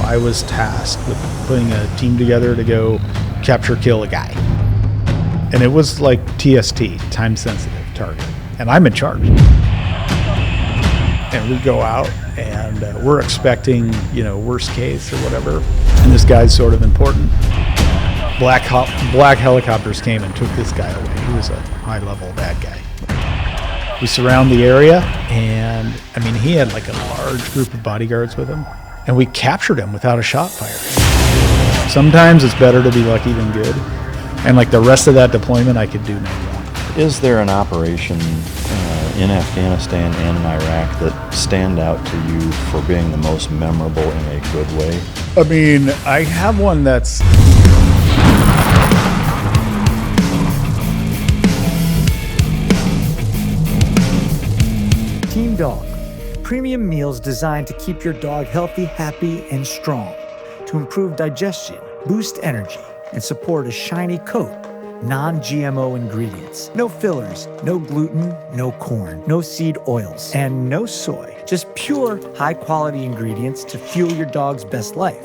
I was tasked with putting a team together to go capture, kill a guy. And it was like TST, time sensitive target. And I'm in charge. And we go out and we're expecting, worst case or whatever. And this guy's sort of important. Black helicopters came and took this guy away. He was a high level bad guy. We surround the area, and he had like a large group of bodyguards with him, and we captured him without a shot fired. Sometimes it's better to be lucky than good, and like the rest of that deployment, I could do no more. Is there an operation in Afghanistan and in Iraq that stand out to you for being the most memorable in a good way? I have one that's... Team Dog, premium meals designed to keep your dog healthy, happy, and strong, to improve digestion, boost energy, and support a shiny coat. Non-GMO ingredients, no fillers, no gluten, no corn, no seed oils, and no soy. Just pure, high-quality ingredients to fuel your dog's best life.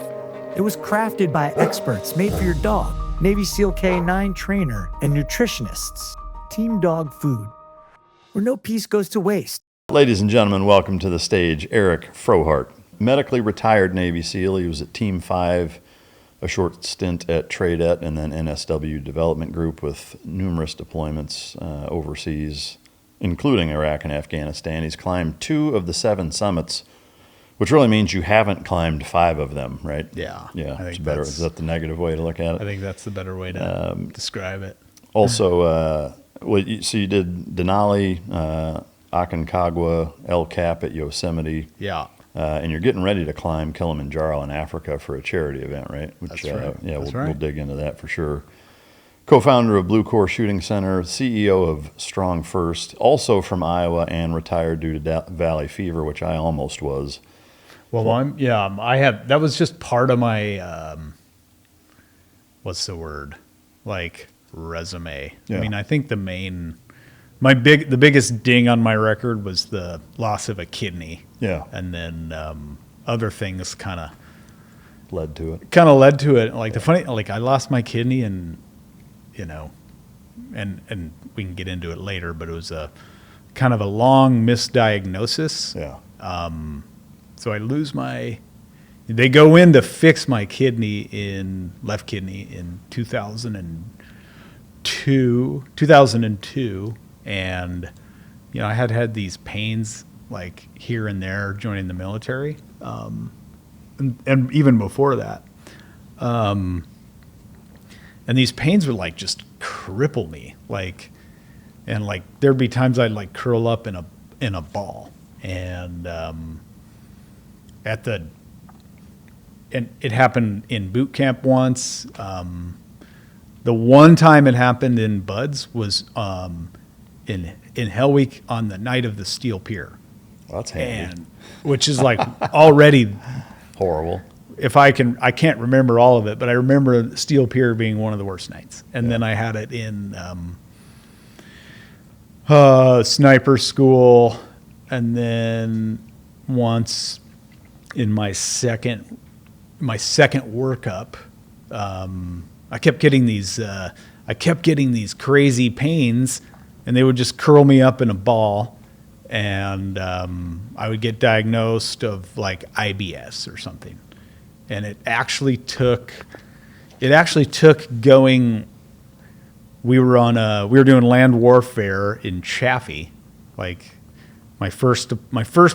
It was crafted by experts made for your dog, Navy SEAL K9 trainer, and nutritionists. Team Dog Food, where no piece goes to waste. Ladies and gentlemen, welcome to the stage, Eric Frohardt. Medically retired Navy SEAL. He was at Team 5, a short stint at Tradet, and then NSW Development Group with numerous deployments overseas, including Iraq and Afghanistan. He's climbed 2 of the 7 summits, which really means you haven't climbed 5 of them, right? Yeah. Yeah, it's better. Is that the negative way to look at it? I think that's the better way to describe it. Also, so you did Denali, Aconcagua, El Cap at Yosemite. Yeah. And you're getting ready to climb Kilimanjaro in Africa for a charity event, right? That's right. Yeah, That's we'll dig into that for sure. Co-founder of Blue Corps Shooting Center, CEO of Strong First, also from Iowa and retired due to Valley Fever, which I almost was. Well, I have, that was just part of my, what's the word? Like resume. Yeah. I think the biggest ding on my record was the loss of a kidney. Yeah. And then other things kind of led to it. Like I lost my kidney and and we can get into it later, but it was a kind of a long misdiagnosis. Yeah. So I lose they go in to fix my left kidney in 2002. And, I had these pains like here and there joining the military. And even before that. And these pains would like just cripple me. And there'd be times I'd like curl up in a ball. And, and it happened in boot camp once. The one time it happened in Buds was, in Hell Week on the night of the Steel Pier. Well, that's handy. And which is like already horrible. I can't remember all of it, but I remember Steel Pier being one of the worst nights. And then I had it in sniper school, and then once in my second workup, I kept getting these crazy pains. And they would just curl me up in a ball, and I would get diagnosed of like IBS or something. And it actually took going. We were doing land warfare in Chaffee, like my first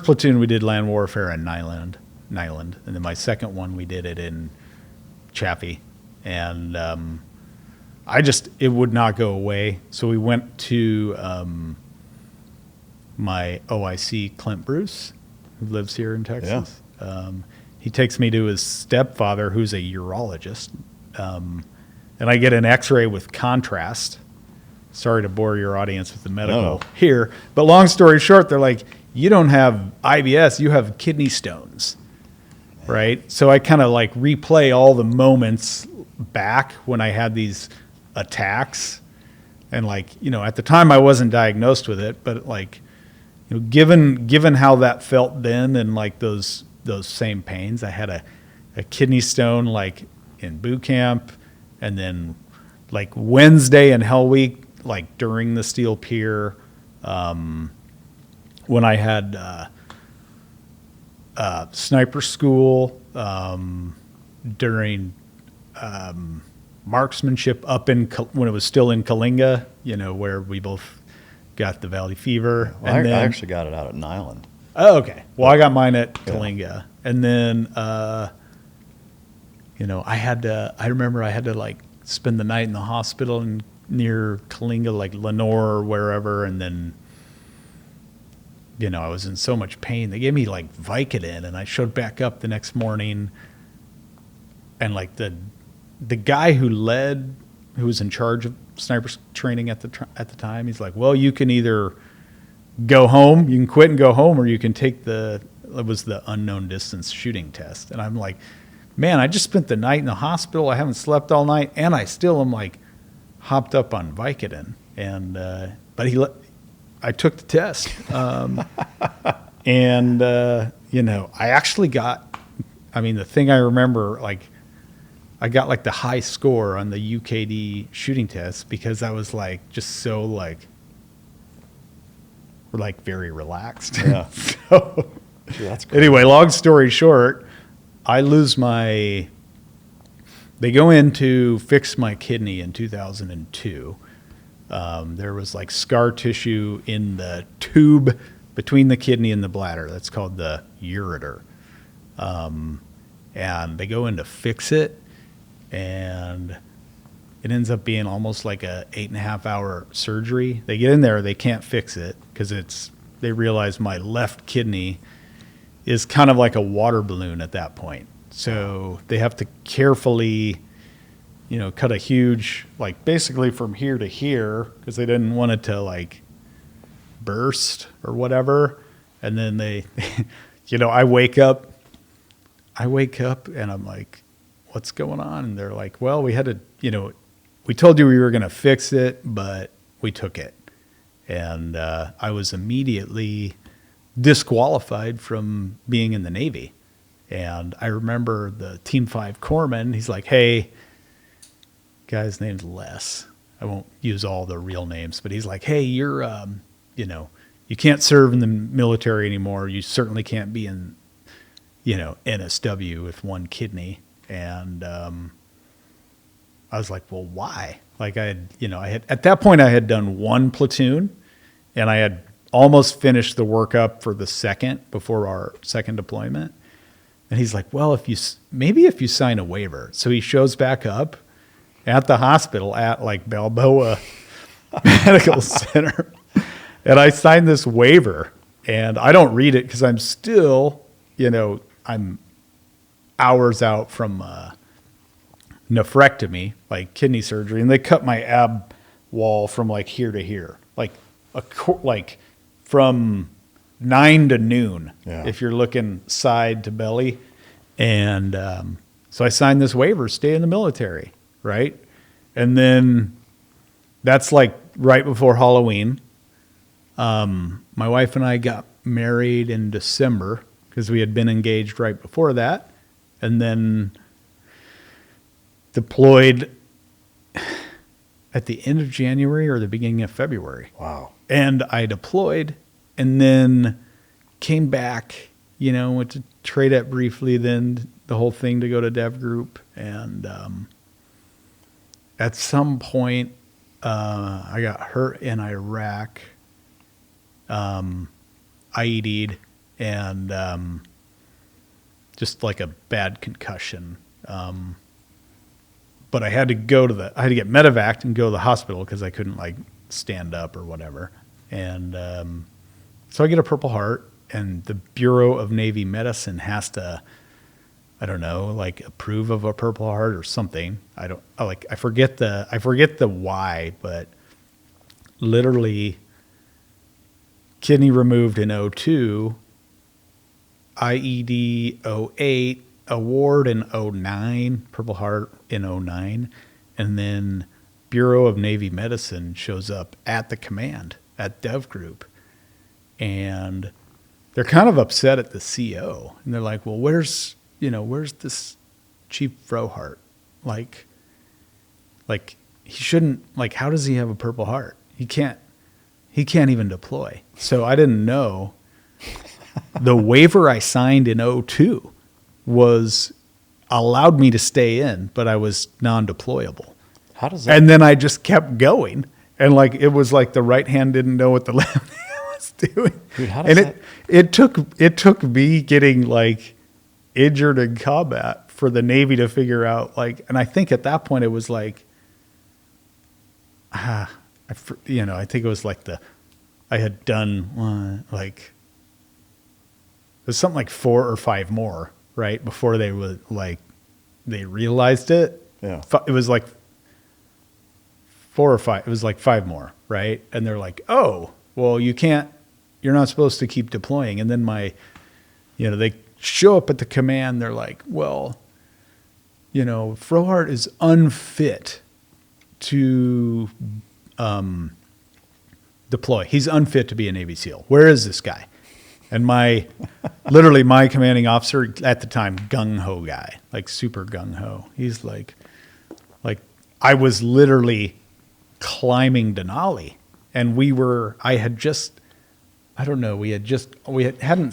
platoon we did land warfare in Nyland, and then my second one we did it in Chaffee, and it would not go away. So we went to my OIC, Clint Bruce, who lives here in Texas. Yeah. He takes me to his stepfather, who's a urologist. And I get an x-ray with contrast. Sorry to bore your audience with the medical here. But long story short, they're like, you don't have IBS, you have kidney stones. Right? So I kind of like replay all the moments back when I had these attacks, and at the time I wasn't diagnosed with it, but given how that felt then, and like those same pains, I had a a kidney stone like in boot camp, and then like Wednesday in Hell Week, like during the Steel Pier, when I had sniper school, during marksmanship up in when it was still in Kalinga, where we both got the Valley Fever. Well, I actually got it out at Nyland. Oh, okay. Well, I got mine at Kalinga, and then I remember I had to like spend the night in the hospital near Kalinga, like Lenore or wherever, and then I was in so much pain. They gave me like Vicodin, and I showed back up the next morning, and like the guy who was in charge of sniper training at the time, he's like, well, you can either go home, you can quit and go home, or you can take it was the unknown distance shooting test. And I'm like, man, I just spent the night in the hospital. I haven't slept all night, and I still am like hopped up on Vicodin. And but I took the test, and I actually got. I mean, the thing I remember, like, I got like the high score on the UKD shooting test because I was like just so like very relaxed. Yeah. So That's cool. anyway, long story short, I lose they go in to fix my kidney in 2002. There was like scar tissue in the tube between the kidney and the bladder. That's called the ureter. And they go in to fix it, and it ends up being almost like a 8.5 hour surgery. They get in there, they can't fix it because they realize my left kidney is kind of like a water balloon at that point. So they have to carefully, cut a huge, like basically from here to here, because they didn't want it to like burst or whatever. And then they, I wake up and I'm like, what's going on? And they're like, well, we had to, we told you we were going to fix it, but we took it. And I was immediately disqualified from being in the Navy. And I remember the Team 5 corpsman, he's like, hey, guy's name's Les. I won't use all the real names, but he's like, hey, you're, you can't serve in the military anymore. You certainly can't be in, NSW with one kidney. And I was like, well, why? Like I had, at that point I had done one platoon, and I had almost finished the workup for the second before our second deployment. And he's like, well, if you sign a waiver. So he shows back up at the hospital at like Balboa Medical Center. And I signed this waiver, and I don't read it because I'm still, I'm hours out from nephrectomy, like kidney surgery, and they cut my ab wall from like here to here, like from 9 to noon, if you're looking side to belly. And so I signed this waiver, stay in the military, right? And then that's like right before Halloween. My wife and I got married in December because we had been engaged right before that, and then deployed at the end of January or the beginning of February. Wow. And I deployed and then came back, went to TRADET briefly, then the whole thing to go to DEVGRU. And at some point, I got hurt in Iraq, IED'd, and just like a bad concussion. But I had to I had to get medevaced and go to the hospital because I couldn't like stand up or whatever. And so I get a Purple Heart, and the Bureau of Navy Medicine has to, I don't know, like approve of a Purple Heart or something. I forget the why, but literally kidney removed in 2002, IED 2008, award in 2009, Purple Heart in 2009, and then Bureau of Navy Medicine shows up at the command at DEVGRU, and they're kind of upset at the CO, and they're like, well, where's this Chief Frohardt, like he shouldn't, like, how does he have a Purple Heart? He can't even deploy. So I didn't know the waiver I signed in '02 allowed me to stay in, but I was non-deployable. How does that? And then I just kept going. And like, it was like the right hand didn't know what the left hand was doing. Dude, how does and that? it took me getting like injured in combat for the Navy to figure out, like, and I think at that point it was like, I think it was like I had done like, it was something like 4 or 5 more, right? Before they would, like, they realized it. Yeah. It was like 4 or 5. It was like 5 more, right? And they're like, oh, well, you're not supposed to keep deploying. And then they show up at the command. They're like, well, Frohardt is unfit to deploy. He's unfit to be a Navy SEAL. Where is this guy? And literally my commanding officer at the time, gung-ho guy, like super gung-ho. He's like I was literally climbing Denali, and we hadn't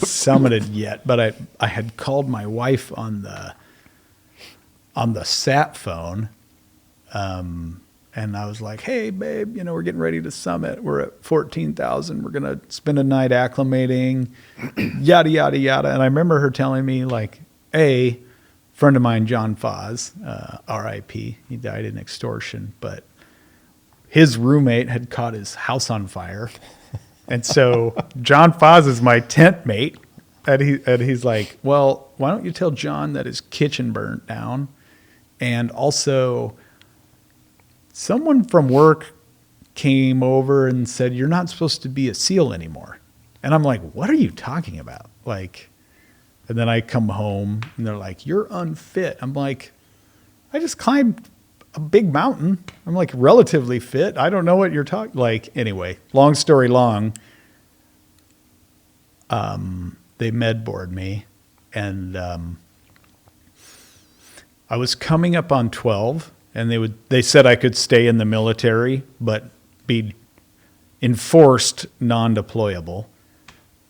summited yet, but I had called my wife on the sat phone, and I was like, hey babe, we're getting ready to summit. We're at 14,000. We're going to spend a night acclimating, yada, yada, yada. And I remember her telling me, like, a friend of mine, John Foz, R.I.P., he died in extortion, but his roommate had caught his house on fire. And so John Foz is my tent mate. And he's like, well, why don't you tell John that his kitchen burnt down? And also, someone from work came over and said, you're not supposed to be a SEAL anymore. And I'm like, what are you talking about? Like, and then I come home and they're like, you're unfit. I'm like, I just climbed a big mountain. I'm like relatively fit. I don't know what you're talking. Like, anyway, long story long, they med board me, and I was coming up on 12. And they said I could stay in the military, but be enforced non-deployable,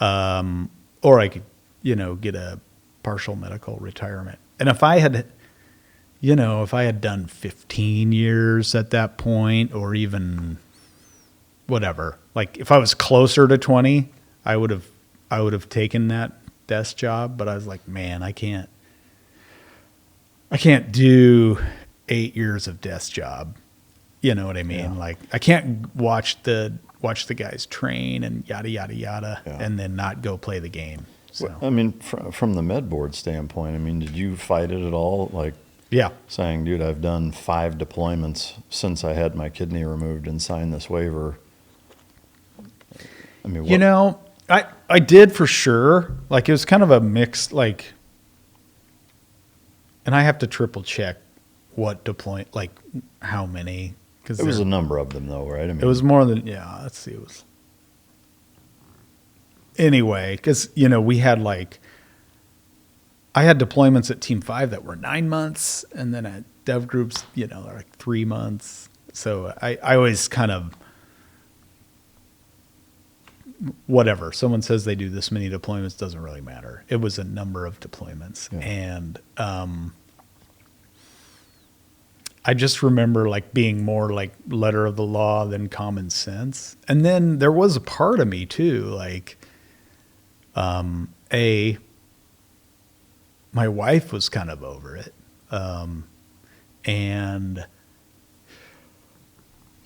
or I could, get a partial medical retirement. And if I had done 15 years at that point, or even whatever, like if I was closer to 20, I would have taken that desk job. But I was like, man, I can't do 8 years of desk job. You know what I mean? Yeah. Like, I can't watch the guys train and yada, yada, yada, and then not go play the game. So. Well, I mean, from the med board standpoint, I mean, did you fight it at all? Like, saying, dude, I've done 5 deployments since I had my kidney removed and signed this waiver. I mean, I did for sure. Like, it was kind of a mixed, like, and I have to triple check what deploy, like how many, because there was a number of them though, right? I mean, it was more than, let's see, it was, anyway, because we had I had deployments at Team 5 that were 9 months, and then at DEVGRU's, like 3 months. So I always kind of, whatever, someone says they do this many deployments, doesn't really matter. It was a number of deployments. And I just remember like being more like letter of the law than common sense. And then there was a part of me too, like, my wife was kind of over it. And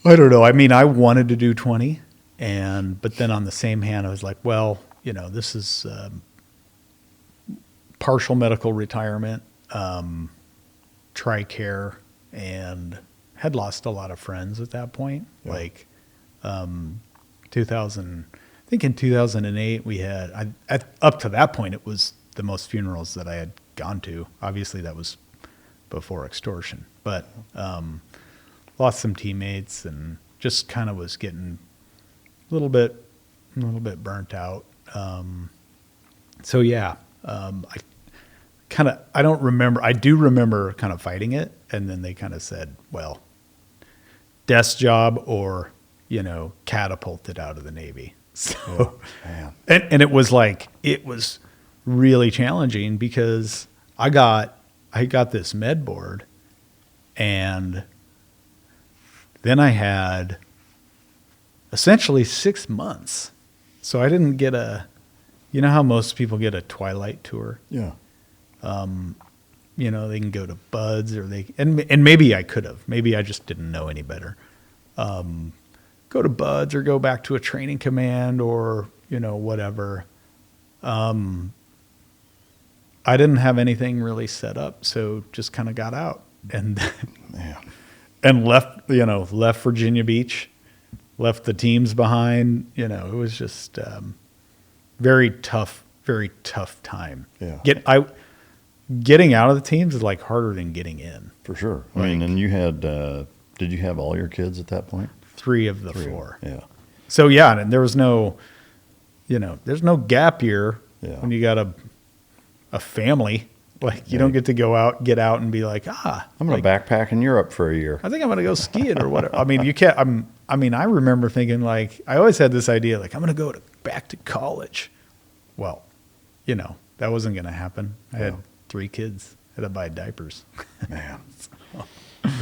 I don't know. I mean, I wanted to do 20, but then on the same hand, I was like, well, this is partial medical retirement, TRICARE, and had lost a lot of friends at that point. Yeah. Like, 2000, I think in 2008 we had, up to that point, it was the most funerals that I had gone to. Obviously that was before extortion, but, lost some teammates and just kind of was getting a little bit burnt out. So yeah, I don't remember. I do remember kind of fighting it. And then they kind of said, well, desk job or, catapulted out of the Navy. So, Man. and it was really challenging because I got this med board, and then I had essentially 6 months. So I didn't get how most people get a twilight tour? Yeah. They can go to Buds and maybe I could have. Maybe I just didn't know any better. Go to Buds or go back to a training command or, whatever. I didn't have anything really set up, so just kind of got out and Man. and left Virginia Beach, left the teams behind. It was just very tough time. Yeah. Getting out of the teams is like harder than getting in. For sure. I mean, and you had, did you have all your kids at that point? 3 of the 4. Yeah. So yeah, and there was no, there's no gap year when you got a family. Like you don't get to get out and be like, I'm going to backpack in Europe for a year. I think I'm going to go skiing or whatever. I mean, you can't. I remember thinking like I always had this idea like I'm going to go back to college. Well, that wasn't going to happen. I had 3 kids. I had to buy diapers. Man,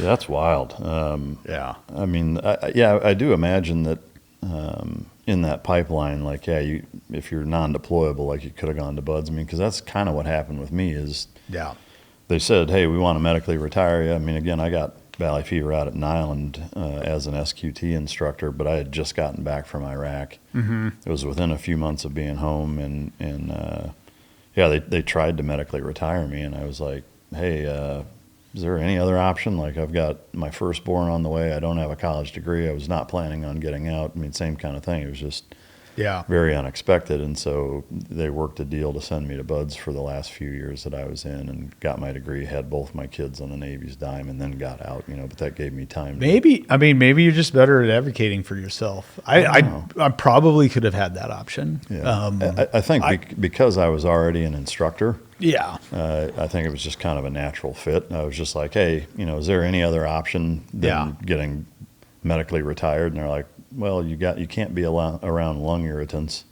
that's wild. Yeah. I mean, I do imagine that in that pipeline, like, if you're non-deployable, like you could have gone to Buds. I mean, because that's kind of what happened with me is they said, hey, we want to medically retire you. I mean, again, I got valley fever out at Nyland as an SQT instructor, but I had just gotten back from Iraq. Mm-hmm. It was within a few months of being home, and they tried to medically retire me, and I was like, hey, is there any other option? Like, I've got my firstborn on the way. I don't have a college degree. I was not planning on getting out. I mean, same kind of thing. It was just very unexpected. And so they worked a deal to send me to Buds for the last few years that I was in and got my degree, had both my kids on the Navy's dime, and then got out, but that gave me time. Maybe you're just better at advocating for yourself. I probably could have had that option. Yeah. I think because I was already an instructor, I think it was just kind of a natural fit. I was just like, hey, is there any other option than getting medically retired? And they're like, well, you can't be around lung irritants.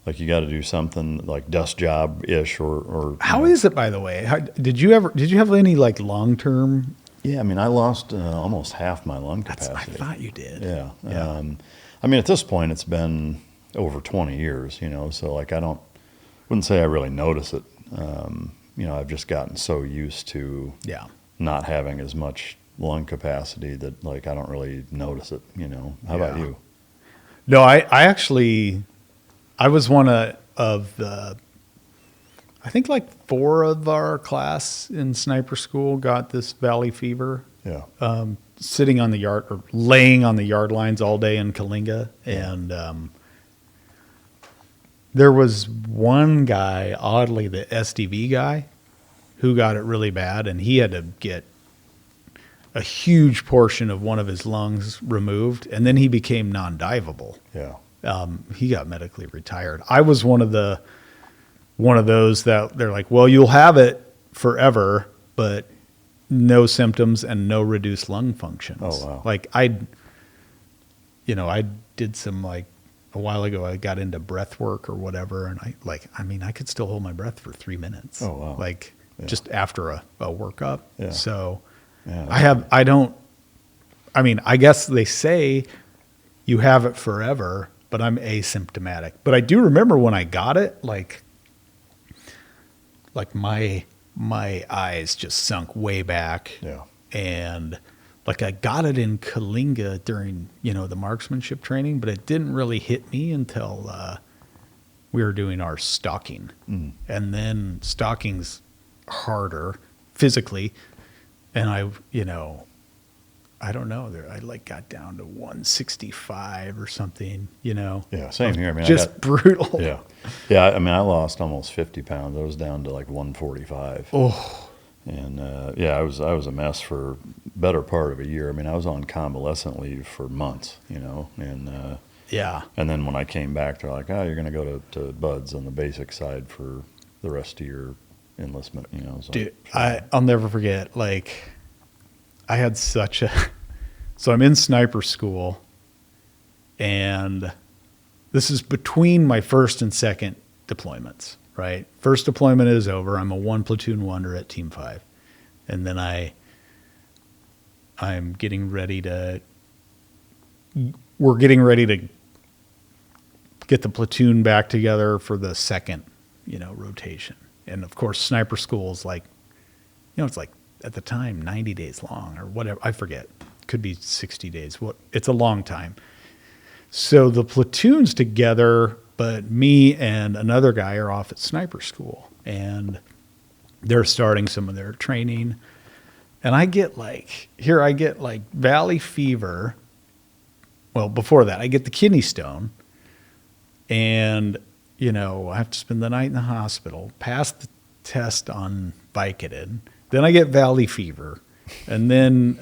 Like you got to do something like desk job ish or. How is it, by the way? Did you have any like long term? Yeah, I mean, I lost almost half my lung capacity. I thought you did. Yeah. I mean, at this point, it's been over 20 years. So like wouldn't say I really notice it. I've just gotten so used to not having as much lung capacity that like I don't really notice it. How about you? No, I was one of the, I think like 4 of our class in sniper school got this valley fever. Yeah. Sitting on the yard or laying on the yard lines all day in Kalinga, and there was one guy, oddly the SDV guy, who got it really bad, and he had to get a huge portion of one of his lungs removed, and then he became non-diveable. Yeah. He got medically retired. I was one of those that they're like, well, you'll have it forever, but no symptoms and no reduced lung functions. Oh, wow. Like I did some like a while ago, I got into breath work or whatever. And I could still hold my breath for 3 minutes. Oh, wow. Like just after a workup. Yeah. So Yeah, I guess they say you have it forever, but I'm asymptomatic. But I do remember when I got it, like my eyes just sunk way back. Yeah. And like I got it in Kalinga during, the marksmanship training, but it didn't really hit me until we were doing our stalking. Mm. And then stalking's harder physically. And I don't know. I like got down to 165 or something, Yeah, same here. I mean, just brutal. Yeah. Yeah, I mean, I lost almost 50 pounds. I was down to like 145. Oh. And I was a mess for better part of a year. I mean, I was on convalescent leave for months, and and then when I came back, they're like, oh, you're going to go to Buds on the basic side for the rest of your enlistment, you know. So, Dude, I'll never forget, like, I had such a, so I'm in sniper school, and this is between my first and second deployments, right? First deployment is over. I'm a 1 platoon wonder at Team 5. And then I'm getting ready to, we're getting ready to get the platoon back together for the second, rotation. And of course, sniper school is like, it's like at the time, 90 days long or whatever. I forget. Could be 60 days. It's a long time. So the platoon's together, but me and another guy are off at sniper school, and they're starting some of their training. And I get like valley fever. Well, before that, I get the kidney stone, and, I have to spend the night in the hospital, pass the test on Vicodin. Then I get valley fever. And then,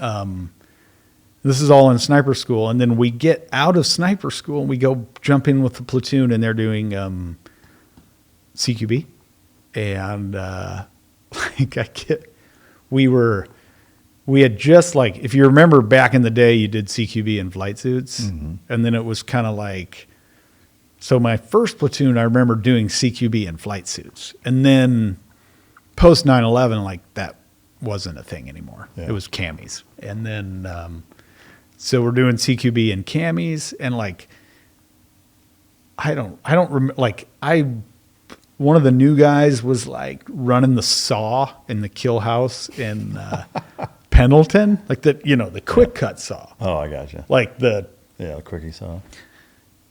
this is all in sniper school. And then we get out of sniper school and we go jump in with the platoon, and they're doing, CQB. And, we had just like, if you remember back in the day, you did CQB in flight suits. Mm-hmm. And then it was kind of like, so my first platoon, I remember doing CQB in flight suits. And then post 9/11, like that wasn't a thing anymore. Yeah. It was camis. And then, so we're doing CQB in camis, and like, I don't remember, like one of the new guys was like running the saw in the kill house in, Pendleton, like the quick cut saw. Oh, I gotcha. Like the quickie saw.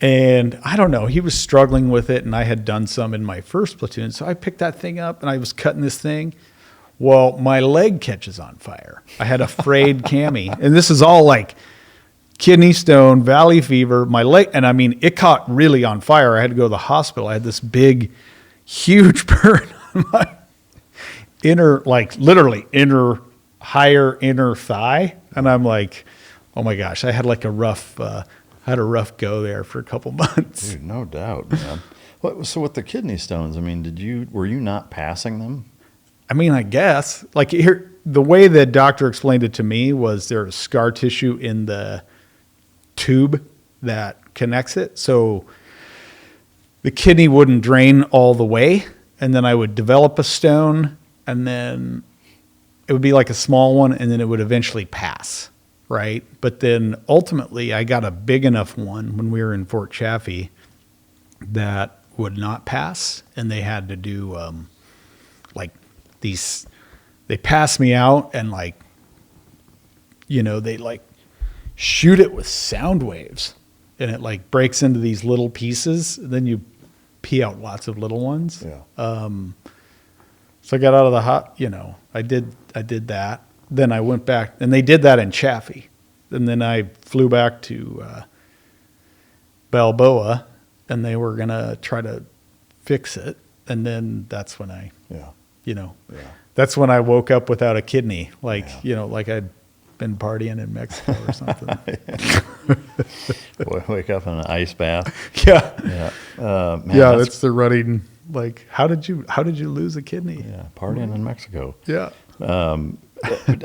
And I don't know, he was struggling with it, and I had done some in my first platoon. So I picked that thing up and I was cutting this thing. Well, my leg catches on fire. I had a frayed cami, and this is all like kidney stone, valley fever, my leg. And I mean, it caught really on fire. I had to go to the hospital. I had this big, huge burn on my higher inner thigh. And I'm like, oh my gosh, I had like a rough go there for a couple months. Dude, no doubt, man. So with the kidney stones, I mean, were you not passing them? I mean, I guess like here, the way the doctor explained it to me was there's scar tissue in the tube that connects it. So the kidney wouldn't drain all the way, and then I would develop a stone, and then it would be like a small one, and then it would eventually pass, right? But then ultimately I got a big enough one when we were in Fort Chaffee that would not pass, and they had to do they pass me out, and they like shoot it with sound waves, and it like breaks into these little pieces, and then you pee out lots of little ones. Yeah. So I got out of the I did that. Then I went back, and they did that in Chaffee. And then I flew back to Balboa, and they were going to try to fix it. And then that's when that's when I woke up without a kidney. Like I'd been partying in Mexico or something. Wake up in an ice bath. Yeah. Man, that's the running. Like, how did you lose a kidney? Yeah, partying in Mexico. Yeah. I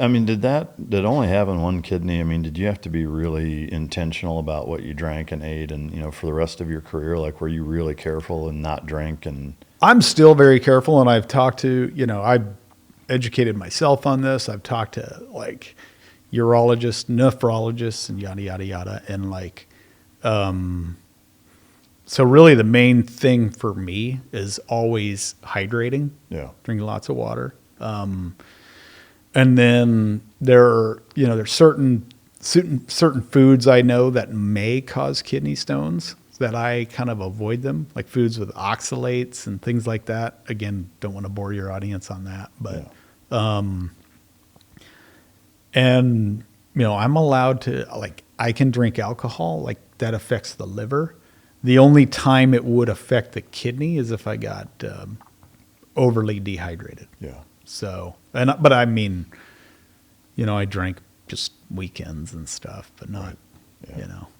mean, did only having one kidney? I mean, did you have to be really intentional about what you drank and ate, and for the rest of your career? Like, were you really careful and not drink? And I'm still very careful, and I've talked to I've educated myself on this. I've talked to like urologists, nephrologists, and yada yada yada, and so really the main thing for me is always hydrating. Yeah. Drinking lots of water. And then there's certain foods I know that may cause kidney stones that I kind of avoid them, like foods with oxalates and things like that. Again, don't want to bore your audience on that, but, and I'm allowed to, like, I can drink alcohol, like that affects the liver. The only time it would affect the kidney is if I got overly dehydrated. Yeah. So, but I mean, I drank just weekends and stuff, but not,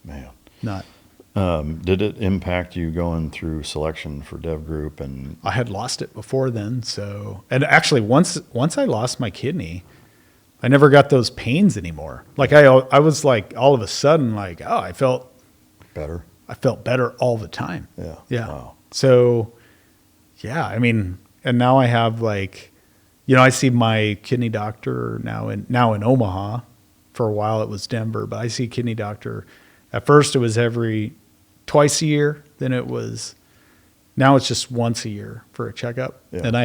Man. not. Did it impact you going through selection for DEVGRU? And I had lost it before then. So, and actually once I lost my kidney, I never got those pains anymore. Like I was like, all of a sudden, like, oh, I felt better all the time. Yeah. Yeah. Wow. So yeah, I mean, and now I have like, I see my kidney doctor now in Omaha. For a while it was Denver, but I see a kidney doctor. At first it was twice a year. Then now it's just once a year for a checkup. Yeah. And I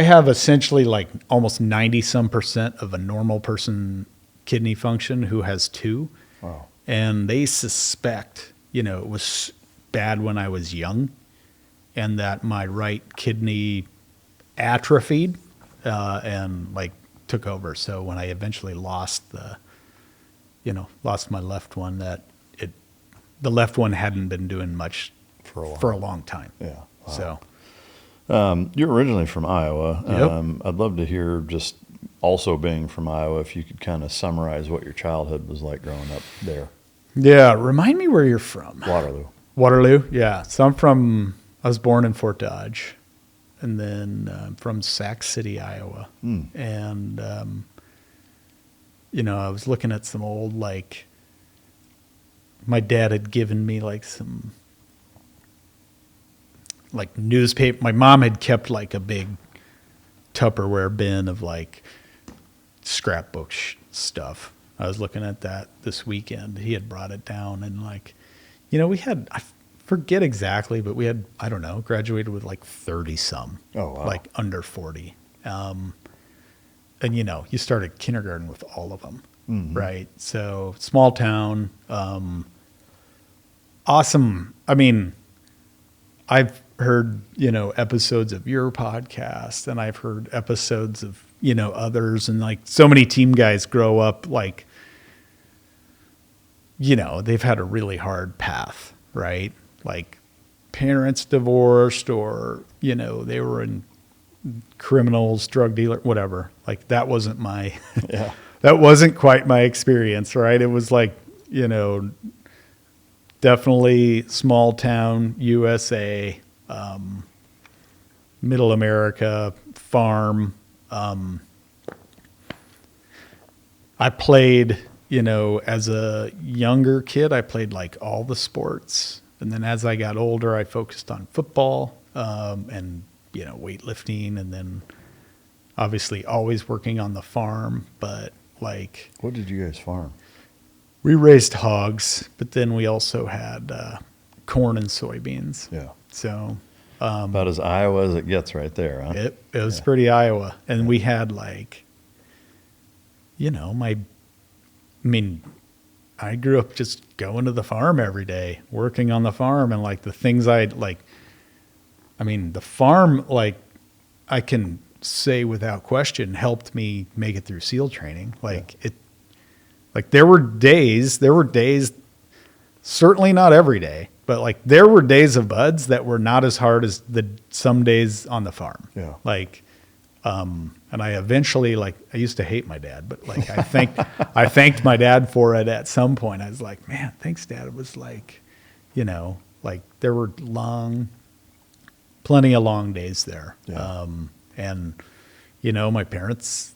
have essentially like almost 90% of a normal person kidney function who has 2. Wow. And they suspect, it was bad when I was young and that my right kidney atrophied and like took over. So when I eventually lost my left one, the left one hadn't been doing much for a long time. Yeah. Wow. So you're originally from Iowa. Yep. I'd love to hear, just also being from Iowa, if you could kind of summarize what your childhood was like growing up there. Yeah. Remind me where you're from. Waterloo. Yeah. So I was born in Fort Dodge and then from Sac City, Iowa. And, I was looking at some old, like, my dad had given me like some like newspaper. My mom had kept like a big Tupperware bin of like scrapbook stuff. I was looking at that this weekend. He had brought it down and like, we had, I forget exactly, but we had, I don't know, graduated with like 30 some. Oh, wow. Like under 40. And you started kindergarten with all of them. Mm-hmm. Right. So small town, awesome. I mean, I've heard, episodes of your podcast and I've heard episodes of, others, and like so many team guys grow up like, they've had a really hard path, right? Like parents divorced or, they were in criminals, drug dealer, whatever. Like that wasn't that wasn't quite my experience, right? It was like, definitely small town, USA, middle America, farm. I played, as a younger kid, I played like all the sports. And then as I got older, I focused on football, and, weightlifting, and then obviously always working on the farm. But like, what did you guys farm? We raised hogs, but then we also had corn and soybeans. Yeah. So about as Iowa as it gets right there, huh? It was pretty Iowa. And we had like, I grew up just going to the farm every day, working on the farm, and like the things the farm, like I can say without question, helped me make it through SEAL training. There were days, certainly not every day, but like there were days of buds that were not as hard as some days on the farm. Yeah. And I eventually, I used to hate my dad, but like I thanked my dad for it at some point. I was like, man, thanks, Dad. It was like, there were plenty of long days there. Yeah. And my parents,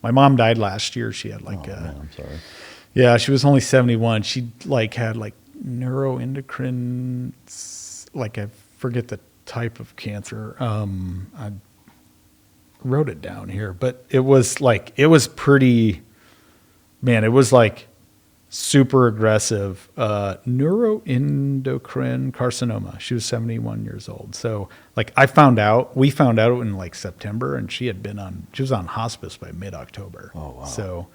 my mom died last year. She had I'm sorry. Yeah, she was only 71. She had neuroendocrine, I forget the type of cancer. I wrote it down here, but it was pretty, man, it was like super aggressive, neuroendocrine carcinoma. She was 71 years old. So we found out in September, and she was on hospice by mid-October. Oh, wow. So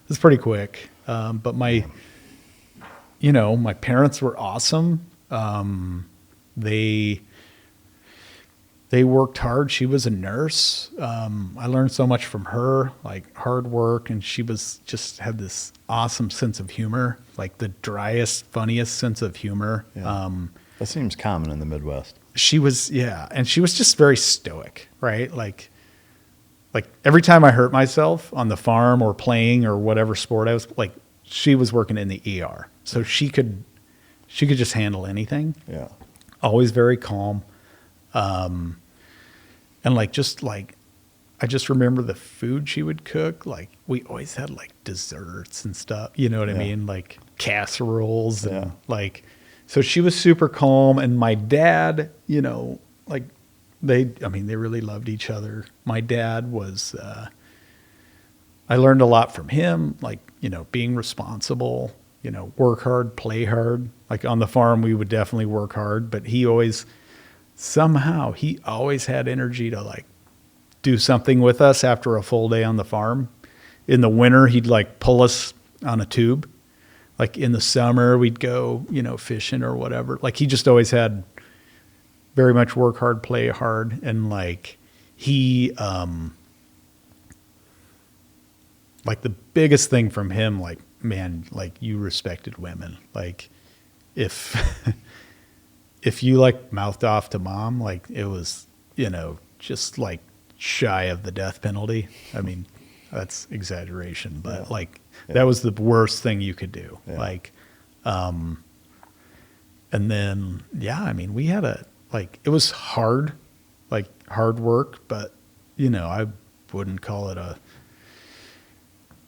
it was pretty quick. But my parents were awesome. They worked hard. She was a nurse. I learned so much from her, like hard work, and she had this awesome sense of humor, like the driest, funniest sense of humor. Yeah. That seems common in the Midwest. She was, and she was just very stoic, right? Like every time I hurt myself on the farm or playing or whatever sport I was like, she was working in the ER, so she could just handle anything. Yeah. Always very calm. And I just remember the food she would cook. Like, we always had like desserts and stuff, you know what I mean? Like casseroles and so she was super calm. And my dad, you know, like they really loved each other. My dad was, I learned a lot from him, like, you know, being responsible, you know, work hard, play hard. Like on the farm, we would definitely work hard, but he always had energy to like do something with us after a full day on the farm. In the winter, he'd like pull us on a tube. Like in the summer, we'd go, you know, fishing or whatever. Like he just always had very much work hard, play hard. And like he, like the biggest thing from him, like, man, like you respected women. Like if you like mouthed off to mom, like it was, you know, just like shy of the death penalty. I mean, that's exaggeration, but like that was the worst thing you could do. Yeah. Like, and then, I mean, we had it was hard, like hard work, but you know, I wouldn't call it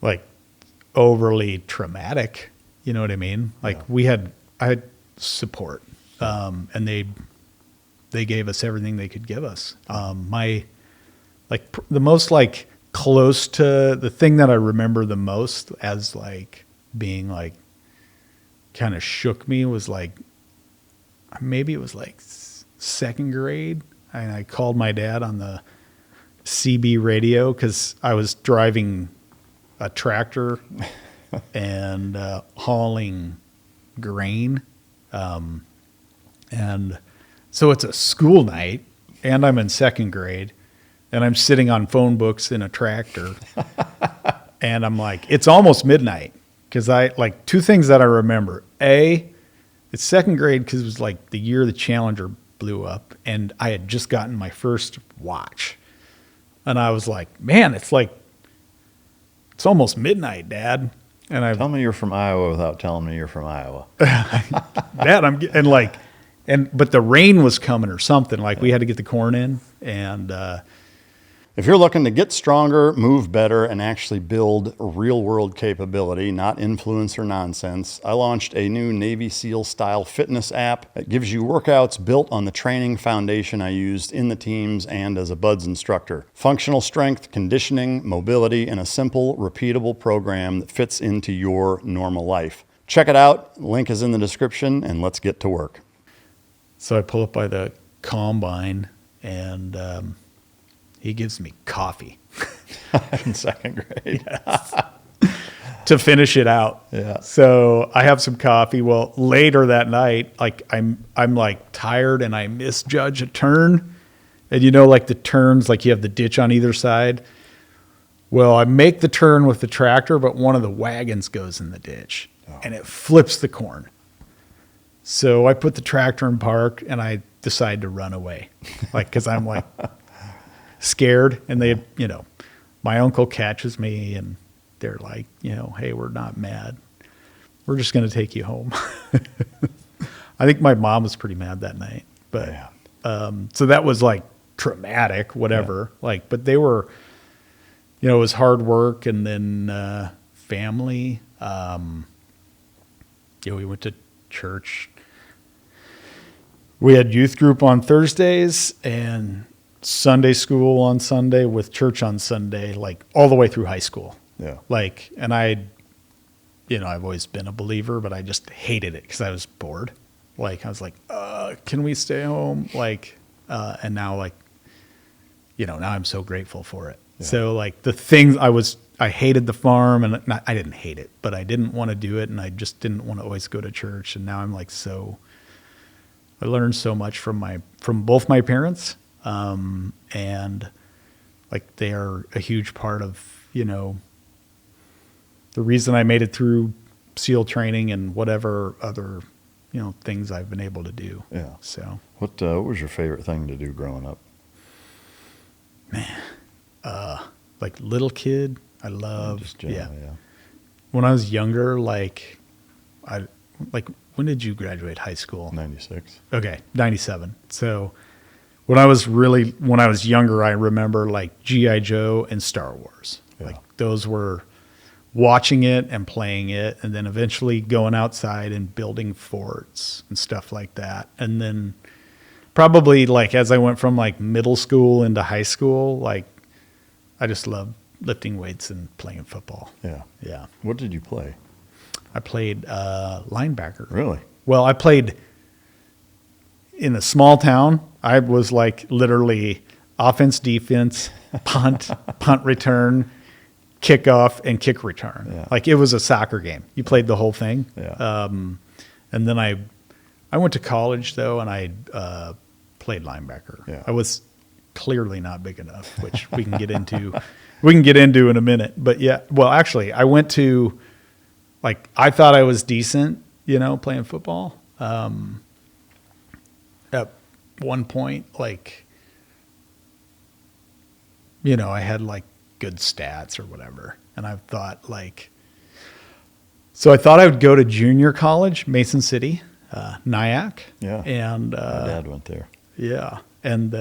like overly traumatic. You know what I mean? Like I had support, and they gave us everything they could give us. The most like close to the thing that I remember the most as like being like kind of shook me was like, maybe it was like second grade. And I called my dad on the CB radio because I was driving a tractor and hauling grain. And so it's a school night and I'm in second grade and I'm sitting on phone books in a tractor and I'm like, it's almost midnight. Cause I like two things that I remember. It's second grade cause it was like the year the Challenger blew up and I had just gotten my first watch and I was like, man, it's almost midnight, Dad. And tell me you're from Iowa without telling me you're from Iowa. Dad, but the rain was coming or something. Like we had to get the corn in. And if you're looking to get stronger, move better, and actually build real world capability, not influencer nonsense, I launched a new Navy SEAL style fitness app that gives you workouts built on the training foundation I used in the teams and as a BUDS instructor. Functional strength, conditioning, mobility, and a simple, repeatable program that fits into your normal life. Check it out. Link is in the description, and let's get to work. So I pull up by the combine and he gives me coffee. In second grade. Yes. To finish it out. Yeah. So I have some coffee. Well, later that night, like I'm like tired and I misjudge a turn. And you know, like the turns, like you have the ditch on either side. Well, I make the turn with the tractor, but one of the wagons goes in the ditch and it flips the corn. So I put the tractor in park and I decide to run away. Like, cause I'm like, scared, and they, you know, my uncle catches me and they're like, you know, hey, we're not mad. We're just going to take you home. I think my mom was pretty mad that night, but, so that was like traumatic, whatever. Like, but they were, you know, it was hard work and then, family. We went to church. We had youth group on Thursdays and Sunday school on Sunday with church on Sunday, like all the way through high school. Yeah. Like, and I've always been a believer, but I just hated it because I was bored. Like, I was like, can we stay home? Like, and now like, you know, now I'm so grateful for it. Yeah. So like the things I hated the farm and I didn't hate it, but I didn't want to do it. And I just didn't want to always go to church. And now I'm like, I learned so much from both my parents. And like they are a huge part of, you know, the reason I made it through SEAL training and whatever other, you know, things I've been able to do. Yeah. So what was your favorite thing to do growing up? Man, like little kid, I love, Just generally, when I was younger, like when did you graduate high school? 96. Okay, 97. So when I was younger, I remember like G.I. Joe and Star Wars. Yeah. Like those were watching it and playing it, and then eventually going outside and building forts and stuff like that. And then probably like as I went from like middle school into high school, like I just loved lifting weights and playing football. Yeah. Yeah. What did you play? I played linebacker. Really? Well, I played in a small town. I was like literally offense, defense, punt return, kickoff, and kick return. Yeah. Like it was a soccer game. You played the whole thing. Yeah. And then I went to college though, and I played linebacker. Yeah. I was clearly not big enough, which we can get into. We can get into in a minute. But yeah, well, actually, I went to like I thought I was decent, playing football. At one point, like, I had like good stats or whatever. And I thought so I thought I would go to junior college, Mason City, Nyack. Yeah. And My dad went there. yeah. And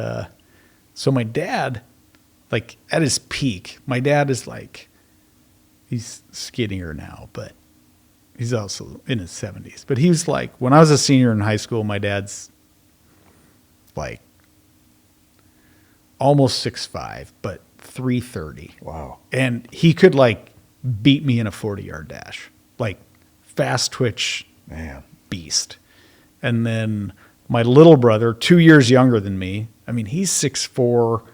so my dad, like at his peak, my dad is like, he's skinnier now, but he's also in his 70s. But he was like, when I was a senior in high school, my dad's like almost 6'5", but 330. Wow. And he could like beat me in a 40-yard dash, like fast twitch Man. beast. And then my little brother, 2 years younger than me, I mean, he's 6'4". I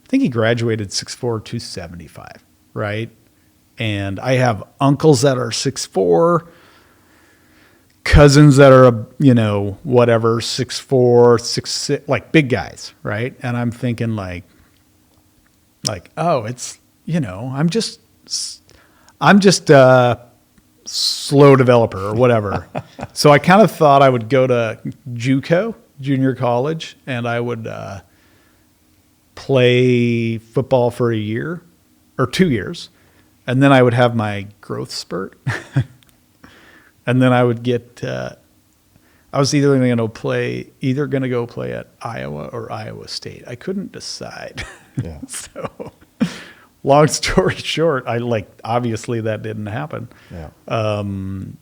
think he graduated 6'4", 275, right? And I have uncles that are 6'4", cousins that are, whatever, 6'4", 6'6", like big guys, right? And I'm thinking like, oh, it's, I'm just a slow developer or whatever. So I kind of thought I would go to JUCO, junior college, and I would play football for a year or 2 years. And then I would have my growth spurt. And then I would get, I was either going to go play at Iowa or Iowa State. I couldn't decide. Yeah. So long story short, obviously that didn't happen. Yeah.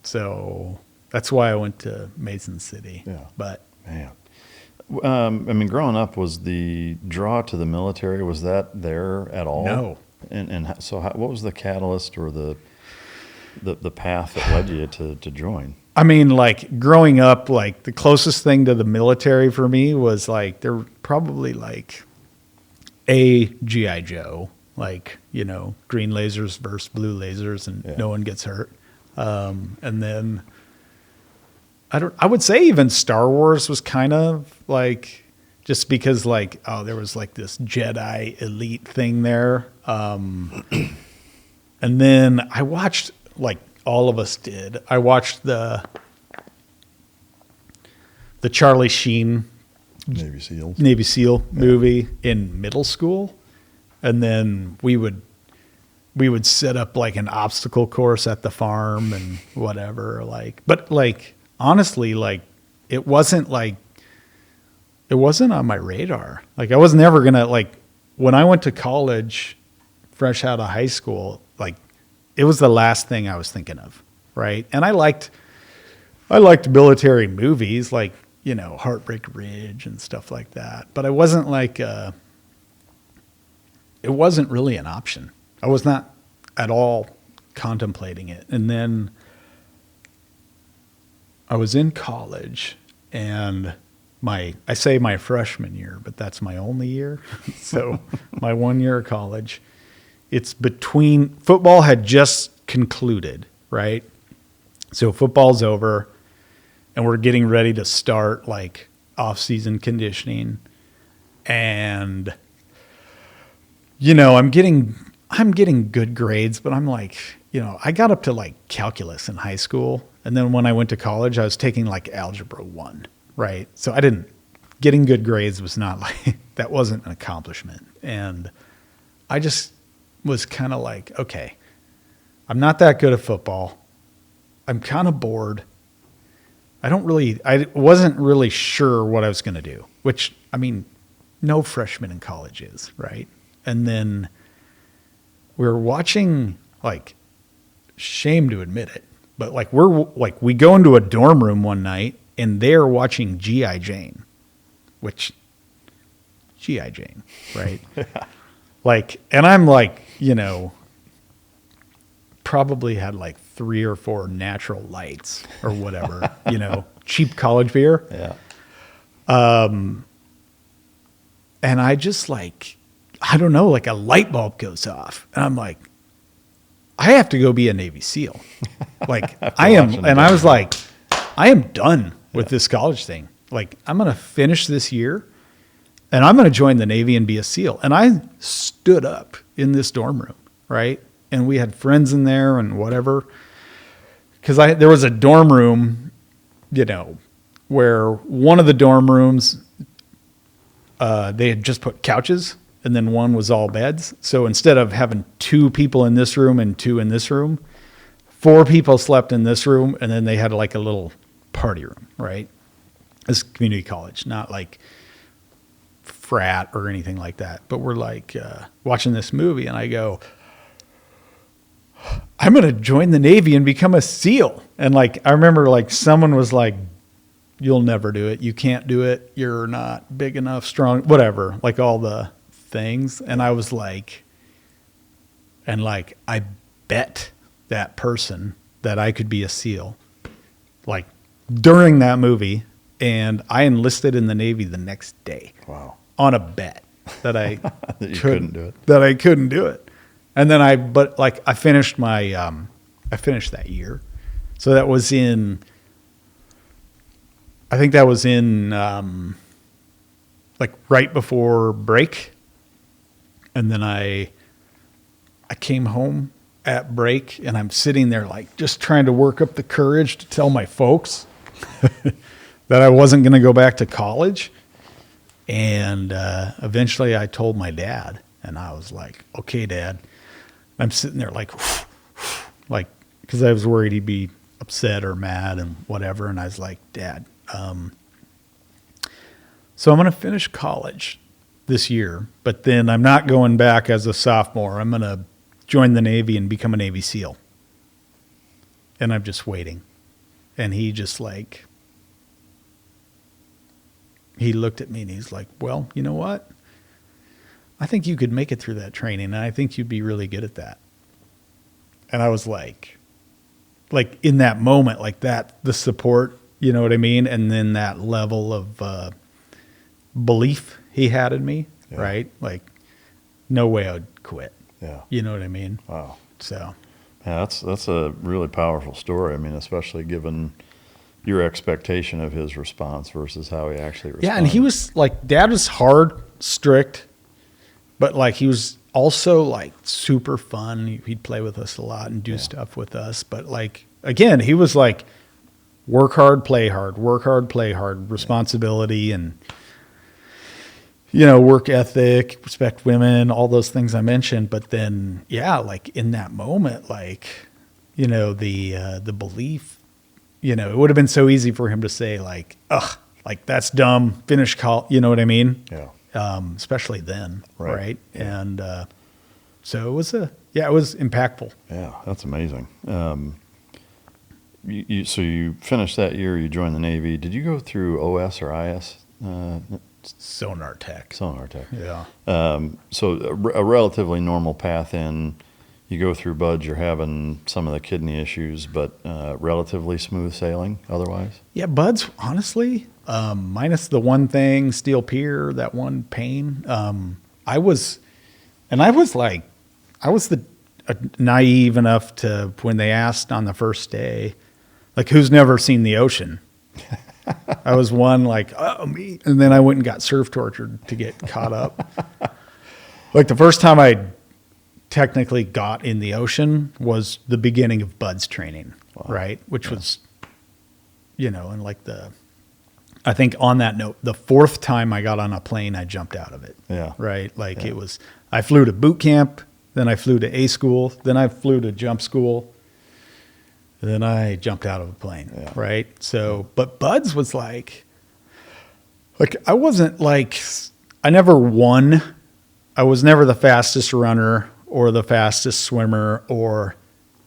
So that's why I went to Mason City. Yeah. But Man. Growing up, was the draw to the military, was that there at all? No. And so what was the catalyst or the path that led you to join? I mean, like growing up, like the closest thing to the military for me was like there were probably like a G.I. Joe, like, green lasers versus blue lasers and no one gets hurt. And then I would say even Star Wars was kind of like, just because like, oh, there was like this Jedi elite thing there. And then I watched, like all of us did, I watched the Charlie Sheen Navy SEAL movie in middle school. And then we would set up like an obstacle course at the farm and whatever, but honestly, it wasn't on my radar. Like I was never going to, when I went to college, fresh out of high school, it was the last thing I was thinking of. Right. And I liked military movies, Heartbreak Ridge and stuff like that. But I wasn't it wasn't really an option. I was not at all contemplating it. And then I was in college, and I say my freshman year, but that's my only year. So my 1 year of college, it's between, football had just concluded, right? So football's over, and we're getting ready to start off-season conditioning. And, I'm getting good grades, but I'm I got up to calculus in high school. And then when I went to college, I was taking algebra 1, right? So getting good grades was not that wasn't an accomplishment. And I just was kind of okay, I'm not that good at football. I'm kind of bored. I wasn't really sure what I was going to do, which, I mean, no freshman in college is, right? And then we were watching, like, shame to admit it, but like we go into a dorm room one night and they're watching G.I. Jane, which G.I. Jane, right? Like, and I'm like, you know, probably had like 3 or 4 natural lights or whatever, you know, cheap college beer. Yeah. And I just like, I don't know, like a light bulb goes off and I'm like, I have to go be a Navy SEAL. Like I am. And I was like, I am done with this college thing. Like I'm going to finish this year and I'm going to join the Navy and be a SEAL. And I stood up in this dorm room, right? And we had friends in there and whatever. Because there was a dorm room, you know, where one of the dorm rooms, they had just put couches and then one was all beds. So instead of having 2 people in this room and 2 in this room, 4 people slept in this room and then they had like a little party room, right? It's community college, not like frat or anything like that. But we're like watching this movie and I go, I'm going to join the Navy and become a SEAL. And like, I remember like someone was like, you'll never do it. You can't do it. You're not big enough, strong, whatever, like all the things. And I was like, I bet that person that I could be a SEAL, like during that movie. And I enlisted in the Navy the next day. Wow. On a bet that I that you couldn't do it. That I couldn't do it. And then I finished my, I finished that year. So that was in, I think that was in, like right before break. And then I came home at break and I'm sitting there like just trying to work up the courage to tell my folks that I wasn't going to go back to college. And eventually I told my dad and I was like, okay, Dad. I'm sitting there like, because I was worried he'd be upset or mad and whatever. And I was like, Dad, so I'm going to finish college this year, but then I'm not going back as a sophomore. I'm going to join the Navy and become a Navy SEAL. And I'm just waiting. And he just like, he looked at me and he's like, well, you know what? I think you could make it through that training, and I think you'd be really good at that. And I was like in that moment, like that, the support, you know what I mean? And then that level of belief he had in me, yeah. Right? Like, no way I'd quit. Yeah. You know what I mean? Wow. So. Yeah, that's a really powerful story. I mean, especially given your expectation of his response versus how he actually responded. Yeah, and he was like, Dad was hard, strict, but like he was also like super fun. He'd play with us a lot and do stuff with us. But like, again, he was like, work hard, play hard, responsibility and, you know, work ethic, respect women, all those things I mentioned. But then, yeah, like in that moment, like, you know, the belief, you know, it would have been so easy for him to say like, ugh, like that's dumb, finish college, you know what I mean? Yeah. Especially then, right? Yeah. And so it was it was impactful. Yeah, that's amazing. So you finished that year, you joined the Navy. Did you go through OS or IS? Sonar tech. Yeah. So a relatively normal path in. You go through BUD/S, you're having some of the kidney issues, but relatively smooth sailing otherwise? Yeah, BUD/S, honestly, minus the one thing, steel pier, that one pain. I was naive enough to, when they asked on the first day, like, who's never seen the ocean? I was one like, oh, me. And then I went and got surf tortured to get caught up. Like the first time I technically got in the ocean was the beginning of BUD/S training, right? Which was, you know, and like I think on that note, the 4th time I got on a plane, I jumped out of it. Yeah. Right. Like it was, I flew to boot camp then I flew to A school, then I flew to jump school, then I jumped out of a plane, right? So, but Buds was like I wasn't like, I never won. I was never the fastest runner or the fastest swimmer, or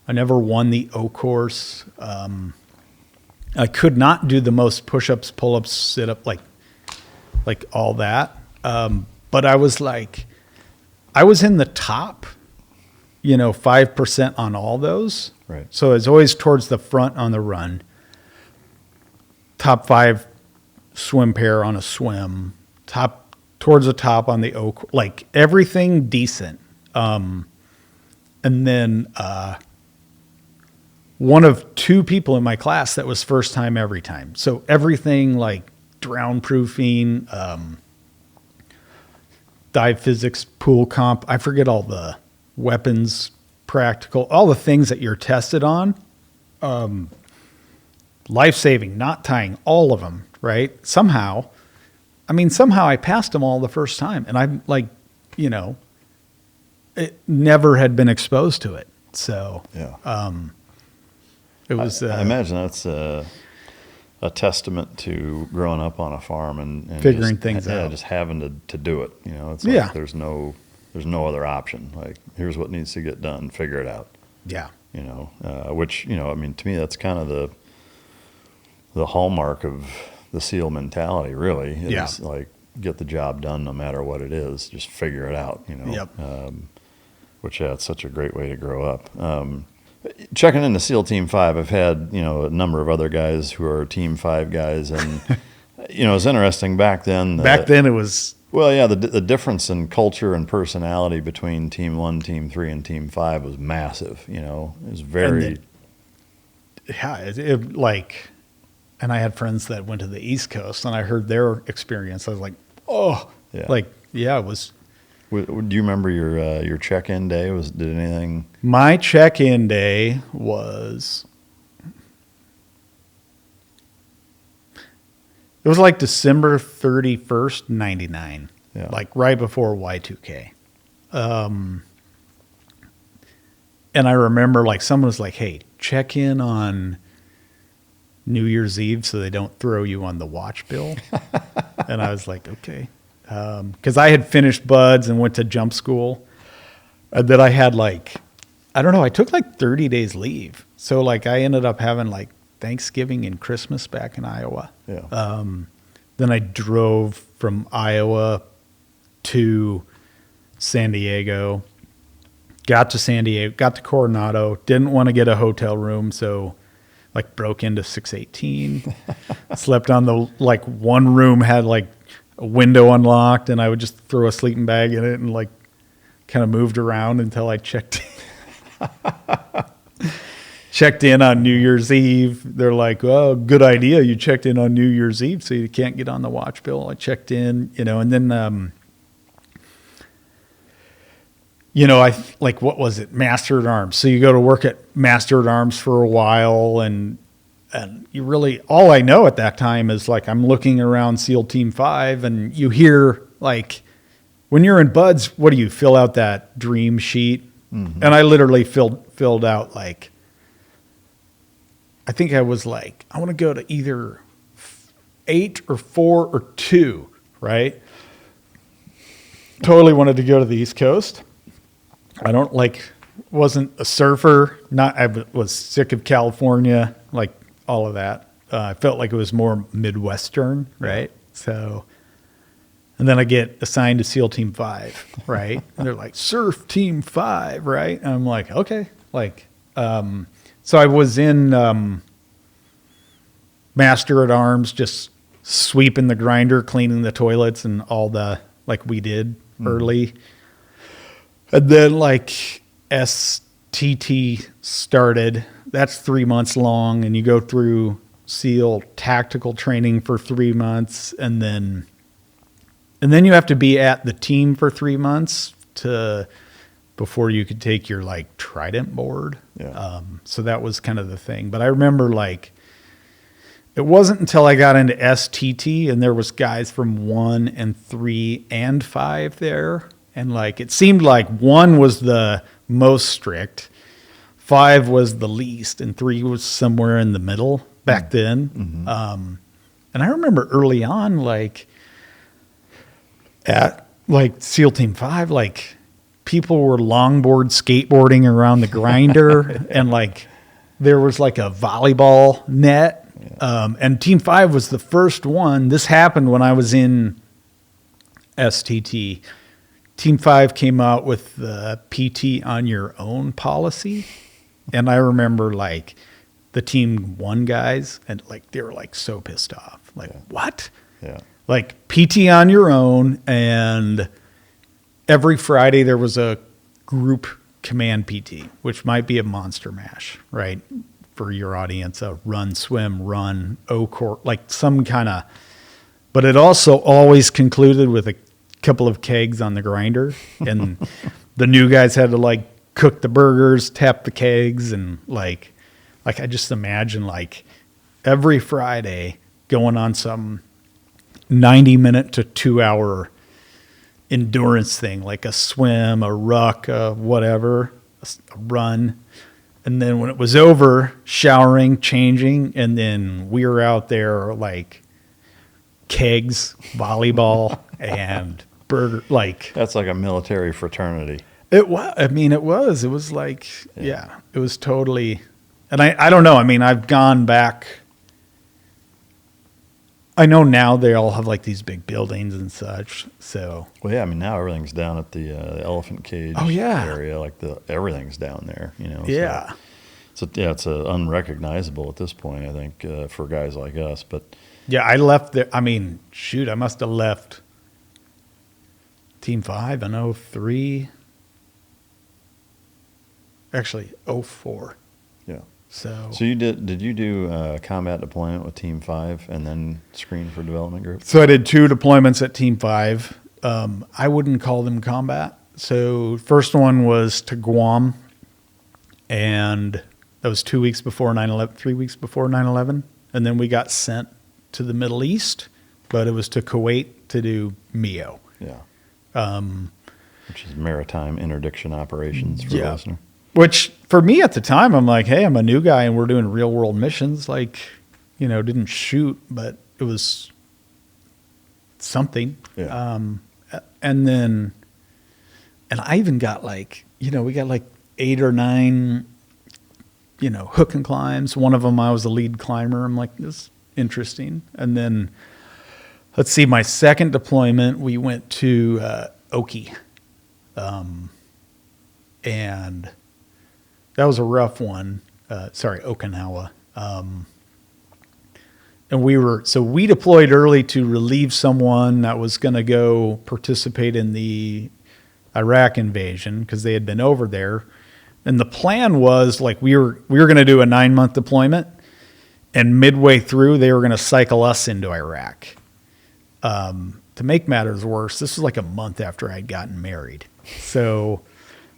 I never won the O course. I could not do the most push-ups, pull-ups, sit-up, like all that. But I was in the top, 5% on all those. Right. So it's always towards the front on the run. Top 5 swim pair on a swim. Towards the top on the oak, like everything decent. And then one of 2 people in my class that was first time every time. So everything like drown proofing, dive physics, pool comp. I forget all the weapons, practical, all the things that you're tested on. Life-saving, not tying, all of them, right? Somehow I passed them all the first time. And I'm like, it never had been exposed to it. So, it was. I imagine that's a testament to growing up on a farm and figuring just, things out. Just having to do it. It's like there's no other option. Like, here's what needs to get done. Figure it out. Yeah. Which to me that's kind of the hallmark of the SEAL mentality. Really, is like, get the job done no matter what it is. Just figure it out. Yep. Which it's such a great way to grow up. Checking into SEAL Team 5, I've had, a number of other guys who are Team 5 guys. And, it's interesting back then. Back then it was. Well, yeah, the difference in culture and personality between Team 1, Team 3, and Team 5 was massive. It was very. And I had friends that went to the East Coast, and I heard their experience. I was like, oh, it was. Do you remember your check-in day? Did anything? My check-in day was. It was like December 31st, 99. Yeah. Like right before Y2K. And I remember like someone was like, hey, check in on New Year's Eve so they don't throw you on the watch bill. And I was like, okay. Because I had finished Buds and went to jump school. That I had I took like 30 days leave. So like I ended up having like Thanksgiving and Christmas back in Iowa. Yeah. Then I drove from Iowa to San Diego. Got to Coronado. Didn't want to get a hotel room, so like broke into 618. Slept on the one room had like a window unlocked, and I would just throw a sleeping bag in it and like kind of moved around until I checked in on New Year's Eve. They're like, "Oh, good idea. You checked in on New Year's Eve, so you can't get on the watch bill." I checked in, and then what was it? Master at Arms. So you go to work at Master at Arms for a while, and you really, all I know at that time is like I'm looking around SEAL Team 5, and you hear like when you're in Buds, what do you fill out that dream sheet? Mm-hmm. And I literally filled out like, I think I was like, I want to go to either 8 or 4 or 2, right? Totally wanted to go to the East Coast. I wasn't a surfer. I was sick of California, like all of that. I felt like it was more Midwestern, right? So, and then I get assigned to SEAL Team 5, right? And they're like, Surf Team 5, right? And I'm like, okay. So I was in Master at Arms, just sweeping the grinder, cleaning the toilets and all the, we did early. And then STT started. That's 3 months long, and you go through SEAL tactical training for 3 months, and then you have to be at the team for 3 months before you could take your Trident board. Yeah. So that was kind of the thing. But I remember it wasn't until I got into STT and there was guys from 1 and 3 and 5 there. And like, it seemed like 1 was the most strict, 5 was the least, and 3 was somewhere in the middle back then. And I remember early on, like at like SEAL Team 5, like people were longboard skateboarding around the grinder and like there was like a volleyball net. And Team 5 was the first one. This happened when I was in STT. Team 5 came out with the PT on your own policy. And I remember like the Team 1 guys, and like they were like so pissed off. Like, what? Yeah. Like PT on your own, and every Friday there was a group command PT, which might be a monster mash, right? For your audience, a run, swim, run, O-court, like some kind of, but it also always concluded with a couple of kegs on the grinder, and the new guys had to like cook the burgers, tap the kegs, and like I just imagine like every Friday going on some 90-minute to 2-hour endurance thing, like a swim, a ruck, whatever, a run. And then when it was over, showering, changing, and then we were out there like kegs, volleyball, and burger. Like That's like a military fraternity. it was. I mean, it was like, yeah, it was totally. And I don't know. I mean, I've gone back. I know now they all have like these big buildings and such. So Well, yeah, I mean, now everything's down at the elephant cage area. Like everything's down there, you know. yeah. So it's unrecognizable at this point, I think, for guys like us. But Yeah, I left there. I mean, shoot, I must have left Team 5 in 03. Actually, 04. yeah. So So did you do combat deployment with Team 5 and then screen for development group? I did 2 deployments at Team 5. I wouldn't call them combat. So first one was to Guam, and that was 2 weeks before 9/11, 3 weeks before 9/11. And then we got sent to the Middle East, but it was to Kuwait to do MEO. Yeah. Which is maritime interdiction operations for the Yeah. listener. Which for me at the time, I'm like, hey, I'm a new guy and we're doing real world missions. Like, you know, didn't shoot, but it was something. Yeah. And I even got like, you know, we got like 8 or 9, you know, hook and climbs. One of them, I was the lead climber. I'm like, this is interesting. And then, let's see, my second deployment, we went to Oki. And that was a rough one. Okinawa. And we deployed early to relieve someone that was going to go participate in the Iraq invasion because they had been over there. And the plan was like we were going to do a 9-month deployment, and midway through they were going to cycle us into Iraq. To make matters worse, this was like a month after I'd gotten married. So,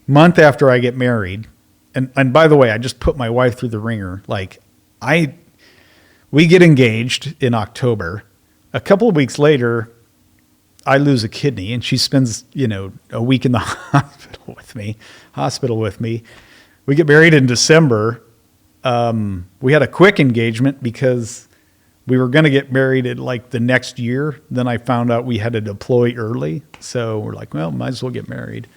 month after I get married, and by the way, I just put my wife through the ringer. Like we get engaged in October. A couple of weeks later, I lose a kidney, and she spends, you know, a week in the hospital with me. We get married in December. We had a quick engagement because we were going to get married in like the next year. Then I found out we had to deploy early. So we're like, well, might as well get married.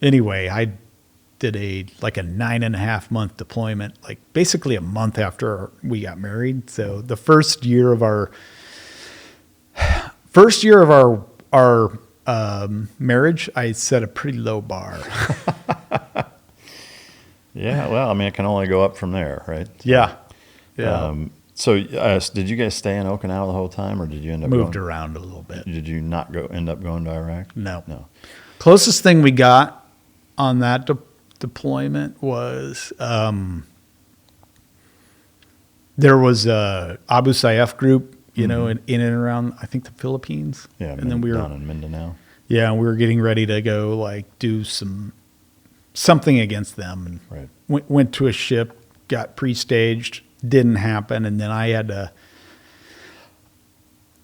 Anyway, I did a 9.5-month deployment, like basically a month after we got married. So the first year of our marriage, I set a pretty low bar. Yeah, well, I mean, it can only go up from there, right? Yeah. So did you guys stay in Okinawa the whole time, or did you end up Moved around a little bit. Did you not end up going to Iraq? No. No. Closest thing we got on that deployment was there was a Abu Sayyaf group, you know, in and around, I think, the Philippines. Yeah, and then we were down in Mindanao. Yeah, and we were getting ready to go like do something against them, and Right. went to a ship, got pre-staged, didn't happen, and then I had to.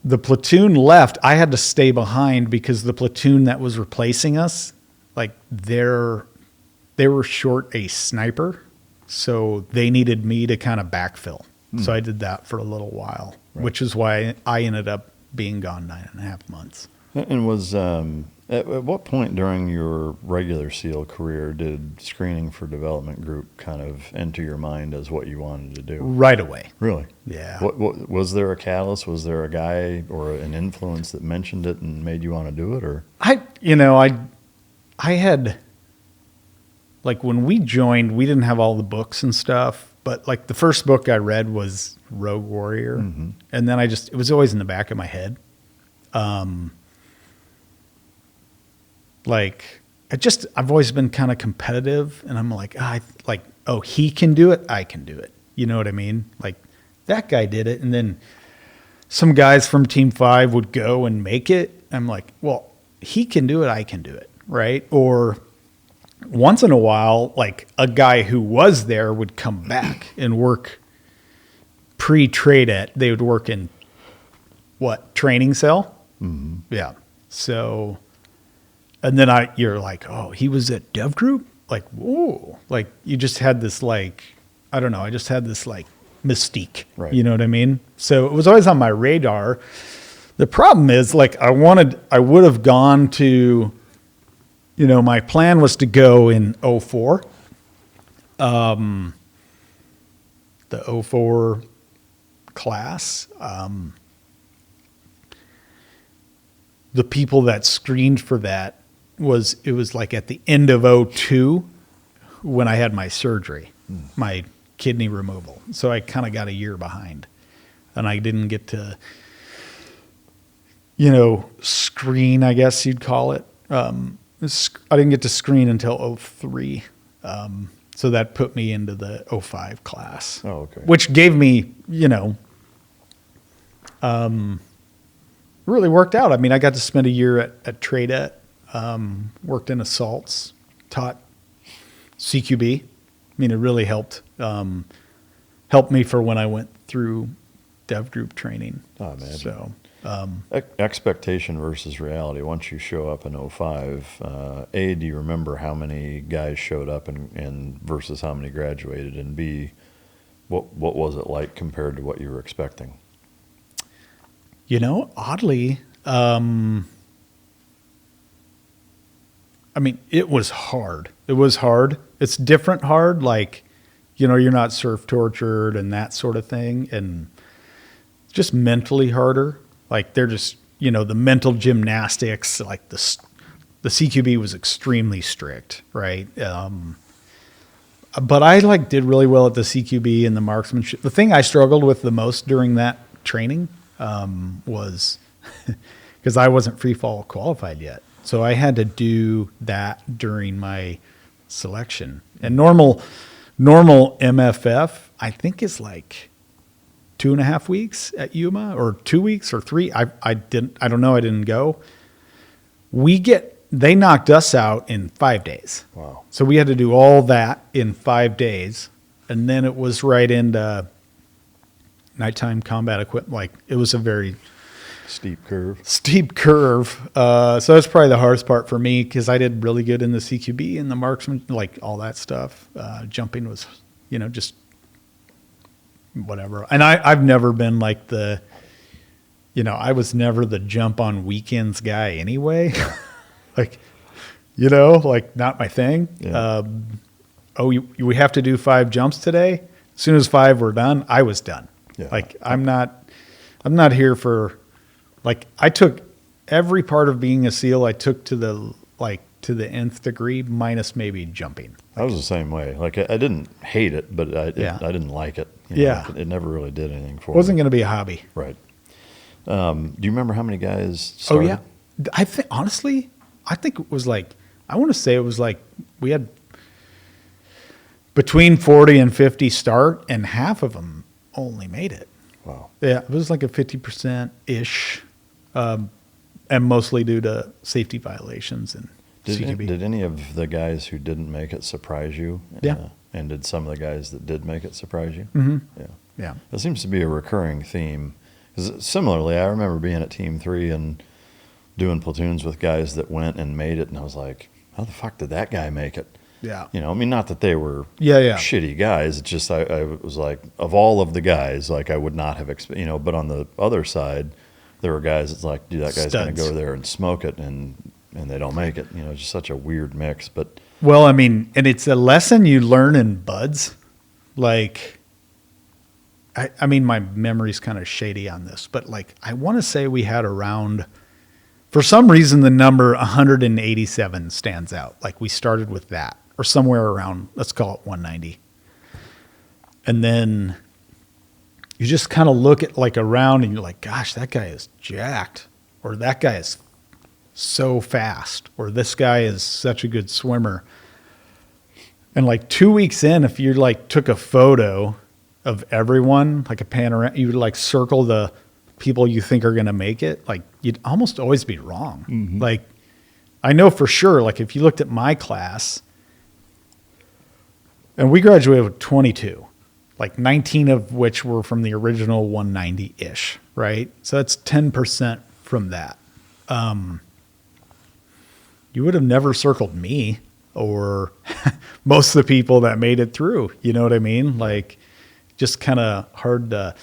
the platoon left. I had to stay behind because the platoon that was replacing us, like they were short a sniper, so they needed me to kind of backfill. So I did that for a little while, which is why I ended up being gone 9.5 months. And was at what point during your regular SEAL career did screening for development group kind of enter your mind as what you wanted to do? Right away. Really? Yeah. What was there a catalyst? Was there a guy or an influence that mentioned it and made you want to do it? Or I had, like, when we joined, we didn't have all the books and stuff, but like the first book I read was Rogue Warrior, and then it was always in the back of my head. Like I've always been kind of competitive, and I'm like, he can do it, I can do it. You know what I mean? Like, that guy did it, and then some guys from Team 5 would go and make it. I'm like, well, he can do it, I can do it, right? Or once in a while, like a guy who was there would come back and work pre-trade at. They would work in training cell? Mm-hmm. Yeah. So, and then you're like, oh, he was at DEVGRU? Like, whoa. Like, you just had this, like, I don't know, I just had this, like, mystique. Right. You know what I mean? So it was always on my radar. The problem is, like, I would have gone to, my plan was to go in 04. The 04 class. The people that screened for that it was like at the end of 02 when I had my surgery, my kidney removal. So I kind of got a year behind, and I didn't get to, screen, I guess you'd call it. I didn't get to screen until 03. So that put me into the 05 class. Oh, okay. Which gave me, really worked out. I mean, I got to spend a year at Tradette, worked in assaults, taught CQB. I mean, it really helped me for when I went through dev group training. Oh, man. So, expectation versus reality. Once you show up in 05, A, do you remember how many guys showed up and versus how many graduated? And B, what was it like compared to what you were expecting? Oddly, I mean, it was hard. It was hard. It's different hard. Like, you're not surf tortured and that sort of thing. And just mentally harder. Like, they're just, the mental gymnastics, like the CQB was extremely strict, right? But I did really well at the CQB and the marksmanship. The thing I struggled with the most during that training was because I wasn't free fall qualified yet. So I had to do that during my selection. And normal MFF, I think, is like 2.5 weeks at Yuma, or 2 weeks or 3. I don't know. I didn't go. They knocked us out in 5 days. Wow. So we had to do all that in 5 days. And then it was right into nighttime combat equipment. Like, it was a very steep curve. So that's probably the hardest part for me, because I did really good in the CQB and the marksman, like all that stuff. Jumping was, just whatever. And I've never been like I was never the jump on weekends guy anyway. like not my thing. Yeah. We have to do 5 jumps today. As soon as 5 were done, I was done. Yeah. Like, I'm not here for, like, I took every part of being a SEAL. I took to the nth degree, minus maybe jumping. I was the same way. Like, I didn't hate it, but I didn't like it. It never really did anything for me. It wasn't going to be a hobby. Right. Do you remember how many guys started? Oh, yeah. I think it was like, I want to say it was like, we had between 40 and 50 start, and half of them only made it. Wow. Yeah, it was like a 50%-ish, and mostly due to safety violations and CQB. Did any of the guys who didn't make it surprise you? Yeah. And did some of the guys that did make it surprise you? Mm-hmm. Yeah. Yeah. That seems to be a recurring theme. 'Cause similarly, I remember being at Team 3 and doing platoons with guys that went and made it, and I was like, how the fuck did that guy make it? Yeah. You know, I mean, not that they were Yeah. shitty guys. It's just I was like, of all of the guys, like I would not have, but on the other side, there were guys that's like, dude, that guy's going to Studs. go there and smoke it, and they don't make it. You know, just such a weird mix. But Well, I mean, and it's a lesson you learn in buds. Like, I mean, my memory's kind of shady on this, but like, I want to say we had around, for some reason, the number 187 stands out. Like we started with that, or somewhere around, let's call it 190. And then you just kind of look at like around and you're like, gosh, that guy is jacked, or that guy is so fast, or this guy is such a good swimmer. And like 2 weeks in, if you like took a photo of everyone, like a panorama, you would like circle the people you think are going to make it. Like you'd almost always be wrong. Mm-hmm. Like I know for sure, like if you looked at my class, and we graduated with 22, like 19 of which were from the original 190-ish, right? So that's 10% from that. You would have never circled me or most of the people that made it through. You know what I mean? Like, just kind of hard to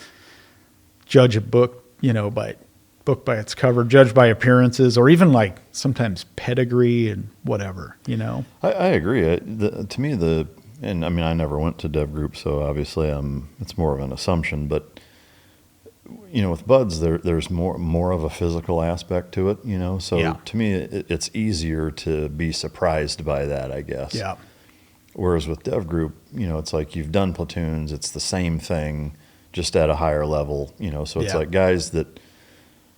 judge a book, you know, by its cover, judge by appearances, or even like sometimes pedigree and whatever, you know? I agree. To me, and I mean, I never went to DEVGRU, so obviously it's more of an assumption, but you know, with buds, there's more of a physical aspect to it, you know? So Yeah. to me, it's easier to be surprised by that, I guess. Yeah. Whereas with DEVGRU, you know, it's like you've done platoons, it's the same thing, just at a higher level, you know? So it's Yeah. like guys that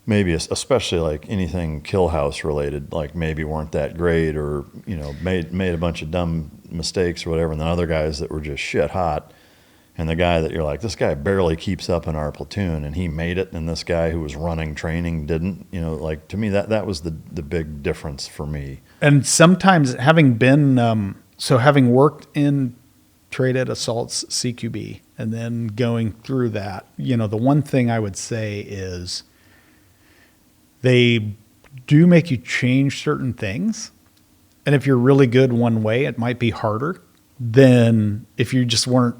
maybe, especially like anything kill house related, like maybe weren't that great, or, you know, made a bunch of dumb mistakes or whatever. And then other guys that were just shit hot. And the guy that you're like, this guy barely keeps up in our platoon, and he made it, and this guy who was running training didn't. You know, like to me, that was the big difference for me. And sometimes having been, having worked in trade ed assaults CQB and then going through that, you know, the one thing I would say is they do make you change certain things. And if you're really good one way, it might be harder than if you just weren't.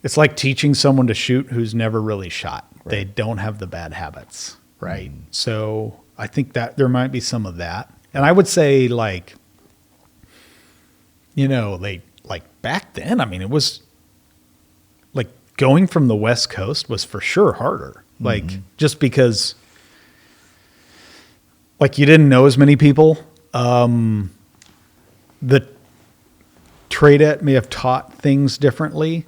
It's like teaching someone to shoot who's never really shot. Right. They don't have the bad habits, right? Mm. So I think that there might be some of that. And I would say, like, you know, back then, I mean, it was like going from the West Coast was for sure harder. Like, just because, like, you didn't know as many people. The trade ed may have taught things differently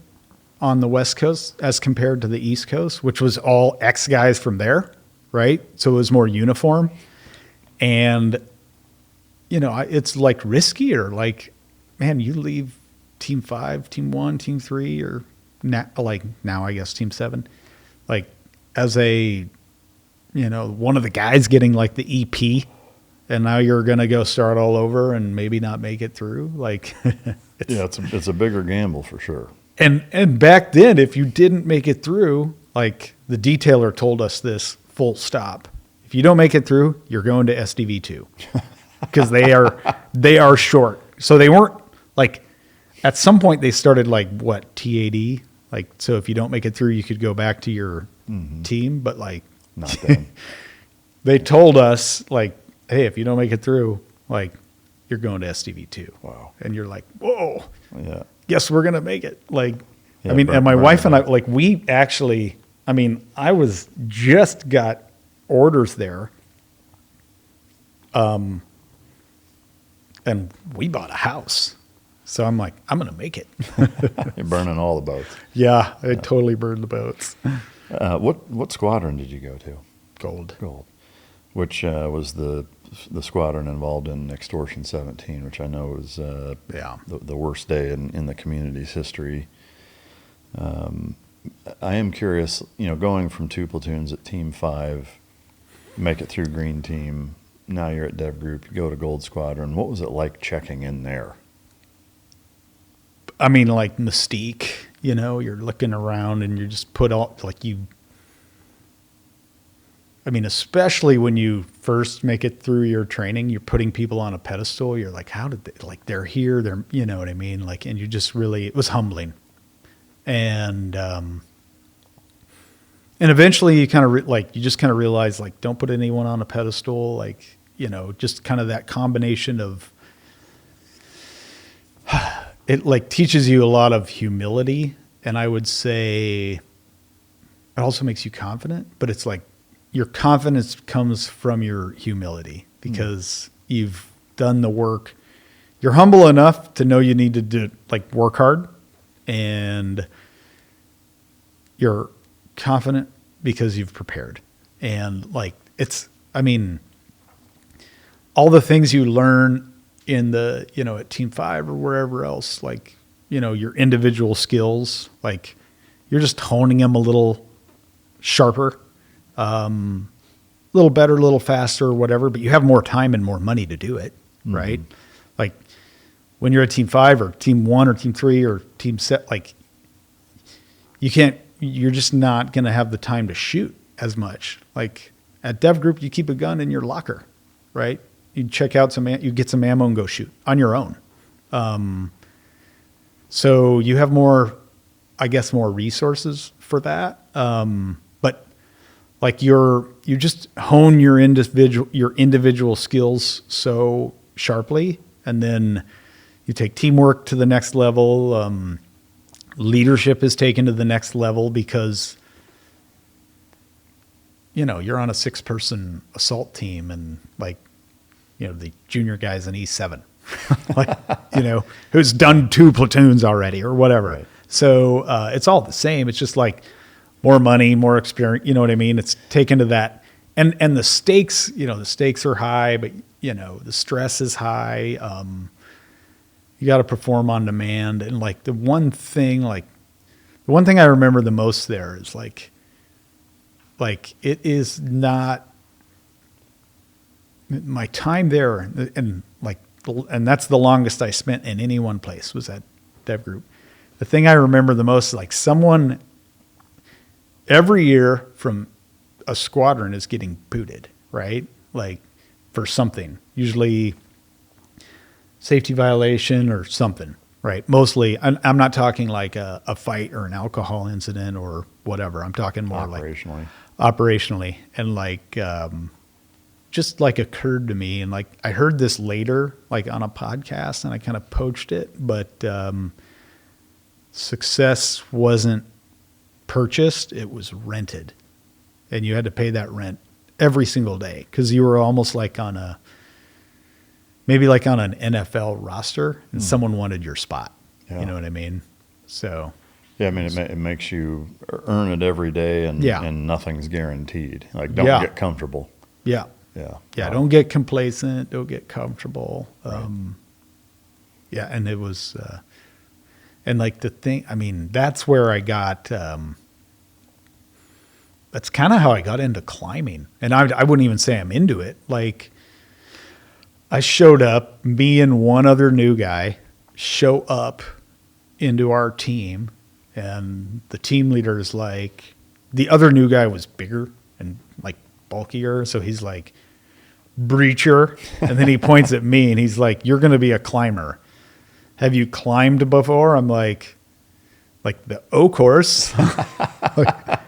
on the West Coast as compared to the East Coast, which was all ex guys from there, right? So it was more uniform. And, you know, it's like riskier. Like, man, you leave Team 5, Team 1, Team 3, or now I guess Team 7, like as a, you know, one of the guys getting like the EP, and now you're going to go start all over and maybe not make it through. Like, it's a bigger gamble for sure. And back then, if you didn't make it through, like the detailer told us this, full stop. If you don't make it through, you're going to SDV2 because they are short. So they weren't like, at some point they started like what, TAD? Like, so if you don't make it through, you could go back to your team, but like, not them. They told us like, hey, if you don't make it through, like you're going to SDV2. Wow. And you're like, whoa. Yeah. Guess we're going to make it. Like, yeah, I mean, and my wife and I, like, we actually, I mean, I was just got orders there. And we bought a house. So I'm like, I'm going to make it. You're burning all the boats. Yeah, I totally burned the boats. What squadron did you go to? Gold. Which was the squadron involved in Extortion 17, which I know was the worst day in the community's history. I am curious, you know, going from 2 platoons at Team 5, make it through Green Team, now you're at DEVGRU, you go to Gold Squadron. What was it like checking in there? I mean, like mystique, you know, you're looking around and you're just put all, like I mean, especially when you first make it through your training, you're putting people on a pedestal. You're like, how did they, like, they're here, they're, you know what I mean? Like, and you just really, it was humbling. And eventually you kind of you just kind of realize, like, don't put anyone on a pedestal. Like, you know, just kind of that combination of, it like teaches you a lot of humility. And I would say it also makes you confident, but it's like, your confidence comes from your humility because you've done the work. You're humble enough to know you need to do, like, work hard, and you're confident because you've prepared. And like, it's, I mean, all the things you learn in the, you know, at Team 5 or wherever else, like, you know, your individual skills, like, you're just honing them a little sharper. A little better, a little faster, whatever, but you have more time and more money to do it, right? Like, when you're at Team 5 or Team 1 or Team 3 or Team Set, like, you're just not going to have the time to shoot as much. Like, at Dev Group, you keep a gun in your locker, right? You check out you get some ammo and go shoot on your own. So you have more, I guess, more resources for that. But like, you just hone your individual skills so sharply, and then you take teamwork to the next level. Leadership is taken to the next level because, you know, you're on a 6-person assault team, and, like, you know, the junior guy's an E7, like, you know, who's done 2 platoons already or whatever. Right. So it's all the same. It's just like more money, more experience. You know what I mean? It's taken to that, and the stakes. You know, the stakes are high, but, you know, the stress is high. You got to perform on demand, and like the one thing I remember the most there is like it is not my time there, and that's the longest I spent in any one place was at Dev Group. The thing I remember the most is, like, someone every year from a squadron is getting booted, right? Like, for something, usually safety violation or something, right? Mostly, I'm not talking like a fight or an alcohol incident or whatever. I'm talking more operationally, and like, just like occurred to me. And like, I heard this later, like on a podcast, and I kind of poached it, but success wasn't purchased, it was rented. And you had to pay that rent every single day, because you were almost like maybe like on an NFL roster, and someone wanted your spot. Yeah. You know what I mean? So yeah, I mean, it makes you earn it every day, and nothing's guaranteed. Like, don't get comfortable. Yeah. Don't get complacent. Don't get comfortable. Right. And it was, and like the thing, I mean, that's where I got, that's kind of how I got into climbing. And I wouldn't even say I'm into it. Like, I showed up, me and one other new guy show up into our team, and the team leader is like, the other new guy was bigger and like bulkier. So he's like, breacher. And then he points at me and he's like, you're going to be a climber. Have you climbed before? I'm like the O course, like,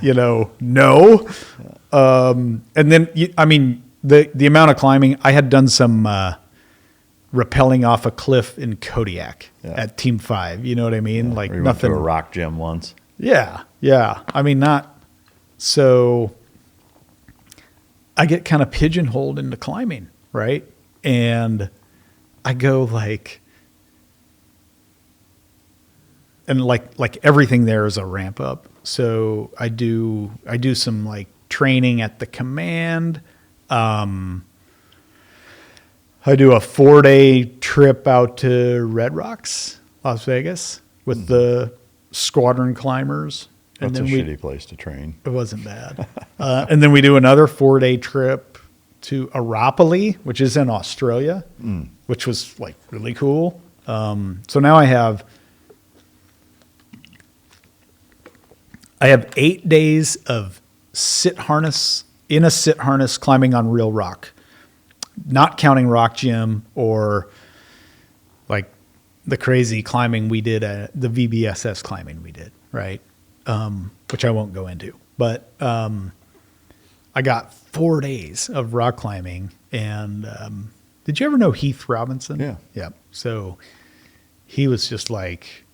you know, no. And then, I mean, the amount of climbing, I had done some rappelling off a cliff in Kodiak at Team 5. You know what I mean? Like, nothing. Went to a rock gym once. Yeah. I mean, not so. I get kind of pigeonholed into climbing, right? And I go like everything there is a ramp up. So I do some like training at the command. I do a 4-day trip out to Red Rocks, Las Vegas, with the squadron climbers. That's a shitty place to train. It wasn't bad. And then we do another 4-day trip to Arapoli, which is in Australia, which was like really cool. So now I have 8 days of sit harness in a sit harness climbing on real rock, not counting rock gym or like the crazy climbing we did at the VBSS climbing we did, right? Which I won't go into, but I got 4 days of rock climbing. And did you ever know Heath Robinson? Yeah. Yeah. So he was just like,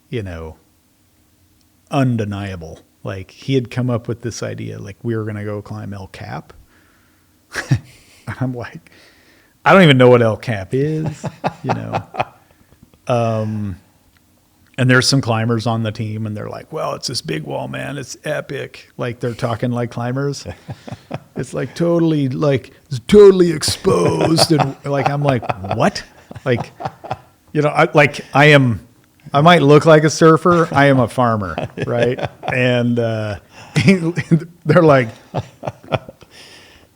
undeniable. Like he had come up with this idea, like we were going to go climb El Cap. I'm like, I don't even know what El Cap is, And there's some climbers on the team and they're like, well, it's this big wall, man. It's epic. Like they're talking like climbers. It's like totally exposed. And like, I'm like, what? Like, I might look like a surfer. I am a farmer. Right. And, they're like,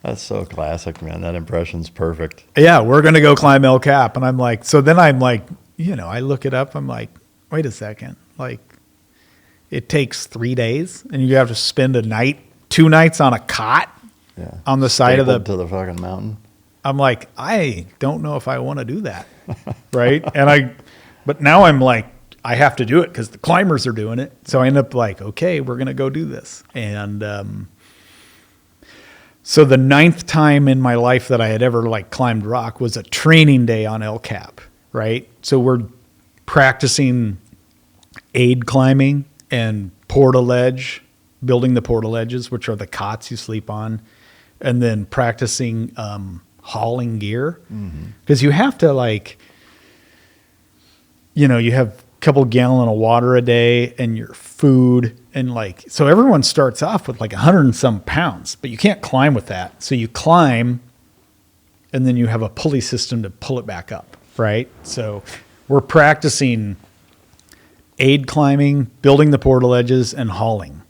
That's so classic, man. That impression's perfect. yeah, we're going to go climb El Cap. And I'm like, so then I'm like, I look it up. I'm like, wait a second. Like it takes 3 days and you have to spend 2 nights on a cot on the side of to the fucking mountain. I'm like, I don't know if I want to do that. Right. But now I'm like, I have to do it because the climbers are doing it. So I end up like, okay, we're going to go do this. And, so the 9th time in my life that I had ever like climbed rock was a training day on El Cap. Right. So we're practicing aid climbing and portaledge, building the portaledges, which are the cots you sleep on, and then practicing hauling gear. Because you have to like, you have a couple gallon of water a day and your food and like, so everyone starts off with like 100 and some pounds, but you can't climb with that. So you climb and then you have a pulley system to pull it back up. Right. So we're practicing aid climbing, building the portaledges, and hauling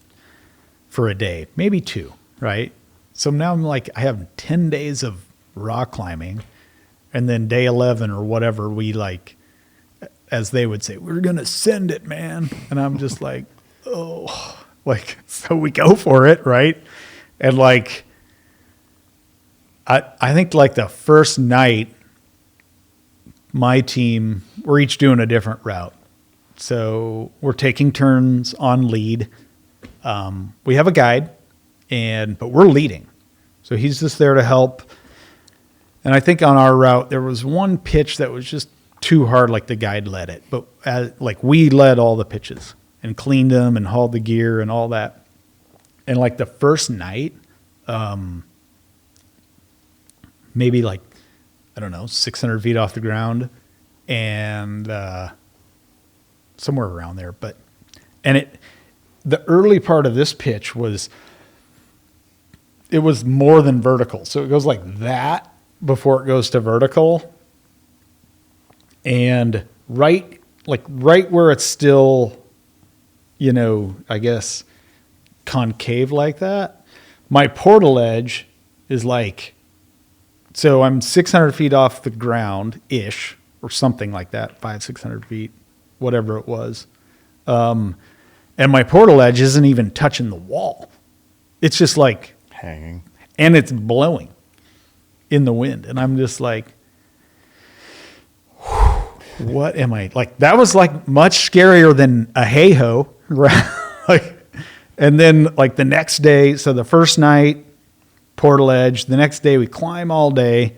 for a day, maybe 2, right? So now I'm like, I have 10 days of rock climbing, and then day 11 or whatever, we like, as they would say, we're going to send it, man. And I'm just like, oh, like, so we go for it, right? And like, I think like the first night, my team, we're each doing a different route. So we're taking turns on lead. We have a guide, but we're leading. So he's just there to help. And I think on our route, there was one pitch that was just too hard, like the guide led it. But we led all the pitches and cleaned them and hauled the gear and all that. And like the first night, maybe like, I don't know, 600 feet off the ground and somewhere around there. The early part of this pitch was more than vertical. So it goes like that before it goes to vertical. And right where it's still, I guess concave like that, my portaledge is like, so I'm 600 feet off the ground-ish, or something like that, 500-600 feet, whatever it was. And my portaledge isn't even touching the wall. It's just like hanging. And it's blowing in the wind. And I'm just like, what am I like? That was like much scarier than a hey-ho, right? And then like the next day, so the first night, portaledge. The next day we climb all day,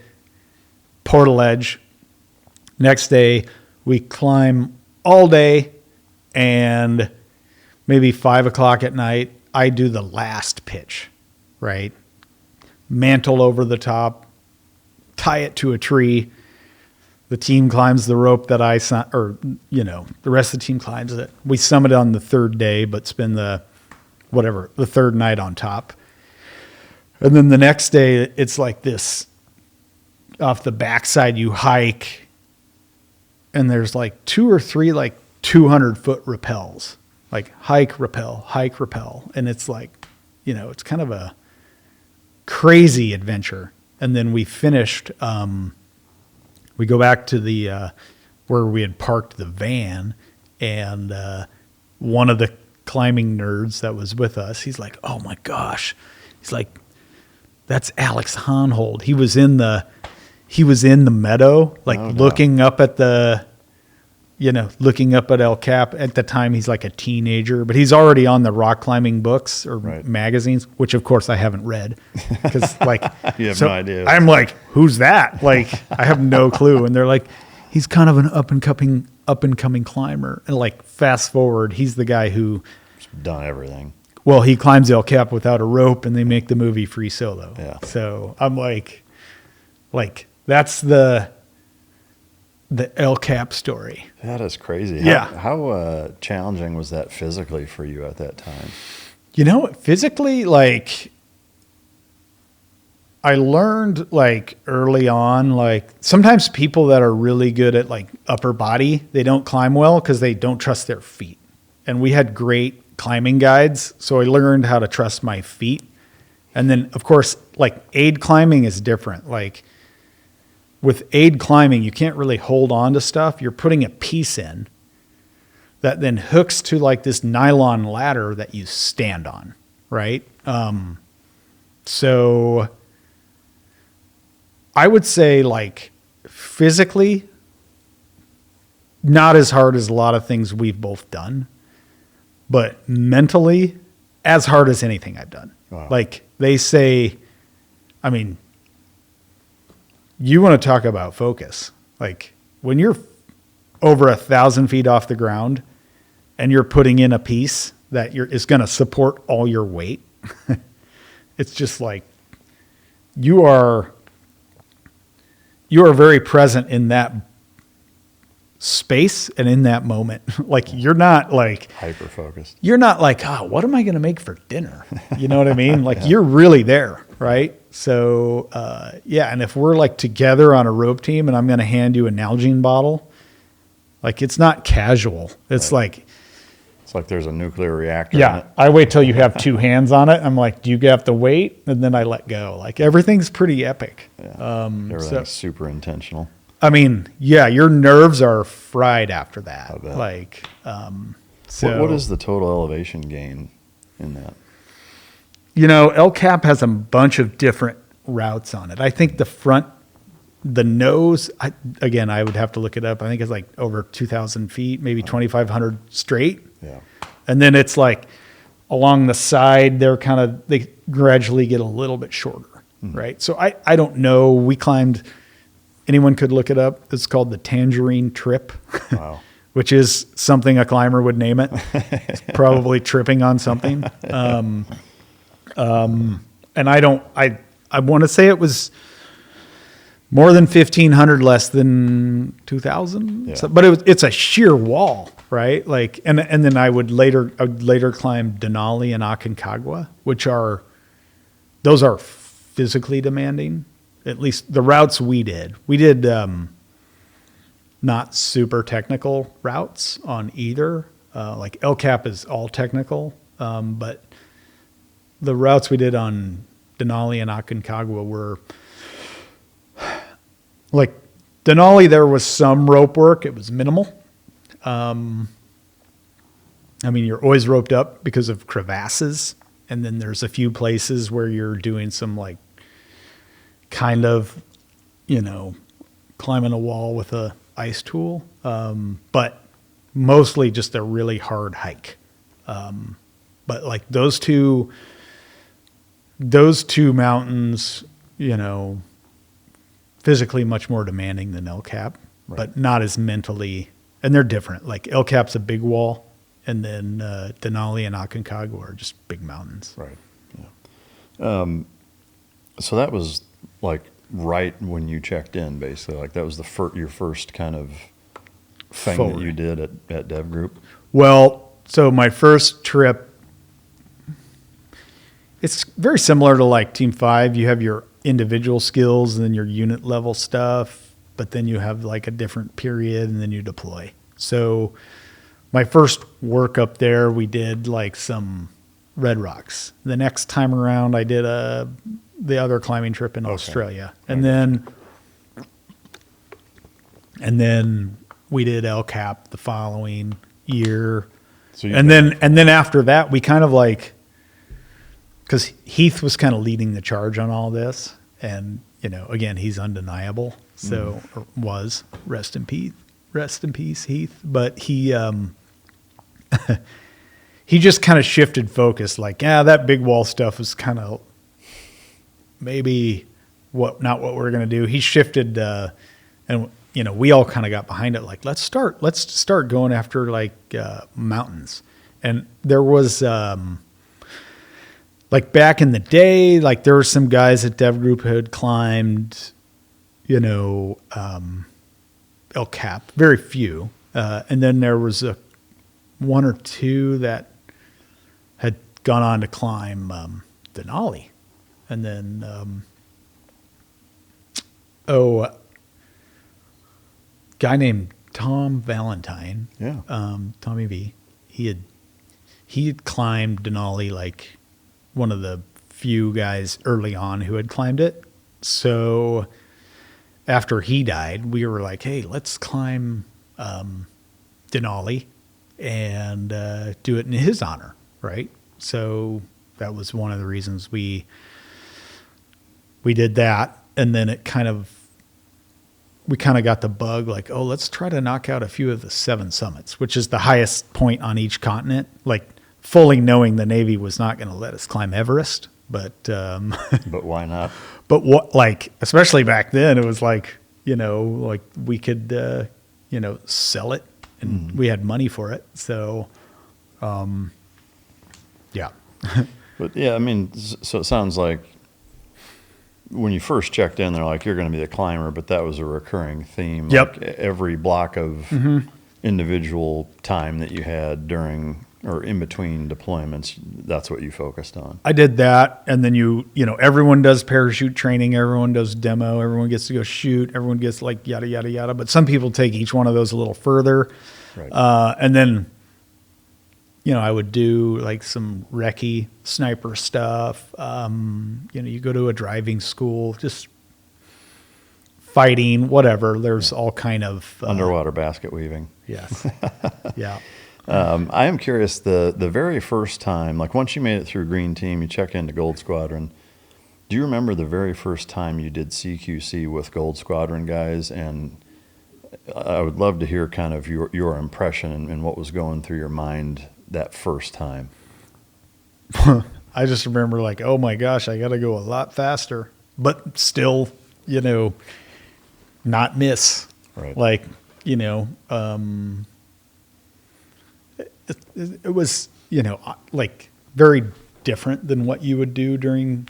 portaledge. Next day we climb all day, and maybe 5 o'clock at night, I do the last pitch, right? Mantle over the top, tie it to a tree. The team climbs the rope that the rest of the team climbs it. We summit on the 3rd day, but spend the 3rd night on top. And then the next day, it's like this, off the backside, you hike, and there's like 2 or 3 like 200-foot rappels, like hike, rappel. And it's like, it's kind of a crazy adventure. And then we finished, we go back to the where we had parked the van, and one of the climbing nerds that was with us, he's like, oh my gosh. He's like, that's Alex Honnold. He was in the meadow, like looking up at looking up at El Cap. At the time, he's like a teenager, but he's already on the rock climbing books or magazines, which of course I haven't read because like you have no idea. I'm like, who's that? Like, I have no clue. And they're like, he's kind of an up and coming climber. And like, fast forward, he's the guy who done everything. Well, he climbs El Cap without a rope, and they make the movie Free Solo. Yeah. So I'm like that's the El Cap story. That is crazy. Yeah. How challenging was that physically for you at that time? Physically, like, I learned like early on, like sometimes people that are really good at like upper body, they don't climb well because they don't trust their feet. And we had great climbing guides, so I learned how to trust my feet. And then, of course, like aid climbing is different. Like with aid climbing, you can't really hold on to stuff. You're putting a piece in that then hooks to like this nylon ladder that you stand on, right? So I would say like physically, not as hard as a lot of things we've both done, but mentally, as hard as anything I've done. Wow. Like they say, I mean, you want to talk about focus. Like when you're over 1,000 feet off the ground and you're putting in a piece that is going to support all your weight, it's just like you are very present in that space and in that moment. Like you're not like hyper focused. You're not like, what am I going to make for dinner? You know what I mean? Like you're really there, right? So and if we're like together on a rope team and I'm going to hand you a Nalgene bottle, like it's not casual. It's like there's a nuclear reactor in it. I wait till you have two hands on it. I'm like, do you have to wait? And then I let go. Like everything's pretty epic. Yeah. Everything's super intentional. I mean, your nerves are fried after that. I bet. Like, what is the total elevation gain in that? El Cap has a bunch of different routes on it. I think the nose, I would have to look it up. I think it's like over 2,000 feet, maybe 2,500 straight. Yeah. And then it's like along the side, they gradually get a little bit shorter, right? So I don't know. We climbed, anyone could look it up. It's called the Tangerine Trip. Wow. Which is something a climber would name it. It's probably tripping on something. And I want to say it was more than 1,500, less than 2,000. Yeah. So, but it's a sheer wall, right? Like, and then I would later climb Denali and Aconcagua, those are physically demanding. At least the routes we did. We did not super technical routes on either. Like El Cap is all technical, but the routes we did on Denali and Aconcagua were like Denali. There was some rope work; it was minimal. I mean, you're always roped up because of crevasses, and then there's a few places where you're doing some like kind of, climbing a wall with a ice tool, but mostly just a really hard hike. But like those two mountains, physically much more demanding than El Cap, right. But not as mentally, and they're different. Like El Cap's a big wall, and then Denali and Aconcagua are just big mountains. Right. Yeah. So that was like right when you checked in, basically. Like that was your first kind of thing that you did at DEVGRU. Well, so my first trip, it's very similar to like Team 5. You have your individual skills and then your unit level stuff, but then you have like a different period and then you deploy. So my first work up there, we did like some Red Rocks. The next time around, I did the other climbing trip in Australia. And then we did El Cap the following year. So then after that, we kind of like, because Heath was kind of leading the charge on all this. And, you know, again, he's undeniable. So, or was, rest in peace, Heath. But he, he just kind of shifted focus. Like, that big wall stuff was kind of maybe not what we're going to do. He shifted, and, you know, we all kind of got behind it. Like, let's start going after like mountains. And there was, like back in the day, like there were some guys at DEVGRU who had climbed, you know, El Cap, very few. And then there was one or two that had gone on to climb Denali. And then, guy named Tom Valentine, Tommy V, he had climbed Denali, like one of the few guys early on who had climbed it. So after he died, we were like, hey, let's climb Denali and do it in his honor, right? So that was one of the reasons we did that. And then we kind of got the bug, like, oh, let's try to knock out a few of the 7 summits, which is the highest point on each continent, like fully knowing the Navy was not going to let us climb Everest. But but why not? But what, like, especially back then, it was like, you know, like we could, you know, sell it and we had money for it. So, yeah. But yeah, I mean, so it sounds like when you first checked in, they're like, you're going to be the climber, but that was a recurring theme. Yep. Like every block of individual time that you had during or in between deployments, that's what you focused on. I did that. And then you know, everyone does parachute training. Everyone does demo. Everyone gets to go shoot. Everyone gets like yada, yada, yada. But some people take each one of those a little further. Right. And then, you know, I would do like some recce sniper stuff. You know, you go to a driving school, just fighting, whatever. There's all kind of underwater basket weaving. Yes. Yeah. I am curious, the very first time, like once you made it through Green Team, you check into Gold Squadron. Do you remember the very first time you did CQC with Gold Squadron guys? And I would love to hear kind of your impression and what was going through your mind that first time. I just remember like, oh my gosh, I got to go a lot faster, but still, you know, not miss. Right. Like, you know, it was, you know, like very different than what you would do during,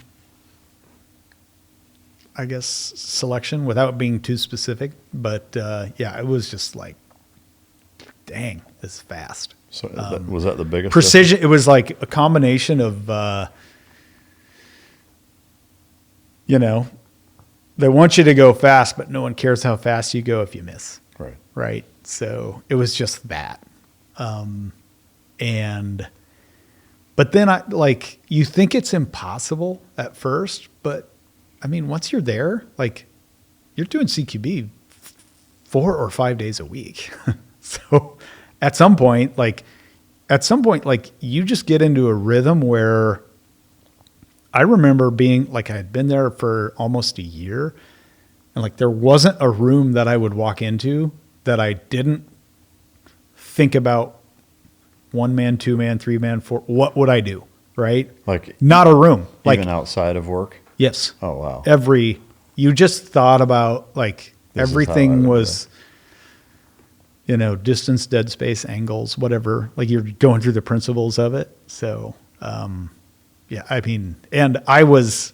I guess, selection without being too specific. But yeah, it was just like, dang, it's fast. So was that the biggest precision? Difference? It was like a combination of, you know, they want you to go fast, but no one cares how fast you go if you miss. Right. Right. So it was just that. But then you think it's impossible at first, but I mean, once you're there, like you're doing CQB 4 or 5 days a week. So at some point, like you just get into a rhythm where I remember being like, I had been there for almost a year and like, there wasn't a room that I would walk into that I didn't think about 1 man, 2 man, 3 man, 4. What would I do? Right? Like not a room. Even outside of work? Yes. Oh, wow. You just thought about like everything was, you know, distance, dead space, angles, whatever. Like you're going through the principles of it. So, yeah, I mean, and I was,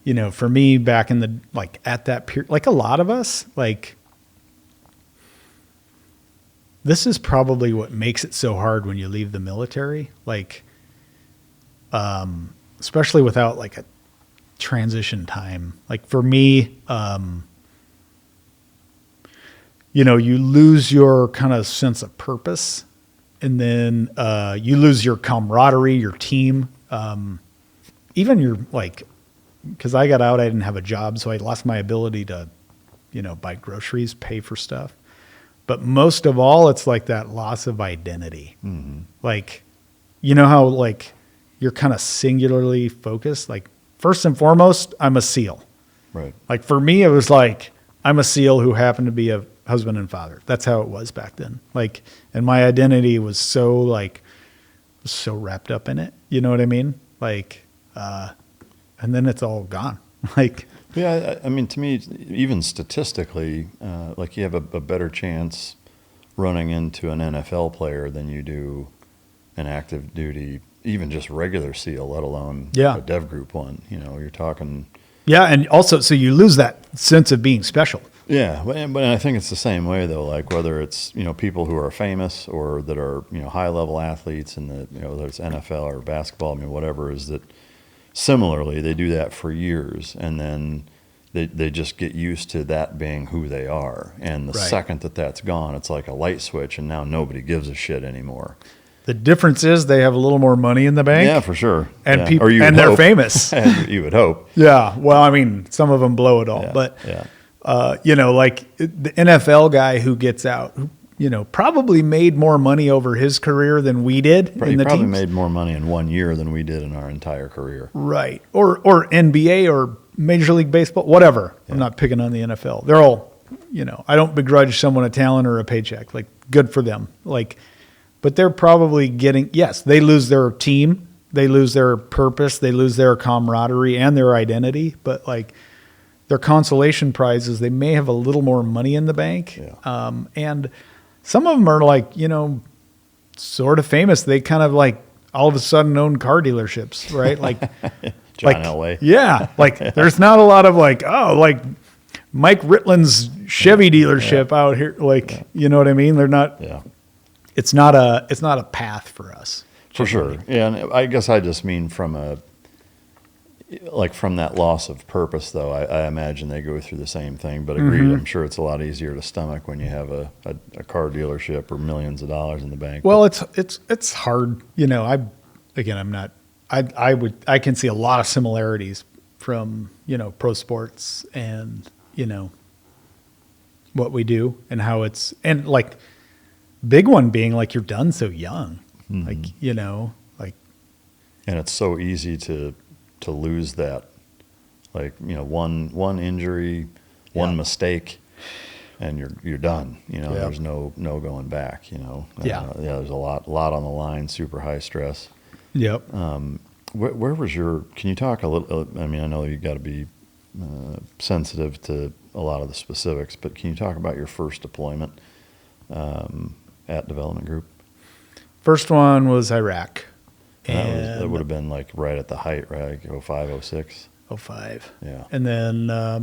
you know, for me back in the, like at that period, like a lot of us, like, this is probably what makes it so hard when you leave the military. Like, especially without like a transition time. Like for me, you know, you lose your kind of sense of purpose and then you lose your camaraderie, your team. Even your like, because I got out, I didn't have a job, so I lost my ability to, you know, buy groceries, pay for stuff. But most of all, it's like that loss of identity. Mm-hmm. Like, you know how like you're kind of singularly focused. Like first and foremost, I'm a SEAL. Right. Like for me, it was like, I'm a SEAL who happened to be a husband and father. That's how it was back then. Like, and my identity was so wrapped up in it. You know what I mean? Like, and then it's all gone. Like, Yeah, I mean, to me, even statistically, like you have a better chance running into an NFL player than you do an active duty, even just regular SEAL, let alone a Dev Group one. You know, you're talking. Yeah, and also, so you lose that sense of being special. Yeah, but I think it's the same way though. Like whether it's people who are famous or that are high level athletes, and whether it's NFL or basketball, I mean whatever, is that similarly they do that for years, and then they just get used to that being who they are. And the second that that's gone, it's like a light switch, and now nobody gives a shit anymore. The difference is they have a little more money in the bank. Yeah, for sure. And yeah. people, and they're famous. You would hope. Yeah. Well, I mean, some of them blow it all, but like the NFL guy who gets out, probably made more money over his career than we did. He probably made more money in 1 year than we did in our entire career. Right. Or NBA or Major League Baseball, whatever. Yeah. I'm not picking on the NFL. They're all, I don't begrudge someone a talent or a paycheck. Like, good for them. Like, but they're probably getting, yes, they lose their team. They lose their purpose. They lose their camaraderie and their identity. But like their consolation prize is they may have a little more money in the bank. Yeah. And some of them are like, sort of famous. They kind of like all of a sudden own car dealerships, right? Like John Elway. Yeah. Like there's not a lot of like, like Mike Ritland's Chevy dealership out here. Like, you know what I mean? They're not, it's not a path for us. For sure. Yeah. And I guess I just mean from that loss of purpose, though, I imagine they go through the same thing. But agreed, I'm sure it's a lot easier to stomach when you have a car dealership or millions of dollars in the bank. Well, it's hard. I can see a lot of similarities from pro sports and what we do and how it's, and like big one being like you're done so young. Like, and it's so easy to lose that, like, one injury, one mistake, and you're done. There's no going back. There's a lot on the line, super high stress. Yep. Where was can you talk a little, I mean, I know you got to be sensitive to a lot of the specifics, but can you talk about your first deployment at Development Group? First one was Iraq. That would have been like right at the height, right? Like 05, 06? 05. Yeah. And then, I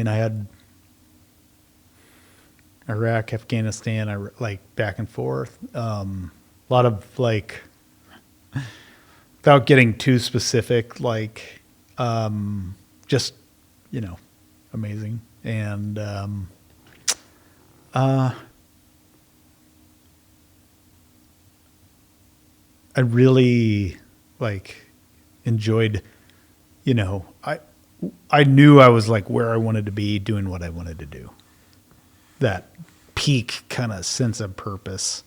had Iraq, Afghanistan, like back and forth. A lot of like, without getting too specific, like, just, amazing. And, I really enjoyed, I knew I was like where I wanted to be doing what I wanted to do. That peak kind of sense of purpose.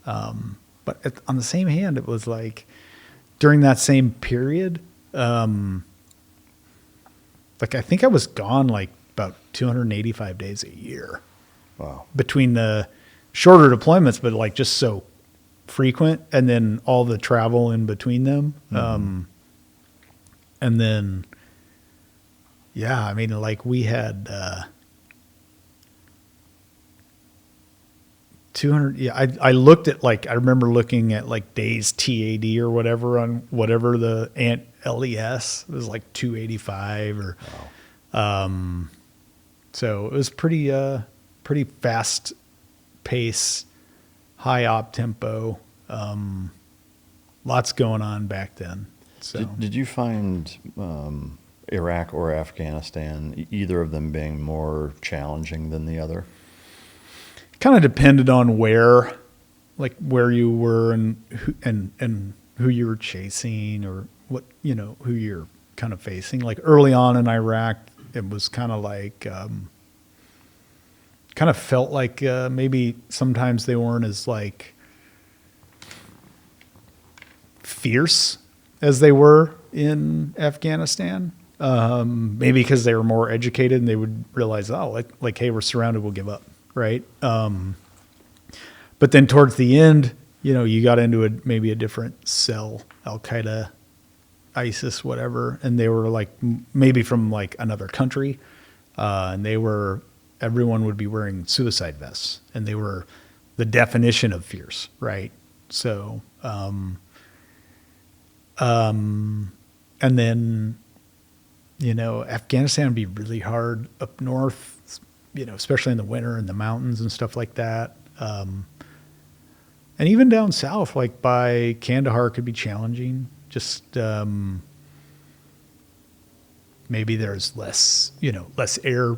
But on the same hand, it was like during that same period, I think I was gone like about 285 days a year. Wow. Between the shorter deployments, but like just so frequent, and then all the travel in between them. And then, we had 200. Yeah, I looked at I remember looking at like days TAD or whatever on whatever the LES. It was like 285 or, so it was pretty fast pace, high op tempo, lots going on back then. So did you find Iraq or Afghanistan, either of them being more challenging than the other? Kind of depended on where you were and who you were chasing, or what, who you're kind of facing. Like early on in Iraq, it was kind of like, kind of felt like maybe sometimes they weren't as like fierce as they were in Afghanistan. Maybe because they were more educated and they would realize, oh, like, hey, we're surrounded, we'll give up, right? But then towards the end, you got into maybe a different cell, Al Qaeda, ISIS, whatever, and they were like maybe from like another country, and everyone would be wearing suicide vests, and they were the definition of fierce, right? So, and then, Afghanistan would be really hard up north, especially in the winter in the mountains and stuff like that. And even down south, like by Kandahar, could be challenging. Just maybe there's less air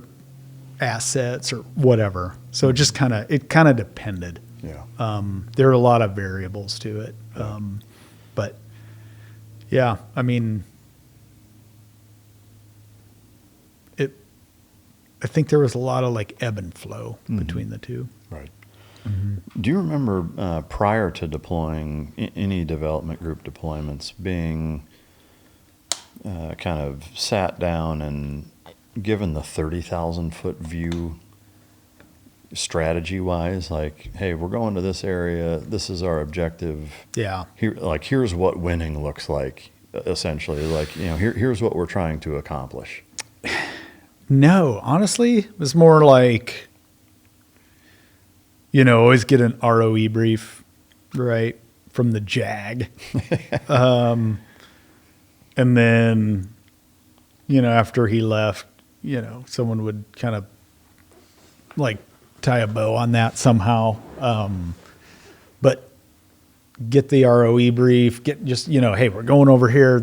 assets or whatever. So it just kind of depended. Yeah. There are a lot of variables to it. But yeah, I mean, I think there was a lot of like ebb and flow between the two. Right. Do you remember prior to deploying any development group deployments being kind of sat down and given the 30,000 foot view strategy wise, like, hey, we're going to this area, this is our objective. Yeah. Here's what winning looks like, essentially. Like, here's what we're trying to accomplish. No, honestly, it was more like, always get an ROE brief, right, from the JAG. And then, after he left, someone would kind of like tie a bow on that somehow. But get the ROE brief, hey, we're going over here.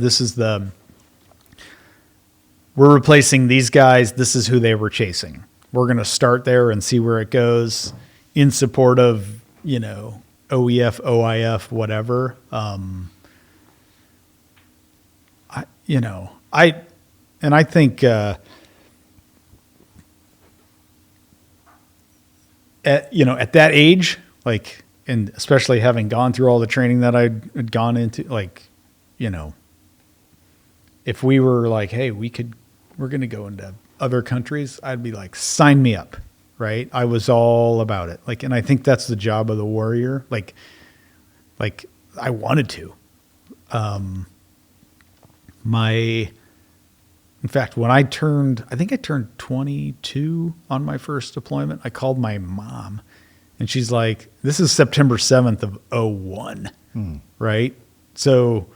We're replacing these guys. This is who they were chasing. We're going to start there and see where it goes in support of, OEF, OIF, whatever. I think, at that age, like, and especially having gone through all the training that I'd gone into, like, if we were like, hey, we're going to go into other countries, I'd be like, sign me up, right? I was all about it. Like, and I think that's the job of the warrior. Like I wanted to. In fact, when I turned 22 on my first deployment, I called my mom and she's like, this is September 7th of 01, right? So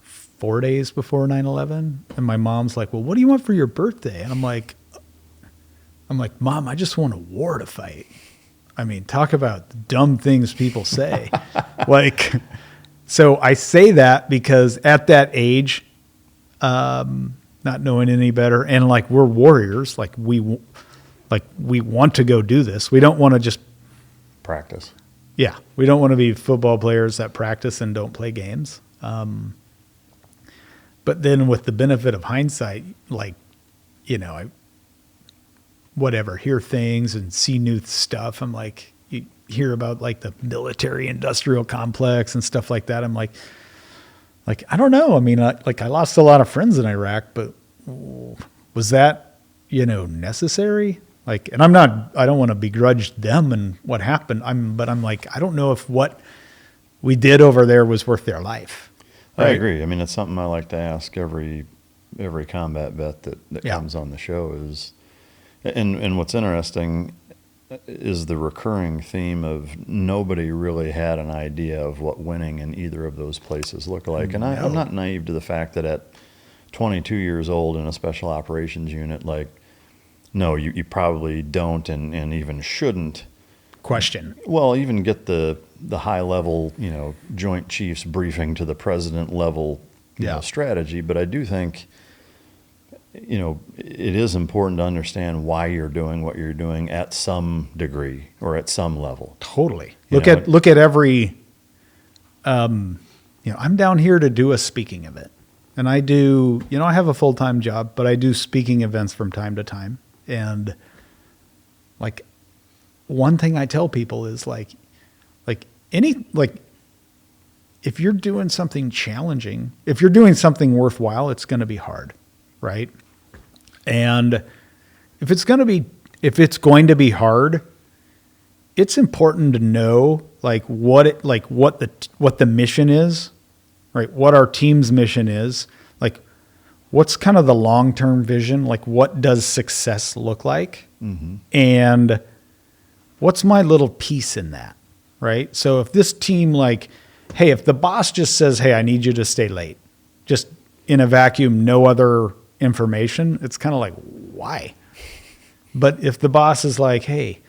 4 days before 9/11, and my mom's like, well, what do you want for your birthday? And I'm like, Mom, I just want a war to fight. I mean, talk about dumb things people say. Like, so I say that because at that age, not knowing any better, and like we're warriors, like we want to go do this. We don't want to just practice. Yeah, we don't want to be football players that practice and don't play games. But then with the benefit of hindsight, like, I hear things and see new stuff. I'm like, you hear about like the military industrial complex and stuff like that. I'm like, I don't know. I mean, I lost a lot of friends in Iraq, but was that, necessary? Like, and I don't want to begrudge them and what happened. But I'm like, I don't know if what we did over there was worth their life. Right? I agree. I mean, it's something I like to ask every combat vet that comes on the show is, and what's interesting is the recurring theme of nobody really had an idea of what winning in either of those places looked like. And I'm not naive to the fact that at 22 years old in a special operations unit, like, no, you probably don't and even shouldn't question. Well, even get the high level, Joint Chiefs briefing to the president level strategy. But I do think, it is important to understand why you're doing what you're doing at some degree or at some level. Totally. Look at every, I'm down here to do a speaking event. And I do, I have a full-time job, but I do speaking events from time to time. And like, one thing I tell people is if you're doing something challenging, if you're doing something worthwhile, it's going to be hard, right? And if it's going to be hard, it's important to know like what the mission is, right? What our team's mission is, like what's kind of the long-term vision, like what does success look like? Mm-hmm. And what's my little piece in that, right? So if this team like, hey, if the boss just says, hey, I need you to stay late, just in a vacuum, no other information, it's kind of like, why? But if the boss is like, hey,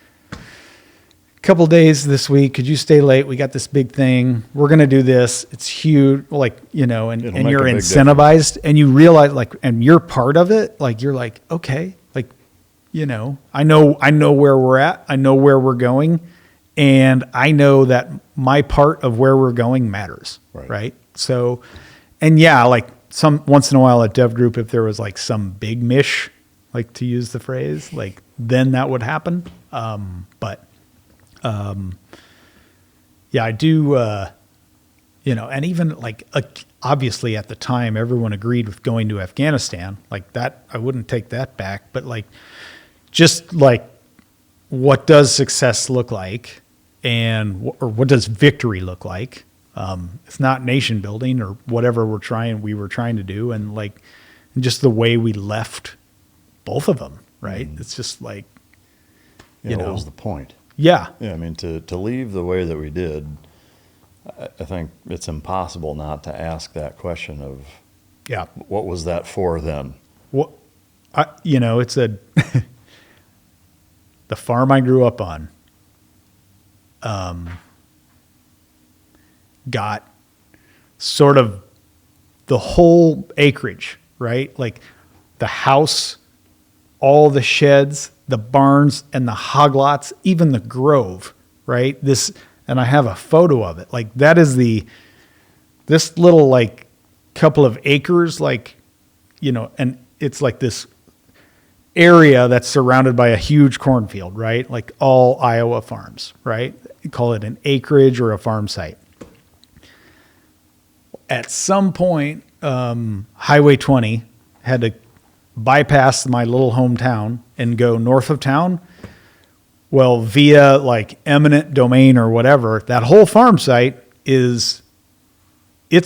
couple days this week, could you stay late? We got this big thing. We're going to do this. It's huge. Like, you know, and you're incentivized and you realize like, and you're part of it. Like, you're like, okay, like, you know, I know where we're at. I know where we're going. And I know that my part of where we're going matters. Right. So, and yeah, like once in a while at Dev Group, if there was like some big mish, like to use the phrase, like then that would happen. Yeah, I do, you know, and even like, obviously at the time, everyone agreed with going to Afghanistan like that. I wouldn't take that back, but like, just like, what does success look like or what does victory look like? It's not nation building or whatever we were trying to do. And like, just the way we left both of them, right? It's just like, you know, what was the point? Yeah. Yeah, I mean, to leave the way that we did, I think it's impossible not to ask that question of, yeah, what was that for then? Well, you know, it's the farm I grew up on, got sort of the whole acreage, right? Like the house, all the sheds, the barns and the hog lots, even the grove, right? And I have a photo of it. Like that is this little like couple of acres, like, you know, and it's like this area that's surrounded by a huge cornfield, right? Like all Iowa farms, right? You call it an acreage or a farm site. At some point, Highway 20 had to bypass my little hometown and go north of town. Well, via like eminent domain or whatever, that whole farm site it's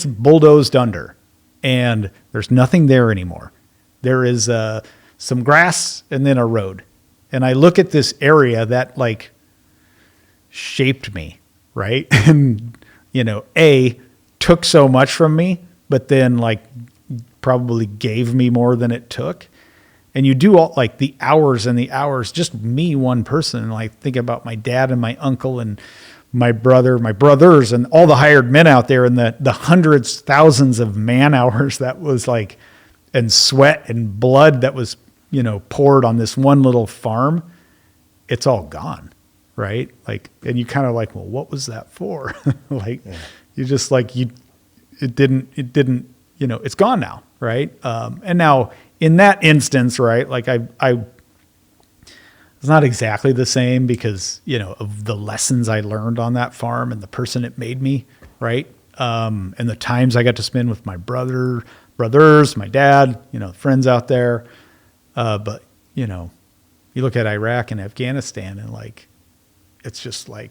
bulldozed under and there's nothing there anymore. There is some grass and then a road. And I look at this area that like shaped me, right? And, you know, took so much from me, but then like probably gave me more than it took. And you do all like the hours and the hours, just me, one person. And like think about my dad and my uncle and my brothers and all the hired men out there and the hundreds, thousands of man hours that was like, and sweat and blood that was, you know, poured on this one little farm. It's all gone. Right. Like, and you kind of like, well, what was that for? Like, yeah. You just like, it didn't, you know, it's gone now. Right. And now in that instance, right, like it's not exactly the same because, you know, of the lessons I learned on that farm and the person it made me, right. And the times I got to spend with my brothers, my dad, you know, friends out there. But, you know, you look at Iraq and Afghanistan and like, it's just like,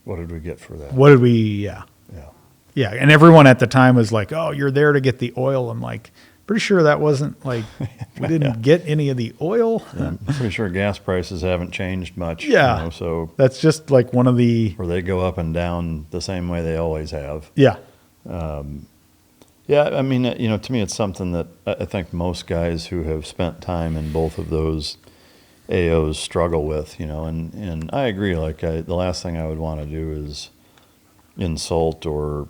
what did we get for that? Yeah. Yeah. And everyone at the time was like, oh, you're there to get the oil. I'm like, pretty sure that wasn't like, we didn't get any of the oil. Yeah, I'm pretty sure gas prices haven't changed much. Yeah. You know, so that's just like one of the. Where they go up and down the same way they always have. Yeah. Yeah. I mean, you know, to me, it's something that I think most guys who have spent time in both of those AOs struggle with, you know, and I agree. Like the last thing I would want to do is insult or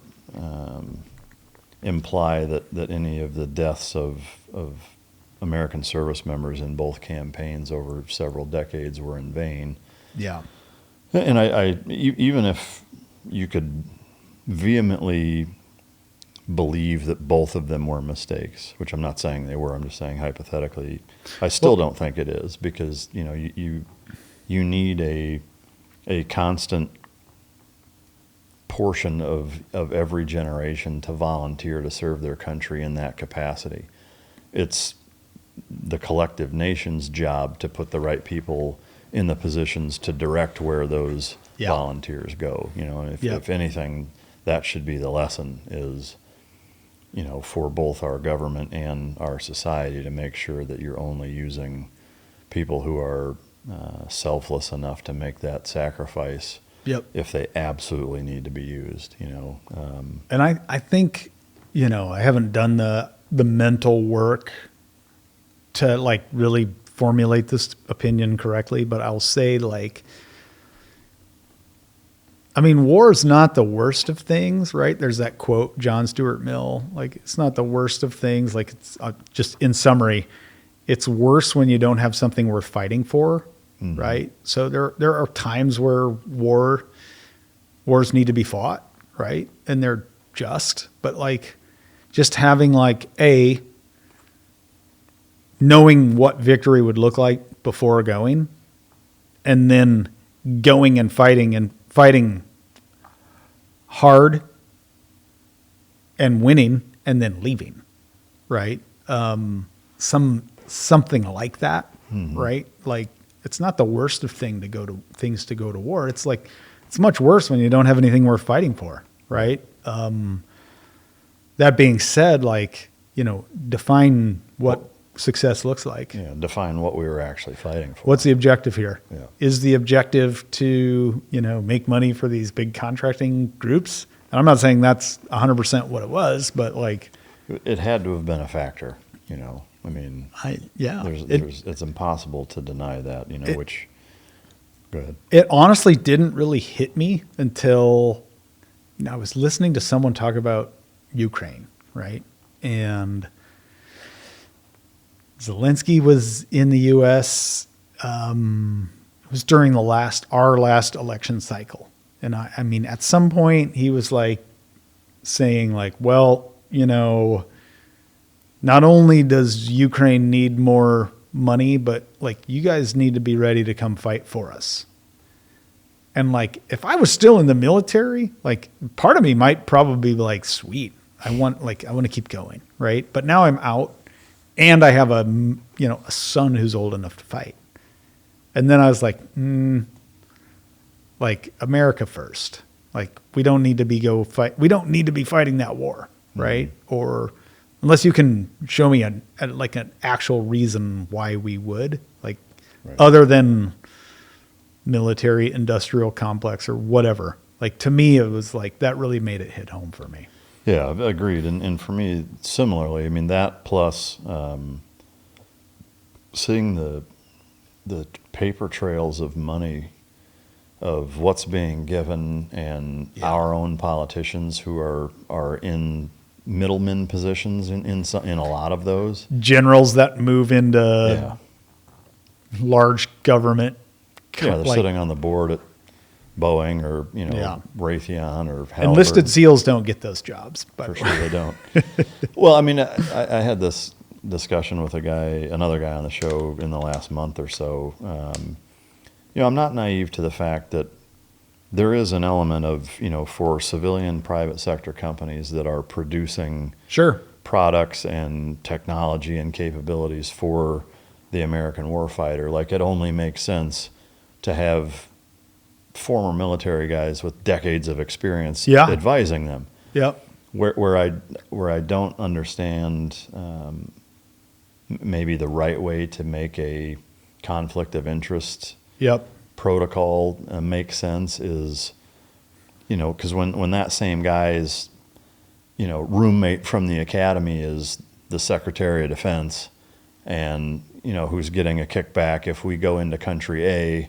imply that any of the deaths of American service members in both campaigns over several decades were in vain. Yeah. And even if you could vehemently believe that both of them were mistakes, which I'm not saying they were, I'm just saying hypothetically, I still don't think it is because, you know, you need a constant portion of every generation to volunteer to serve their country in that capacity. It's the collective nation's job to put the right people in the positions to direct where those volunteers go. And if anything, that should be the lesson is, for both our government and our society to make sure that you're only using people who are selfless enough to make that sacrifice if they absolutely need to be used, And I think, I haven't done the mental work to like really formulate this opinion correctly, but I'll say war is not the worst of things, right? There's that quote, John Stuart Mill, it's not the worst of things. It's just in summary, it's worse when you don't have something worth fighting for, right? So there are times where wars need to be fought, right? And they're just, but just having knowing what victory would look like before going, and then going and fighting hard and winning and then leaving, right? Something like that, right? It's not the worst of things to go to war. It's it's much worse when you don't have anything worth fighting for, right? That being said, define what success looks like. Yeah, define what we were actually fighting for. What's the objective here? Yeah. Is the objective to, make money for these big contracting groups? And I'm not saying that's 100% what it was, but it had to have been a factor, it's impossible to deny that, which, go ahead. It honestly didn't really hit me until I was listening to someone talk about Ukraine, right? And Zelensky was in the U.S. It was during our last election cycle. And I mean, at some point he was saying well, not only does Ukraine need more money, but you guys need to be ready to come fight for us. And if I was still in the military, part of me might probably be sweet, I want to keep going, right? But now I'm out and I have a son who's old enough to fight. And then I was America first. We don't need to we don't need to be fighting that war, right? Or unless you can show me an actual reason why we would, other than military industrial complex or whatever. To me, it was that really made it hit home for me. Yeah, agreed. And for me, similarly, that plus seeing the paper trails of money of what's being given and our own politicians who are in middleman positions in a lot of those. Generals that move into large government. Yeah, they're sitting on the board at Boeing or Raytheon or Halliburton. Enlisted SEALs don't get those jobs. For sure they don't. Well, I had this discussion with another guy on the show in the last month or so. I'm not naive to the fact that there is an element of, for civilian private sector companies that are producing products and technology and capabilities for the American warfighter. It only makes sense to have former military guys with decades of experience advising them. Yep. Where I don't understand maybe the right way to make a conflict of interest protocol make sense is, because when that same guy's, roommate from the academy is the Secretary of Defense and, who's getting a kickback if we go into country A,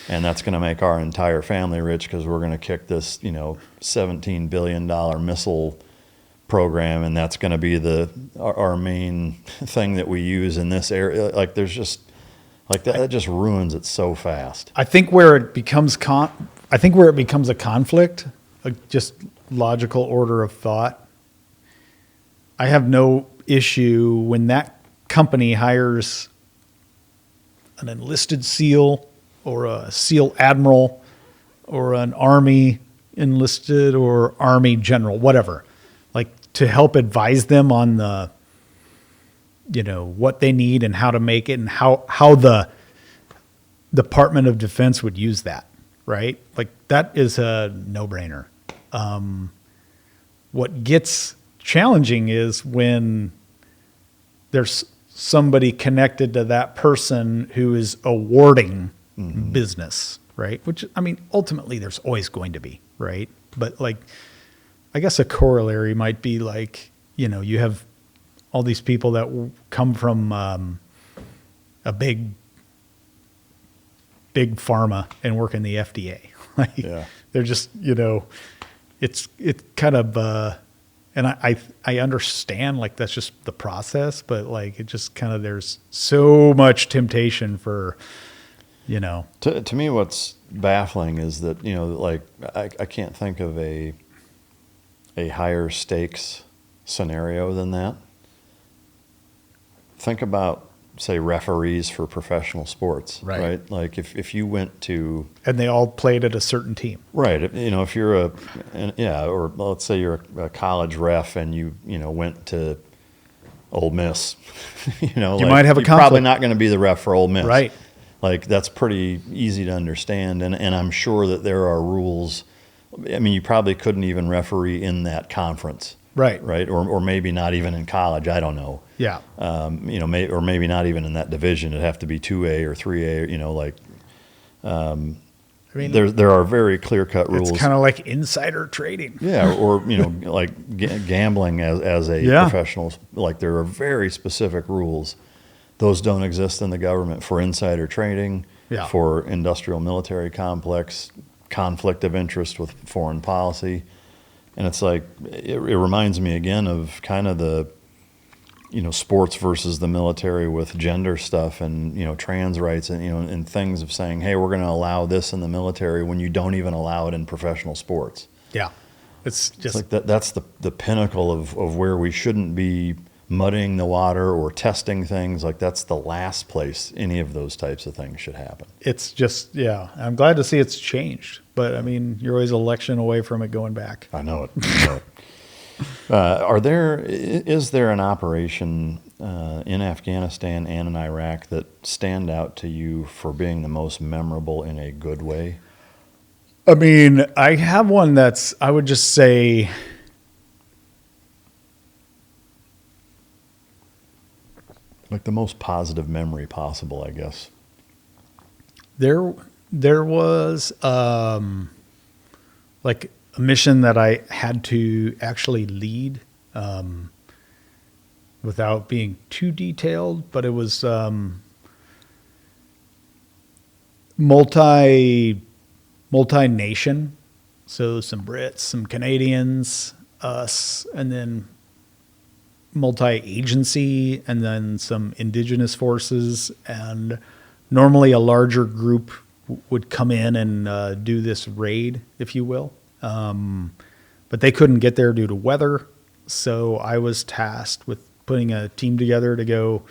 and that's going to make our entire family rich because we're going to kick this, $17 billion missile program, and that's going to be our main thing that we use in this area. There's just that just ruins it so fast. I think where it becomes a conflict, just logical order of thought. I have no issue when that company hires an enlisted SEAL or a SEAL admiral or an Army, enlisted or Army general, whatever, like to help advise them on the, what they need and how to make it and how the Department of Defense would use that, right? Like that is a no-brainer. What gets challenging is when there's somebody connected to that person who is awarding business, right? Which, I mean, ultimately there's always going to be, right? But like, I guess a corollary might be like, you have all these people that come from a big pharma and work in the FDA. Like, they're just, it's kind of, and I understand like that's just the process, but like it just kind of, there's so much temptation for, To me, what's baffling is that, like I can't think of a higher stakes scenario than that. Think about, say, referees for professional sports, right? Like if you went to... And they all played at a certain team. Right. If you're or let's say you're a college ref and you went to Ole Miss, you might have a conflict. You're probably not going to be the ref for Ole Miss. Right. Like that's pretty easy to understand. And I'm sure that there are rules. I mean, you probably couldn't even referee in that conference. Right. Right. Or maybe not even in college. I don't know. Yeah. Or maybe not even in that division. It'd have to be 2A or 3A, I mean, there are very clear-cut rules. It's kind of like insider trading. Yeah. Or, like gambling as a professional. Like there are very specific rules. Those don't exist in the government for insider trading, for industrial military complex, conflict of interest with foreign policy. And it's like, it reminds me again of kind of the, sports versus the military with gender stuff and, trans rights and, and things of saying, hey, we're going to allow this in the military when you don't even allow it in professional sports. Yeah. It's just like that's the pinnacle of where we shouldn't be muddying the water or testing things. Like that's the last place any of those types of things should happen. It's just, I'm glad to see it's changed, but I mean, you're always an election away from it going back. I know it. Is there an operation in Afghanistan and in Iraq that stand out to you for being the most memorable in a good way? I mean, I have one that's, I would just say, like the most positive memory possible, I guess. There was like a mission that I had to actually lead without being too detailed, but it was multi-nation. So some Brits, some Canadians, us, and then multi-agency, and then some indigenous forces, and normally a larger group would come in and do this raid, if you will. But they couldn't get there due to weather, so I was tasked with putting a team together to go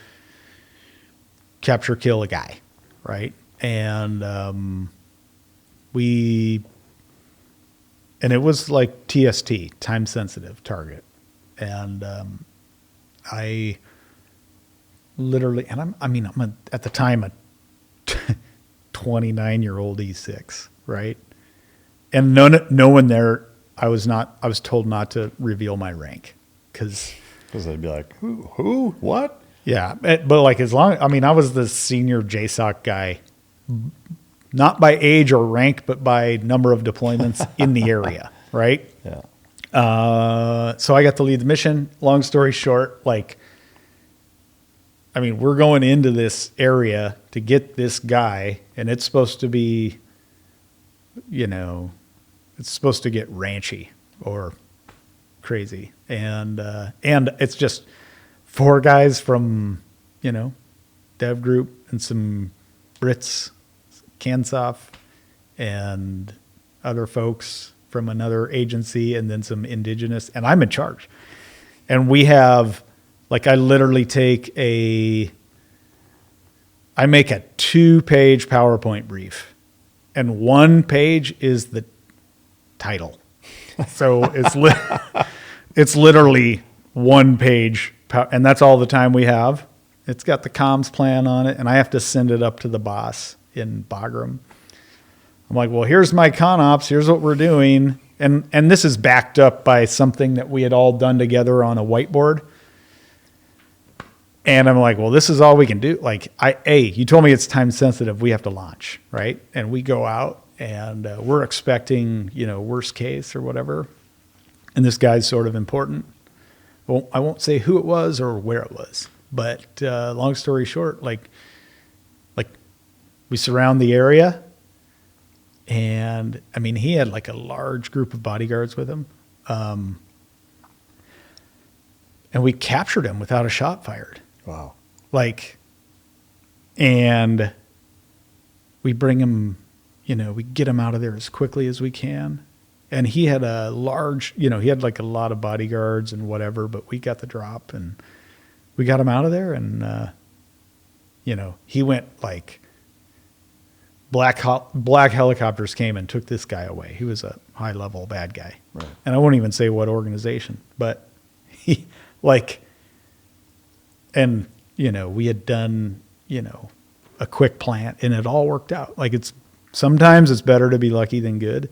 capture, kill a guy, right? And it was like TST, time-sensitive target, and I literally, and I'm at the time a 29-year-old E6, right? And no one there, I was told not to reveal my rank because they'd be like, who, what? Yeah, but like I was the senior JSOC guy, not by age or rank, but by number of deployments in the area, right? Yeah. So I got to lead the mission. Long story short, we're going into this area to get this guy, and it's supposed to be, it's supposed to get ranchy or crazy. And it's just 4 guys from, DEVGRU and some Brits, Kansoff, and other folks from another agency, and then some indigenous, and I'm in charge. And we have, I literally I make a 2-page PowerPoint brief, and 1 page is title. So it's literally 1 page, and that's all the time we have. It's got the comms plan on it, and I have to send it up to the boss in Bagram. I'm like, well, here's my con ops. Here's what we're doing. And this is backed up by something that we had all done together on a whiteboard. And I'm like, well, this is all we can do. Like, you told me it's time sensitive. We have to launch, right? And we go out, and we're expecting, worst case or whatever. And this guy's sort of important. Well, I won't say who it was or where it was. But long story short, like we surround the area. And, I mean, he had like a large group of bodyguards with him. And we captured him without a shot fired. Wow. And we bring him, we get him out of there as quickly as we can. And he had a large, he had like a lot of bodyguards and whatever, but we got the drop and we got him out of there. And, he went like black helicopters came and took this guy away. He was a high level bad guy. Right. And I won't even say what organization, but he and, we had done, a quick plant and it all worked out. Like sometimes it's better to be lucky than good.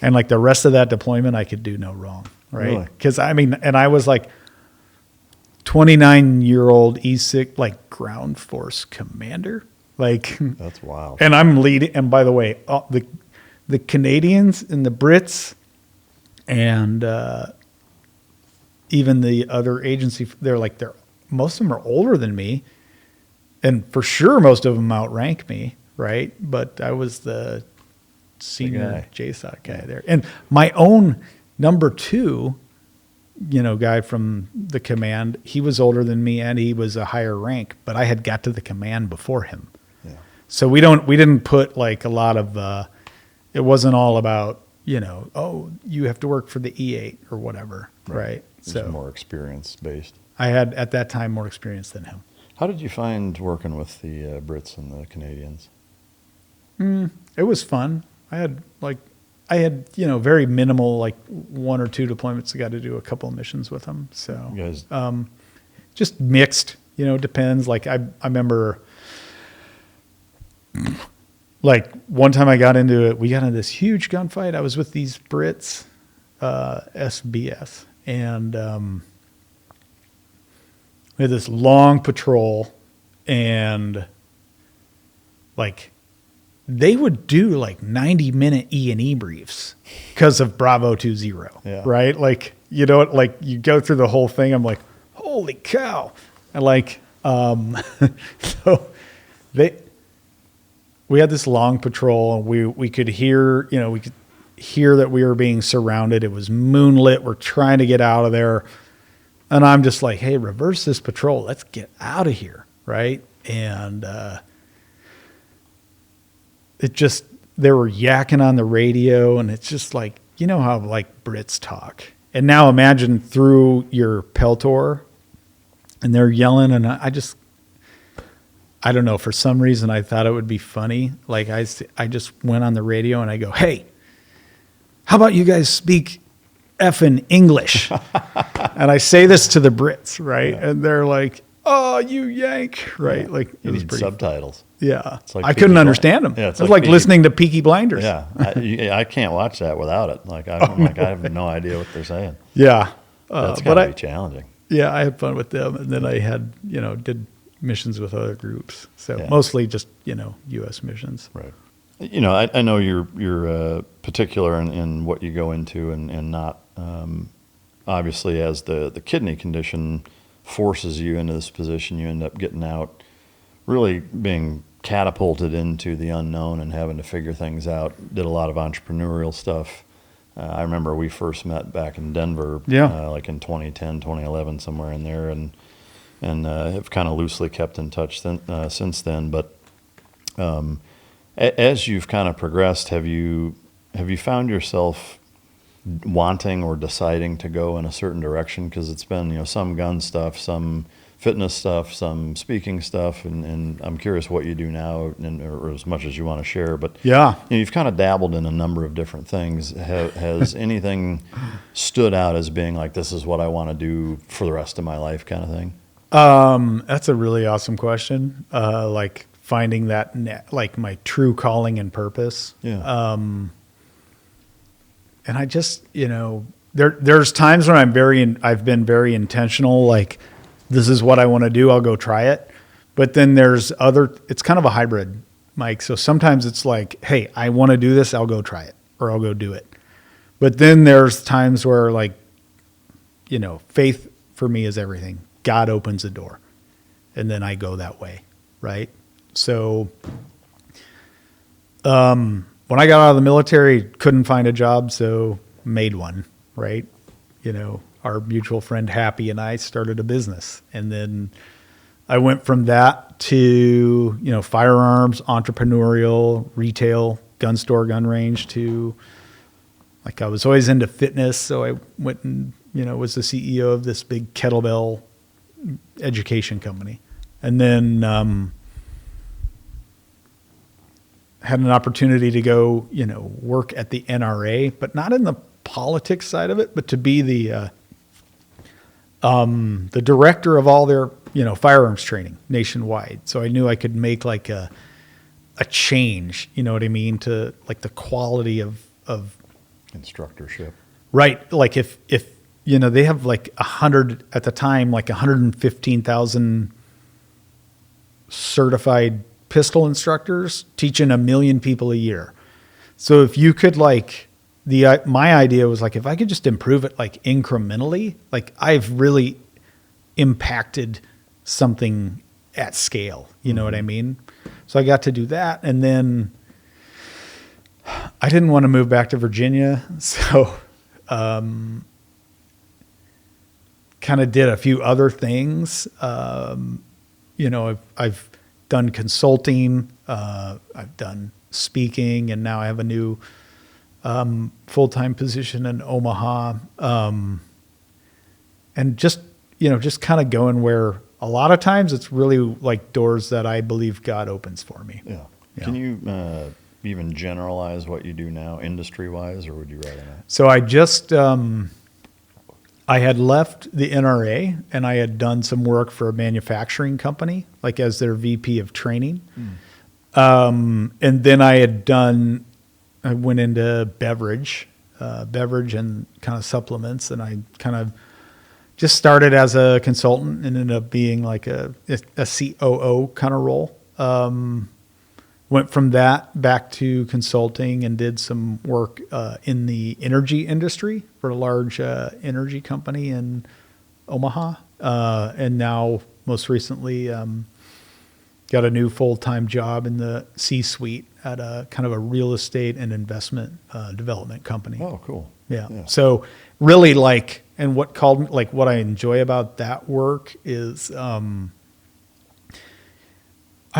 And like the rest of that deployment, I could do no wrong. Right. Really? Cause and I was like 29-year-old E6, like ground force commander. Like that's wild. And I'm leading. And by the way, the Canadians and the Brits and, even the other agency, most of them are older than me, and for sure most of them outrank me, right? But I was the senior JSOC guy there, and my own number 2, guy from the command, he was older than me and he was a higher rank, but I had got to the command before him. Yeah. So we didn't put like a lot of. It wasn't all about you have to work for the E8 or whatever, right? So more experience based. I had at that time more experience than him. How did you find working with the Brits and the Canadians? It was fun. I had very minimal, like 1 or 2 deployments. I got to do a couple of missions with them. So You guys, just mixed, depends. Like I remember like one time we got into this huge gunfight. I was with these Brits, SBS, and we had this long patrol, and like they would do like 90-minute E&E briefs because of Bravo 20, right? Like, like you go through the whole thing. I'm like, holy cow. And like, so we had this long patrol, and we could hear, that we were being surrounded. It was moonlit. We're trying to get out of there. And I'm just like, hey, reverse this patrol. Let's get out of here. Right. And, they were yakking on the radio, and it's just like, how like Brits talk. And now imagine through your Peltor, and they're yelling, and I don't know, for some reason I thought it would be funny. Like I just went on the radio and I go, hey, how about you guys speak effing English? And I say this to the Brits, right? Yeah. And they're like, oh, you yank, right? Yeah. Like you need subtitles. Yeah. It's like I couldn't understand them. Yeah, it was like listening to Peaky Blinders. Yeah. I can't watch that without it. Like I have no idea what they're saying. Yeah. That's gotta be challenging. Yeah. I had fun with them. And then I had, did missions with other groups. So mostly just, U.S. missions. Right. I know you're particular in what you go into and not, obviously as the kidney condition forces you into this position, you end up getting out, really being catapulted into the unknown and having to figure things out. Did a lot of entrepreneurial stuff. I remember we first met back in Denver, like in 2010, 2011, somewhere in there, and have kind of loosely kept in touch since then. But as you've kind of progressed, have you found yourself wanting or deciding to go in a certain direction? Because it's been some gun stuff, some fitness stuff, some speaking stuff, and I'm curious what you do now, or as much as you want to share. But Yeah. you've kind of dabbled in a number of different things. Has anything stood out as being like, this is what I want to do for the rest of my life, kind of thing? That's a really awesome question. Like finding that like my true calling and purpose. Yeah. And I just, there's times when I've been very intentional, like this is what I want to do. I'll go try it. But then there's it's kind of a hybrid, Mike. So sometimes it's like, hey, I want to do this. I'll go try it or I'll go do it. But then there's times where like, faith for me is everything. God opens the door and then I go that way. Right. So, when I got out of the military, couldn't find a job. So made one, right. Our mutual friend Happy and I started a business, and then I went from that to, firearms, entrepreneurial, retail, gun store, gun range, to like I was always into fitness. So I went and, was the CEO of this big kettlebell education company. And then had an opportunity to go, work at the NRA, but not in the politics side of it, but to be the director of all their, firearms training nationwide. So I knew I could make like a change, you know what I mean, to like the quality of Instructorship. Right. Like if they have like 100 at the time, like 115,000 certified pistol instructors teaching 1 million people a year. So if you could like my idea was like, if I could just improve it like incrementally, like I've really impacted something at scale. You know what I mean? So I got to do that. And then I didn't want to move back to Virginia. So, kind of did a few other things. I've done consulting, I've done speaking, and now I have a new full-time position in Omaha. And just kind of going where a lot of times it's really like doors that I believe God opens for me. Yeah. Yeah. Can you even generalize what you do now industry-wise, or would you rather not? So I just, I had left the NRA and I had done some work for a manufacturing company, like as their VP of training. And then I went into beverage and kind of supplements, and I kind of just started as a consultant and ended up being like a COO kind of role. Went from that back to consulting and did some work in the energy industry for a large energy company in Omaha. And now most recently got a new full-time job in the C-suite at a kind of a real estate and investment development company. Oh, cool. Yeah. So really like, and what I enjoy about that work is, I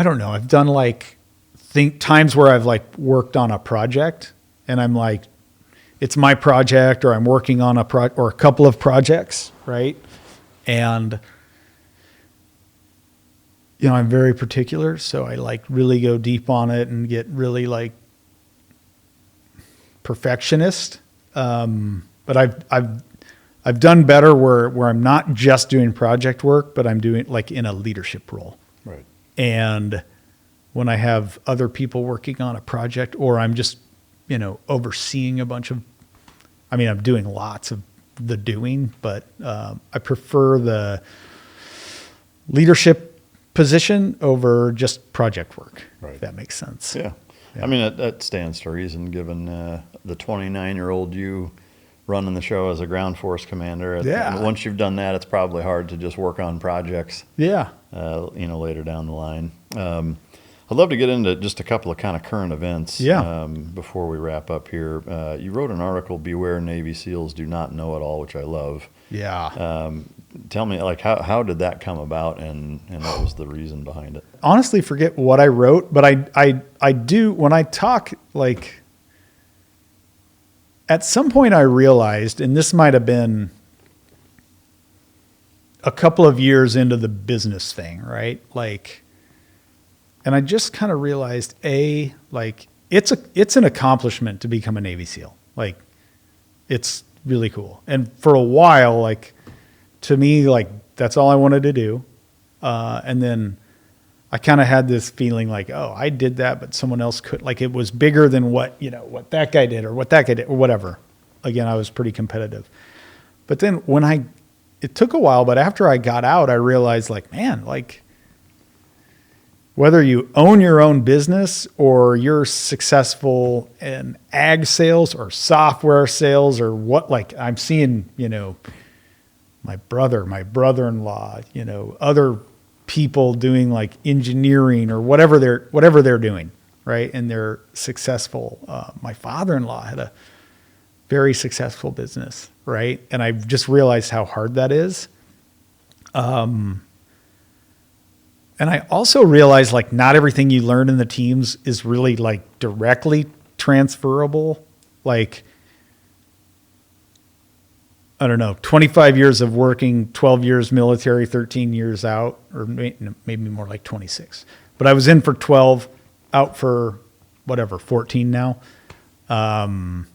don't know, I've done like times where I've like worked on a project and I'm like, it's my project, or I'm working on or a couple of projects. Right. And, I'm very particular. So I like really go deep on it and get really like perfectionist. But I've done better where I'm not just doing project work, but I'm doing like in a leadership role. Right. And when I have other people working on a project, or I'm just, overseeing a bunch of, I'm doing lots of the doing, but I prefer the leadership position over just project work, Right. if that makes sense. Yeah. Yeah. I mean, that stands to reason, given the 29-year-old you running the show as a ground force commander. Yeah. Once you've done that, it's probably hard to just work on projects, Yeah. later down the line. I'd love to get into just a couple of kind of current events before we wrap up here. You wrote an article, Beware Navy SEALs Do Not Know It All, which I love. Yeah. Tell me, like, how did that come about, and what was the reason behind it? Honestly, forget what I wrote, but I do, when I talk, like, at some point I realized, and this might have been a couple of years into the business thing, right? Like, and I just kind of realized, like it's an accomplishment to become a Navy SEAL. Like, it's really cool. And for a while, like, to me, like, that's all I wanted to do. And then I kind of had this feeling like, oh, I did that, but someone else could. Like, it was bigger than what that guy did or what that guy did or whatever. Again, I was pretty competitive. But then it took a while, but after I got out, I realized, like, man, like, whether you own your own business or you're successful in ag sales or software sales or what, like, I'm seeing, my brother-in-law, other people doing like engineering or whatever they're doing, right? And they're successful. My father-in-law had a very successful business, right? And I've just realized how hard that is. And I also realized, like, not everything you learn in the teams is really like directly transferable. Like, I don't know, 25 years of working, 12 years military, 13 years out, or maybe more like 26. But I was in for 12, out for 14 now. And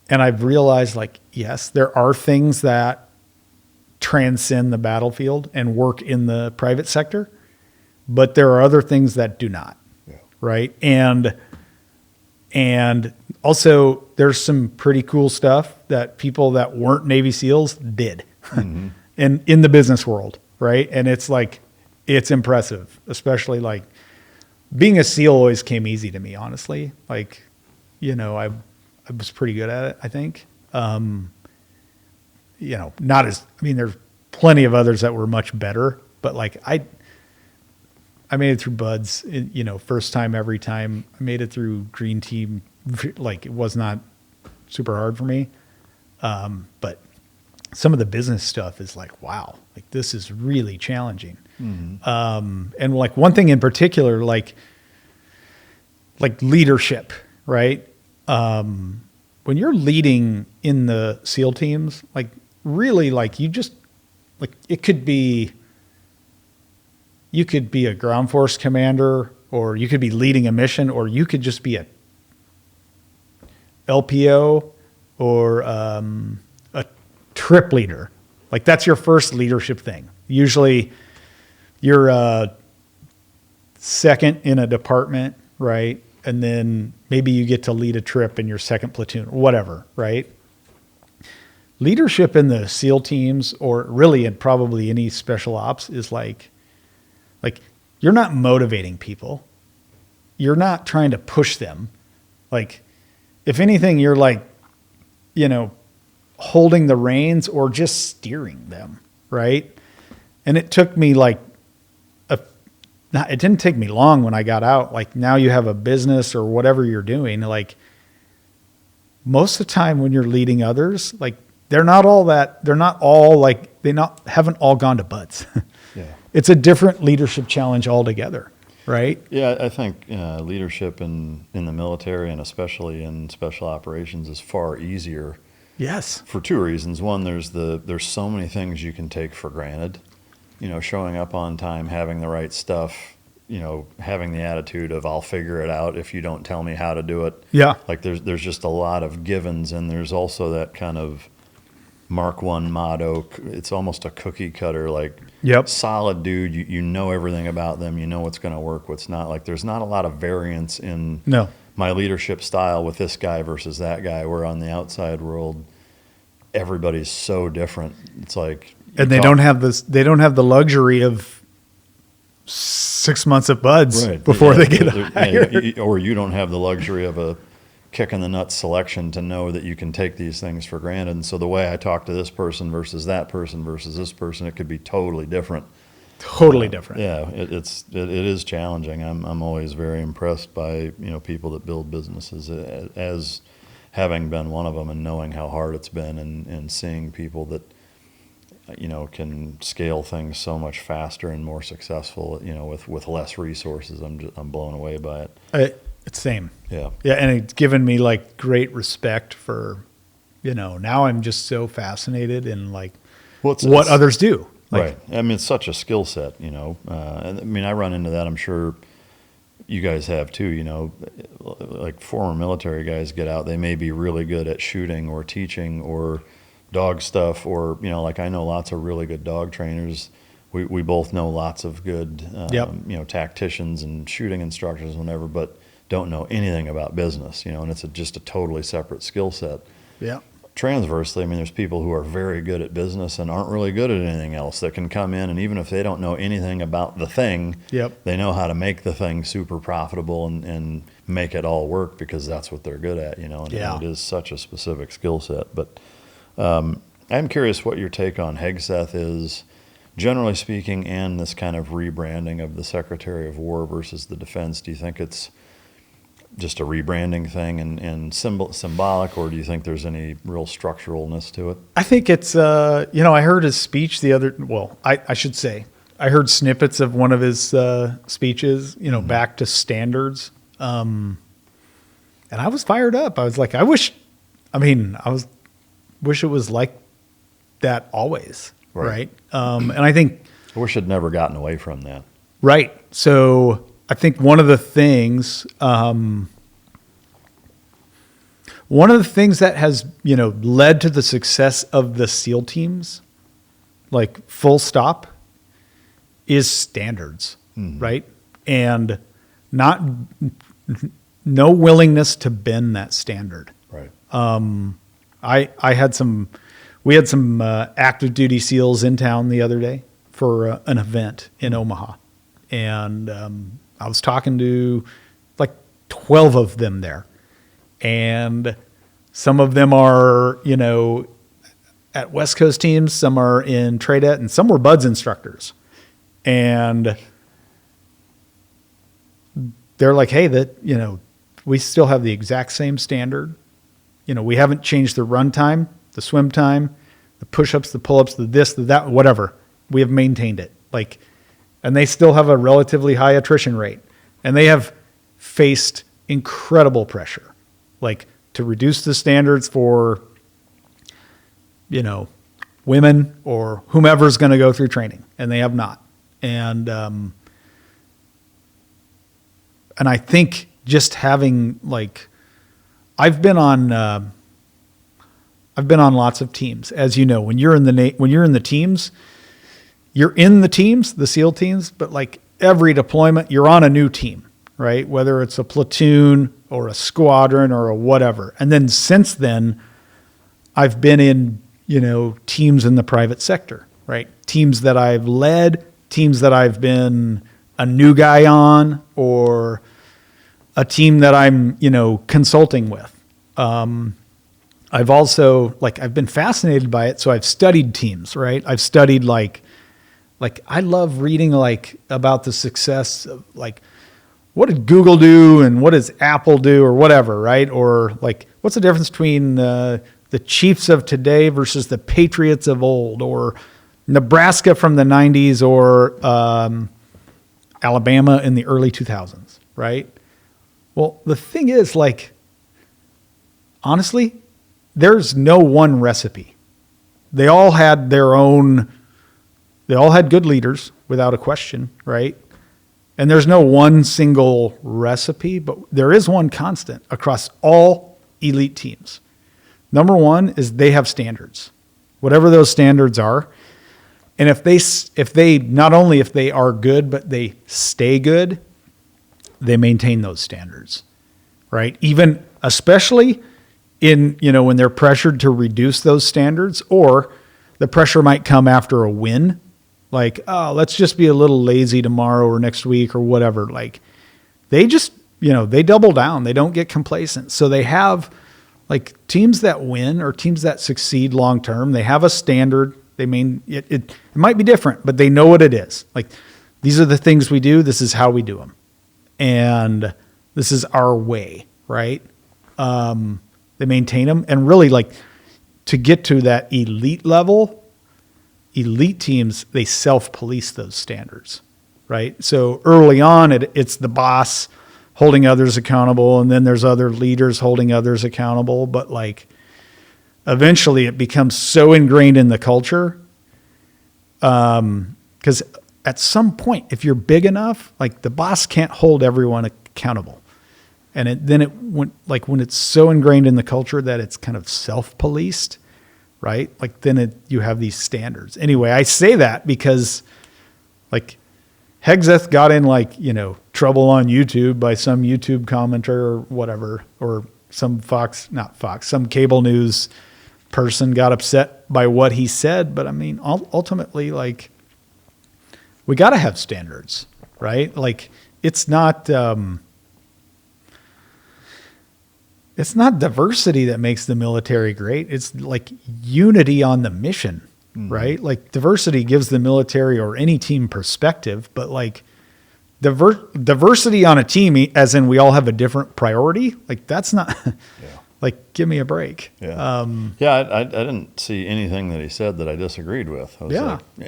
I've realized, like, yes, there are things that transcend the battlefield and work in the private sector, but there are other things that do not, right? And also, there's some pretty cool stuff that people that weren't Navy SEALs did in the business world, right? And it's like, it's impressive, especially like being a SEAL always came easy to me, honestly. Like, I was pretty good at it, I think. There's plenty of others that were much better, but like I made it through BUDS, first time, every time. I made it through Green Team. Like, it was not super hard for me. But some of the business stuff is like, wow, like this is really challenging. And like one thing in particular, like leadership, right? When you're leading in the SEAL teams, like really, like you could be a ground force commander, or you could be leading a mission, or you could just be a LPO or a trip leader. Like, that's your first leadership thing. Usually you're second in a department, right? And then maybe you get to lead a trip in your second platoon, whatever, right? Leadership in the SEAL teams, or really in probably any special ops, is like you're not motivating people. You're not trying to push them. Like, if anything, you're like, holding the reins or just steering them, right? And it took me like it didn't take me long when I got out. Like, now you have a business or whatever you're doing. Like, most of the time when you're leading others, like, haven't all gone to BUDS. Yeah. It's a different leadership challenge altogether, right? Yeah, I think leadership in the military, and especially in special operations, is far easier. Yes. For two reasons. One, there's so many things you can take for granted. Showing up on time, having the right stuff, having the attitude of I'll figure it out if you don't tell me how to do it. Yeah. Like, there's just a lot of givens, and there's also that kind of Mark I motto. It's almost a cookie cutter, like, yep, solid dude. You know everything about them. You know what's going to work, what's not. Like, there's not a lot of variance in my leadership style with this guy versus that guy, where on the outside world, everybody's so different. It's like, and they don't have the luxury of 6 months of BUDS before they get hired. Or you don't have the luxury of a kick in the nuts selection to know that you can take these things for granted. And so the way I talk to this person versus that person versus this person, it could be totally different. Totally different. Yeah, it is challenging. I'm always very impressed by people that build businesses, as having been one of them, and knowing how hard it's been, and seeing people that can scale things so much faster and more successful, with less resources. I'm blown away by it. It's same. Yeah. Yeah, and it's given me like great respect for, now I'm just so fascinated in like. what others do. Right. I mean, it's such a skill set, you know. I mean, I run into that. I'm sure you guys have too, you know, like former military guys get out. They may be really good at shooting or teaching or dog stuff, or, you know, like I know lots of really good dog trainers. We both know lots of good, you know, tacticians and shooting instructors and whatever, but don't know anything about business, you know, and it's just a totally separate skill set. Yeah. Transversely, I mean, there's people who are very good at business and aren't really good at anything else that can come in, and even if they don't know anything about the thing, they know how to make the thing super profitable and make it all work because that's what they're good at, you know, and it is such a specific skill set. But I'm curious what your take on Hegseth is, generally speaking, and this kind of rebranding of the Secretary of War versus the Defense. Do you think it's just a rebranding thing and symbolic, or do you think there's any real structuralness to it? I think it's, you know, I heard his speech I should say, I heard snippets of one of his speeches, you know, back to standards. And I was fired up. I was like, wish it was like that always. Right. And I think, I wish I'd never gotten away from that. Right. So I think one of the things that has, you know, led to the success of the SEAL teams, like full stop, is standards, right? And no willingness to bend that standard. Right. We had some active duty SEALs in town the other day for an event in Omaha. And I was talking to like 12 of them there. And some of them are, you know, at West Coast teams, some are in TRADET, and some were BUDS instructors. And they're like, hey, you know, we still have the exact same standard. You know, we haven't changed the run time, the swim time, the push-ups, the pull-ups, the this, the that, whatever. We have maintained it. Like, and they still have a relatively high attrition rate. And they have faced incredible pressure, like to reduce the standards for, you know, women or whomever's going to go through training, and they have not. And I think just having, like, I've been on lots of teams, as you know. When you're in the teams, the SEAL teams, but like every deployment, you're on a new team, right? Whether it's a platoon or a squadron or a whatever. And then since then, I've been in, you know, teams in the private sector, right? Teams that I've led, teams that I've been a new guy on, or a team that I'm, you know, consulting with. I've also, like, I've been fascinated by it. So I've studied teams, right? I've studied like I love reading like about the success of, like, what did Google do and what does Apple do or whatever, right? Or like, what's the difference between the Chiefs of today versus the Patriots of old, or Nebraska from the 90s, or Alabama in the early 2000s, right? Well, the thing is, like, honestly, there's no one recipe. They all had good leaders without a question, right? And there's no one single recipe, but there is one constant across all elite teams. Number one is they have standards, whatever those standards are. And if they not only if they are good, but they stay good, they maintain those standards, right? Even especially in, you know, when they're pressured to reduce those standards, or the pressure might come after a win. Like, oh, let's just be a little lazy tomorrow or next week or whatever. Like, they just, you know, they double down. They don't get complacent. So they have, like, teams that win or teams that succeed long term. They have a standard. It might be different, but they know what it is. Like, these are the things we do. This is how we do them, and this is our way, right? They maintain them, and really, like, to get to that elite level. Elite teams, they self-police those standards, right? So early on, it's the boss holding others accountable, and then there's other leaders holding others accountable. But, like, eventually it becomes so ingrained in the culture Because at some point, if you're big enough, like the boss can't hold everyone accountable. And when it's so ingrained in the culture that it's kind of self-policed, right? Like then you have these standards. Anyway, I say that because like Hegseth got in trouble on YouTube by some YouTube commenter or whatever, or some some cable news person got upset by what he said. But I mean, ultimately, like, we got to have standards, right? Like, it's not diversity that makes the military great. It's like unity on the mission, right? Like diversity gives the military or any team perspective, but like diversity on a team, as in we all have a different priority, like that's not like, give me a break. Yeah. I didn't see anything that he said that I disagreed with.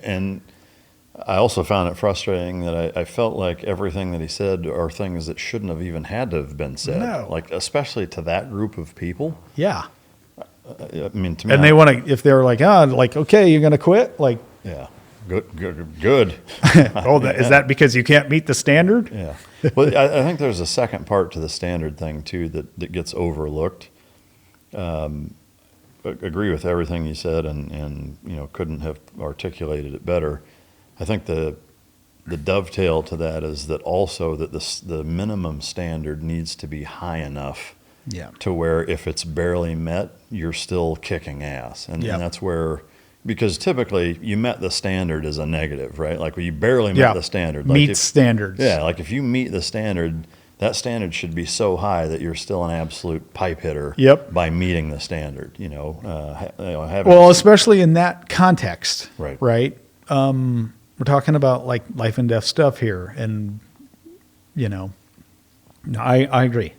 And I also found it frustrating that I felt like everything that he said are things that shouldn't have even had to have been said. No. Like, especially to that group of people. Yeah. I mean, to me, and they want to, if they're like, okay, you're going to quit? Like, yeah, good. Is that because you can't meet the standard? Yeah. Well, I think there's a second part to the standard thing too that gets overlooked. Agree with everything you said, and couldn't have articulated it better. I think the dovetail to that is that also that the minimum standard needs to be high enough to where if it's barely met, you're still kicking ass. And that's where, because typically you met the standard as a negative, right? Like, you barely met the standard. Like standards. Yeah, like if you meet the standard, that standard should be so high that you're still an absolute pipe hitter by meeting the standard, especially in that context, right? We're talking about like life and death stuff here. And, I agree.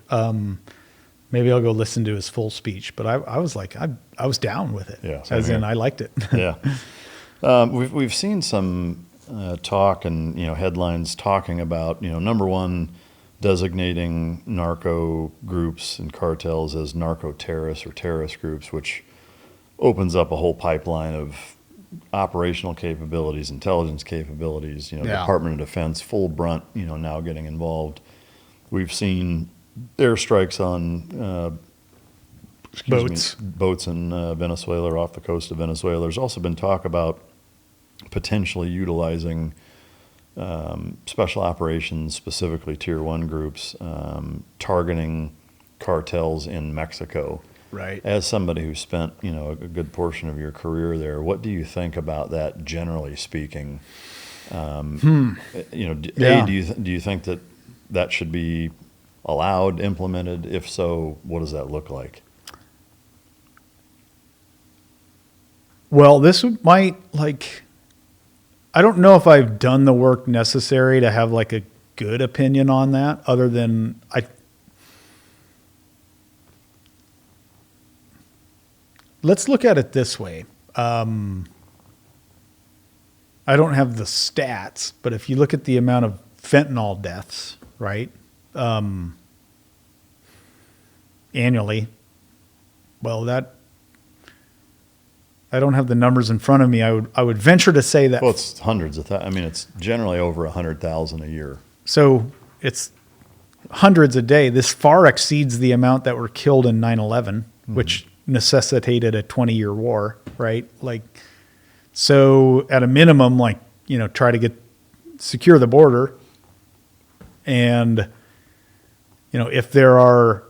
Maybe I'll go listen to his full speech, but I was like, I was down with it. Yeah, in I liked it. Yeah. We've seen some talk and, headlines talking about, number one, designating narco groups and cartels as narco terrorists or terrorist groups, which opens up a whole pipeline of operational capabilities, intelligence capabilities, Department of Defense, full brunt, now getting involved. We've seen airstrikes on boats in Venezuela, or off the coast of Venezuela. There's also been talk about potentially utilizing special operations, specifically Tier 1 groups, targeting cartels in Mexico. Right. As somebody who spent, a good portion of your career there, what do you think about that, generally speaking? Do you think that should be allowed, implemented? If so, what does that look like? Well, this might, I don't know if I've done the work necessary to have like a good opinion on that, other than let's look at it this way. I don't have the stats, but if you look at the amount of fentanyl deaths, right, annually, I don't have the numbers in front of me. I would venture to say that. Well, it's hundreds of thousands. I mean, it's generally over 100,000 a year. So it's hundreds a day. This far exceeds the amount that were killed in 9/11, which necessitated a 20-year war, right? So at a minimum, try to secure the border. And, if there are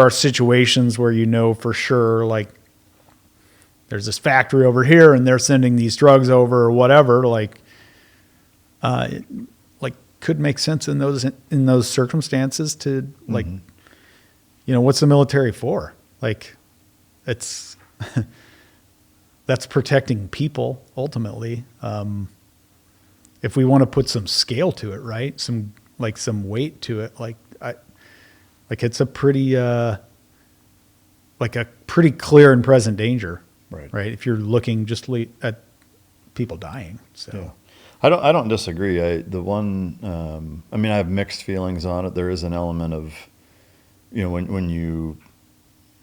situations where, for sure, there's this factory over here and they're sending these drugs over or whatever, could make sense in those circumstances to what's the military for? It's that's protecting people ultimately. If we want to put some scale to it, right? Some weight to it, it's a pretty a pretty clear and present danger, right? If you're looking just at people dying. So yeah. I don't disagree. I have mixed feelings on it. There is an element of, when you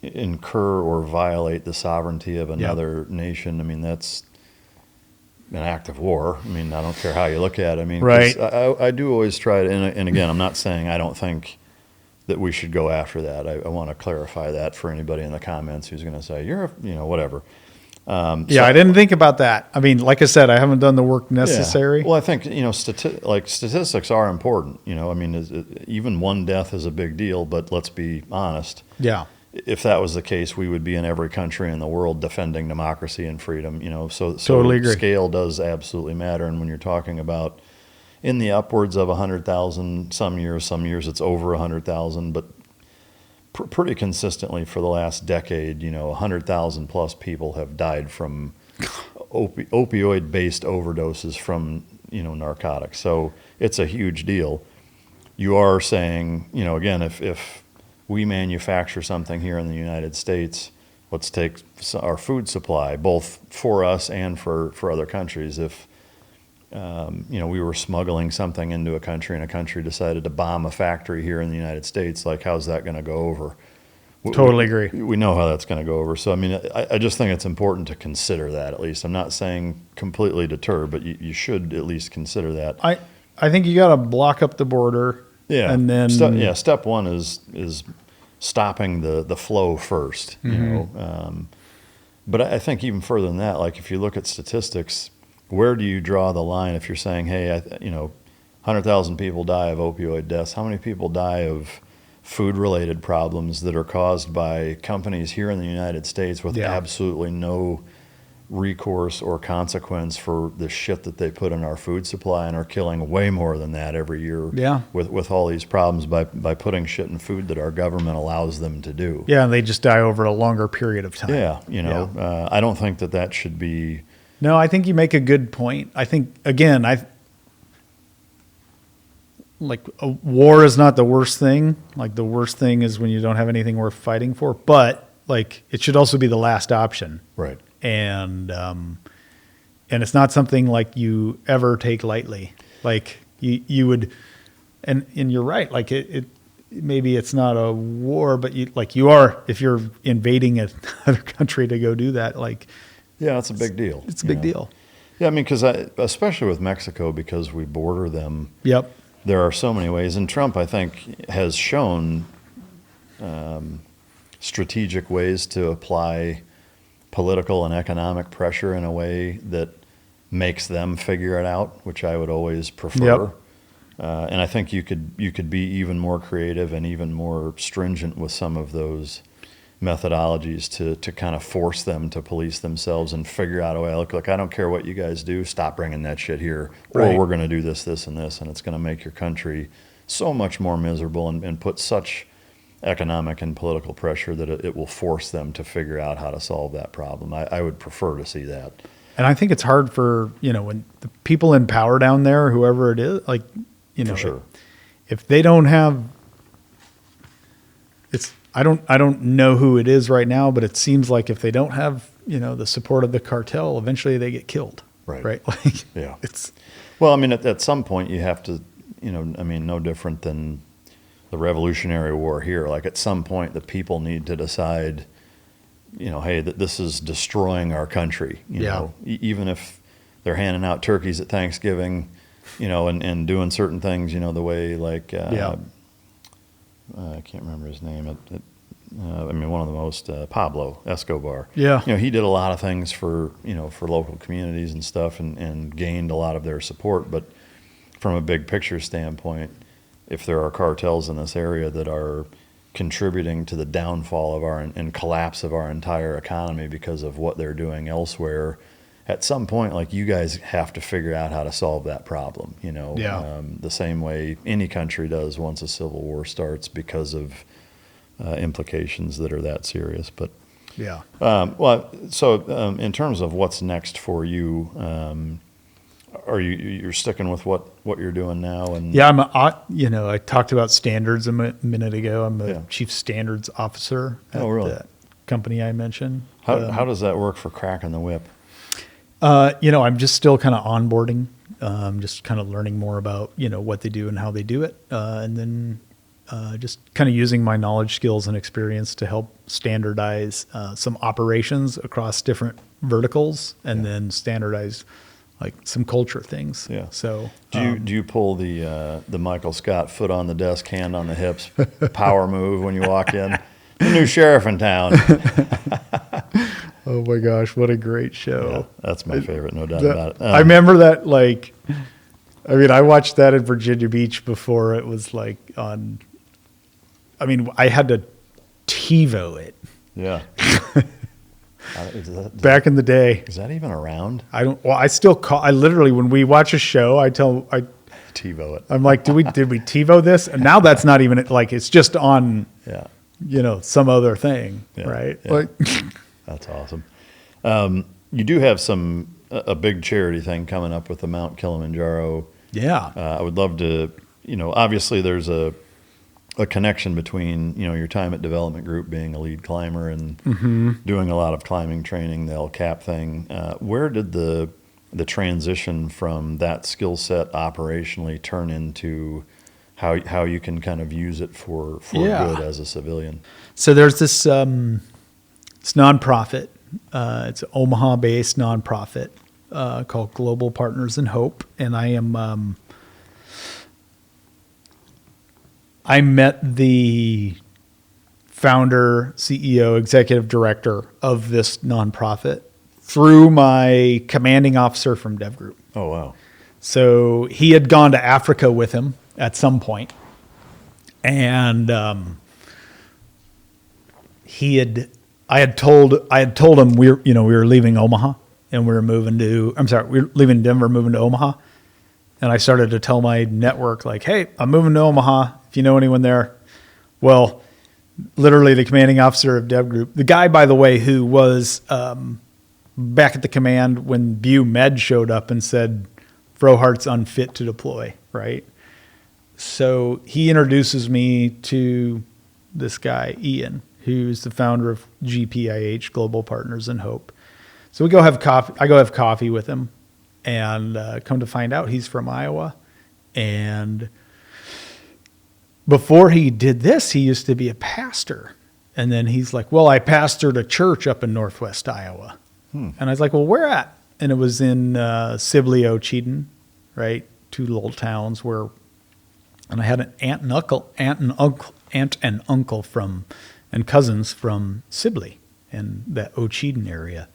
incur or violate the sovereignty of another nation. I mean, that's an act of war. I mean, I don't care how you look at it. I mean, 'cause Right. I do always try to, and again, I'm not saying I don't think that we should go after that. I want to clarify that for anybody in the comments who's going to say, whatever. I didn't think about that. I mean, like I said, I haven't done the work necessary. Yeah. Well, I think, statistics are important. I mean, even one death is a big deal, but let's be honest. Yeah. If that was the case, we would be in every country in the world defending democracy and freedom. So Totally agree. Scale does absolutely matter. And when you're talking about in the upwards of 100,000, some years it's over 100,000, but pretty consistently for the last decade, 100,000 plus people have died from opioid-based overdoses from, narcotics. So it's a huge deal. You are saying, again, if we manufacture something here in the United States, let's take our food supply, both for us and for other countries. If we were smuggling something into a country and a country decided to bomb a factory here in the United States, like how's that going to go over? Totally agree. We know how that's going to go over. So, I mean, I just think it's important to consider that at least. I'm not saying completely deter, but you should at least consider that. I think you got to block up the border. Yeah. And then step one is stopping the flow first. But I think even further than that, like if you look at statistics, where do you draw the line? If you're saying, hey, 100,000 people die of opioid deaths, how many people die of food-related problems that are caused by companies here in the United States with absolutely no recourse or consequence for the shit that they put in our food supply, and are killing way more than that every year with all these problems by putting shit in food that our government allows them to do. Yeah, and they just die over a longer period of time. Yeah, I don't think that should be... No, I think you make a good point. I think, again, a war is not the worst thing. Like, the worst thing is when you don't have anything worth fighting for. But, it should also be the last option. Right. And it's not something like you ever take lightly. Like you would, and you're right. Like it maybe it's not a war, but you are, if you're invading another country to go do that. Yeah, it's a big deal. It's a big deal. Yeah, I mean, because especially with Mexico, because we border them. Yep. There are so many ways, and Trump, I think, has shown strategic ways to apply political and economic pressure in a way that makes them figure it out, which I would always prefer. Yep. And I think you could be even more creative and even more stringent with some of those methodologies to kind of force them to police themselves and figure out a way. Look, I don't care what you guys do, stop bringing that shit here, Right. or we're going to do this, and this, and it's going to make your country so much more miserable and put such economic and political pressure that it will force them to figure out how to solve that problem. I would prefer to see that. And I think it's hard for, when the people in power down there, whoever it is, For sure. if they don't have, I don't know who it is right now, but it seems like if they don't have, the support of the cartel, eventually they get killed. Right. Yeah. Well, I mean, at some point you have to, no different than the Revolutionary War here. Like, at some point the people need to decide, hey, that this is destroying our country. Even if they're handing out turkeys at Thanksgiving, and doing certain things, the way I can't remember his name. One of the most, Pablo Escobar. Yeah. He did a lot of things for local communities and stuff, and gained a lot of their support. But from a big picture standpoint, if there are cartels in this area that are contributing to the downfall of and collapse of our entire economy because of what they're doing elsewhere, at some point, you guys have to figure out how to solve that problem, the same way any country does once a civil war starts, because of implications that are that serious. But Yeah. In terms of what's next for you, are you're sticking with what you're doing now? And Yeah, I talked about standards a minute ago. I'm the chief standards officer at the company I mentioned. How does that work for cracking the whip? I'm just still kind of onboarding, just kind of learning more about, what they do and how they do it. And then just kind of using my knowledge, skills, and experience to help standardize some operations across different verticals, and then standardize like some culture things. Yeah. So Do you pull the Michael Scott foot on the desk, hand on the hips, power move when you walk in? The new sheriff in town. oh my gosh, what a great show. Yeah, that's my favorite, no doubt about it. I remember that, like, I mean, I watched that in Virginia Beach before it was like on, I mean, I had to TiVo it. Yeah. Back in the day. Is that even around? I still call, I literally, when we watch a show, TiVo it. I'm like, did we TiVo this? And now that's not even, like, it's just on, some other thing, right? Yeah. Like, that's awesome. You do have a big charity thing coming up with the Mount Kilimanjaro. Yeah. I would love to, obviously there's a connection between, your time at Development Group being a lead climber and doing a lot of climbing training, the LCAP thing. Where did the transition from that skill set operationally turn into how you can kind of use it for good as a civilian? So there's this it's nonprofit. It's an Omaha-based nonprofit called Global Partners in Hope, and I met the founder, CEO, executive director of this nonprofit through my commanding officer from DEVGRU. Oh, wow. So he had gone to Africa with him at some point, and I had told him we were leaving Omaha and we were leaving Denver, moving to Omaha. And I started to tell my network, like, hey, I'm moving to Omaha. If you know anyone there. Well, literally the commanding officer of DEVGRU, the guy, by the way, who was back at the command when BU Med showed up and said, Frohardt's unfit to deploy, right? So he introduces me to this guy, Ian, who's the founder of GPIH, Global Partners in Hope. So we go have coffee. I go have coffee with him, and come to find out he's from Iowa. And before he did this, he used to be a pastor. And then he's like, well, I pastored a church up in Northwest Iowa. And I was like, well, where at? And it was in Sibley, Ocheyedan, right? Two little towns where, and I had an aunt and uncle from, and cousins from Sibley in that Ocheyedan area.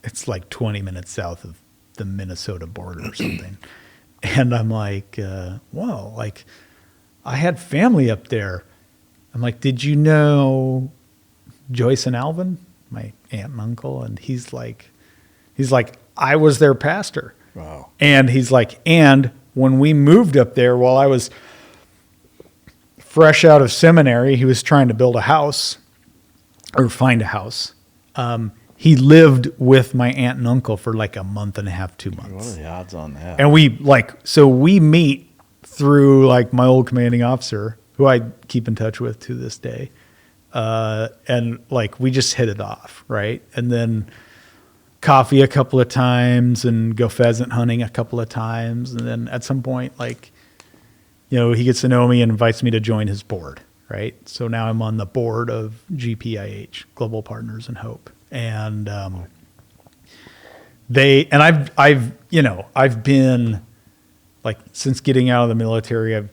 It's like 20 minutes south of the Minnesota border or something. And I'm like, whoa, like I had family up there. I'm like, did you know Joyce and Alvin, my aunt and uncle? And he's like, I was their pastor. Wow. And he's like, and when we moved up there, while I was fresh out of seminary, he was trying to build a house or find a house. He lived with my aunt and uncle for like a month and a half, 2 months. What are the odds on that? And we meet through like my old commanding officer, who I keep in touch with to this day. And like, we just hit it off. Right. And then coffee a couple of times and go pheasant hunting a couple of times. And then at some point, like, he gets to know me and invites me to join his board. Right. So now I'm on the board of GPIH, Global Partners in Hope. And I've been like, since getting out of the military, I've,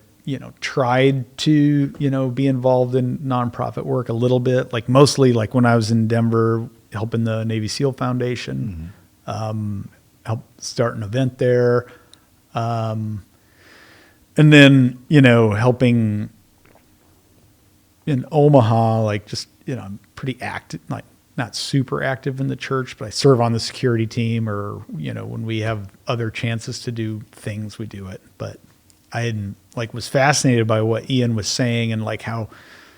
tried to, be involved in nonprofit work a little bit, like mostly like when I was in Denver, helping the Navy SEAL Foundation, help start an event there. And then, helping in Omaha, like just, I'm pretty active, like not super active in the church, but I serve on the security team, or, when we have other chances to do things, we do it. But I was fascinated by what Ian was saying, and like how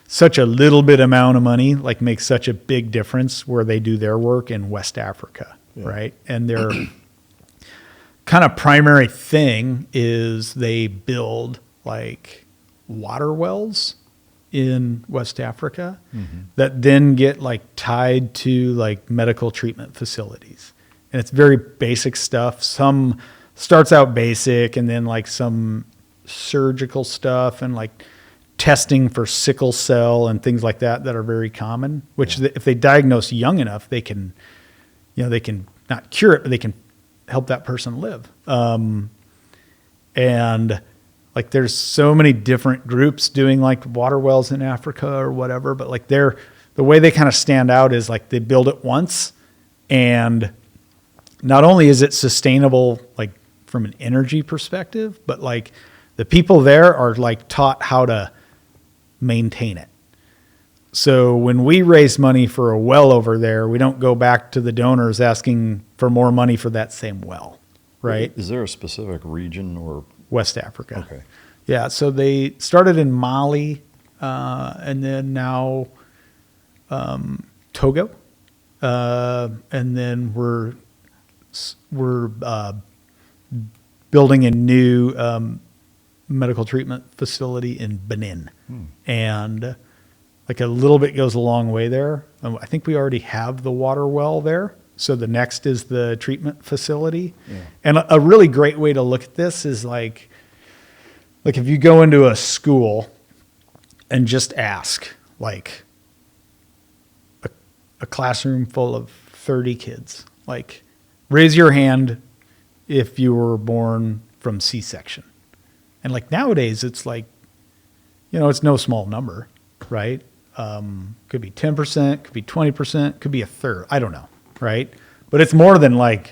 such a little bit amount of money, like makes such a big difference where they do their work in West Africa. Yeah. Right. And their kind of primary thing is they build like water wells in West Africa that then get like tied to like medical treatment facilities. And it's very basic stuff. Some starts out basic, and then like some surgical stuff and like testing for sickle cell and things like that are very common, which if they diagnose young enough, they can not cure it, but they can help that person live. And like there's so many different groups doing like water wells in Africa or whatever, but like the way they kind of stand out is like they build it once, and not only is it sustainable like from an energy perspective, but like the people there are like taught how to maintain it. So when we raise money for a well over there, we don't go back to the donors asking for more money for that same well, right? Is there a specific region or? West Africa. Okay. Yeah, so they started in Mali, and then now Togo, and then we're building a new medical treatment facility in Benin, and like a little bit goes a long way there. I think we already have the water well there. So the next is the treatment facility. Yeah. And a really great way to look at this is like if you go into a school and just ask like a classroom full of 30 kids, like raise your hand if you were born from C-section. And like nowadays it's like, it's no small number, right? Could be 10%, could be 20%, could be a third. I don't know, right? But it's more than 1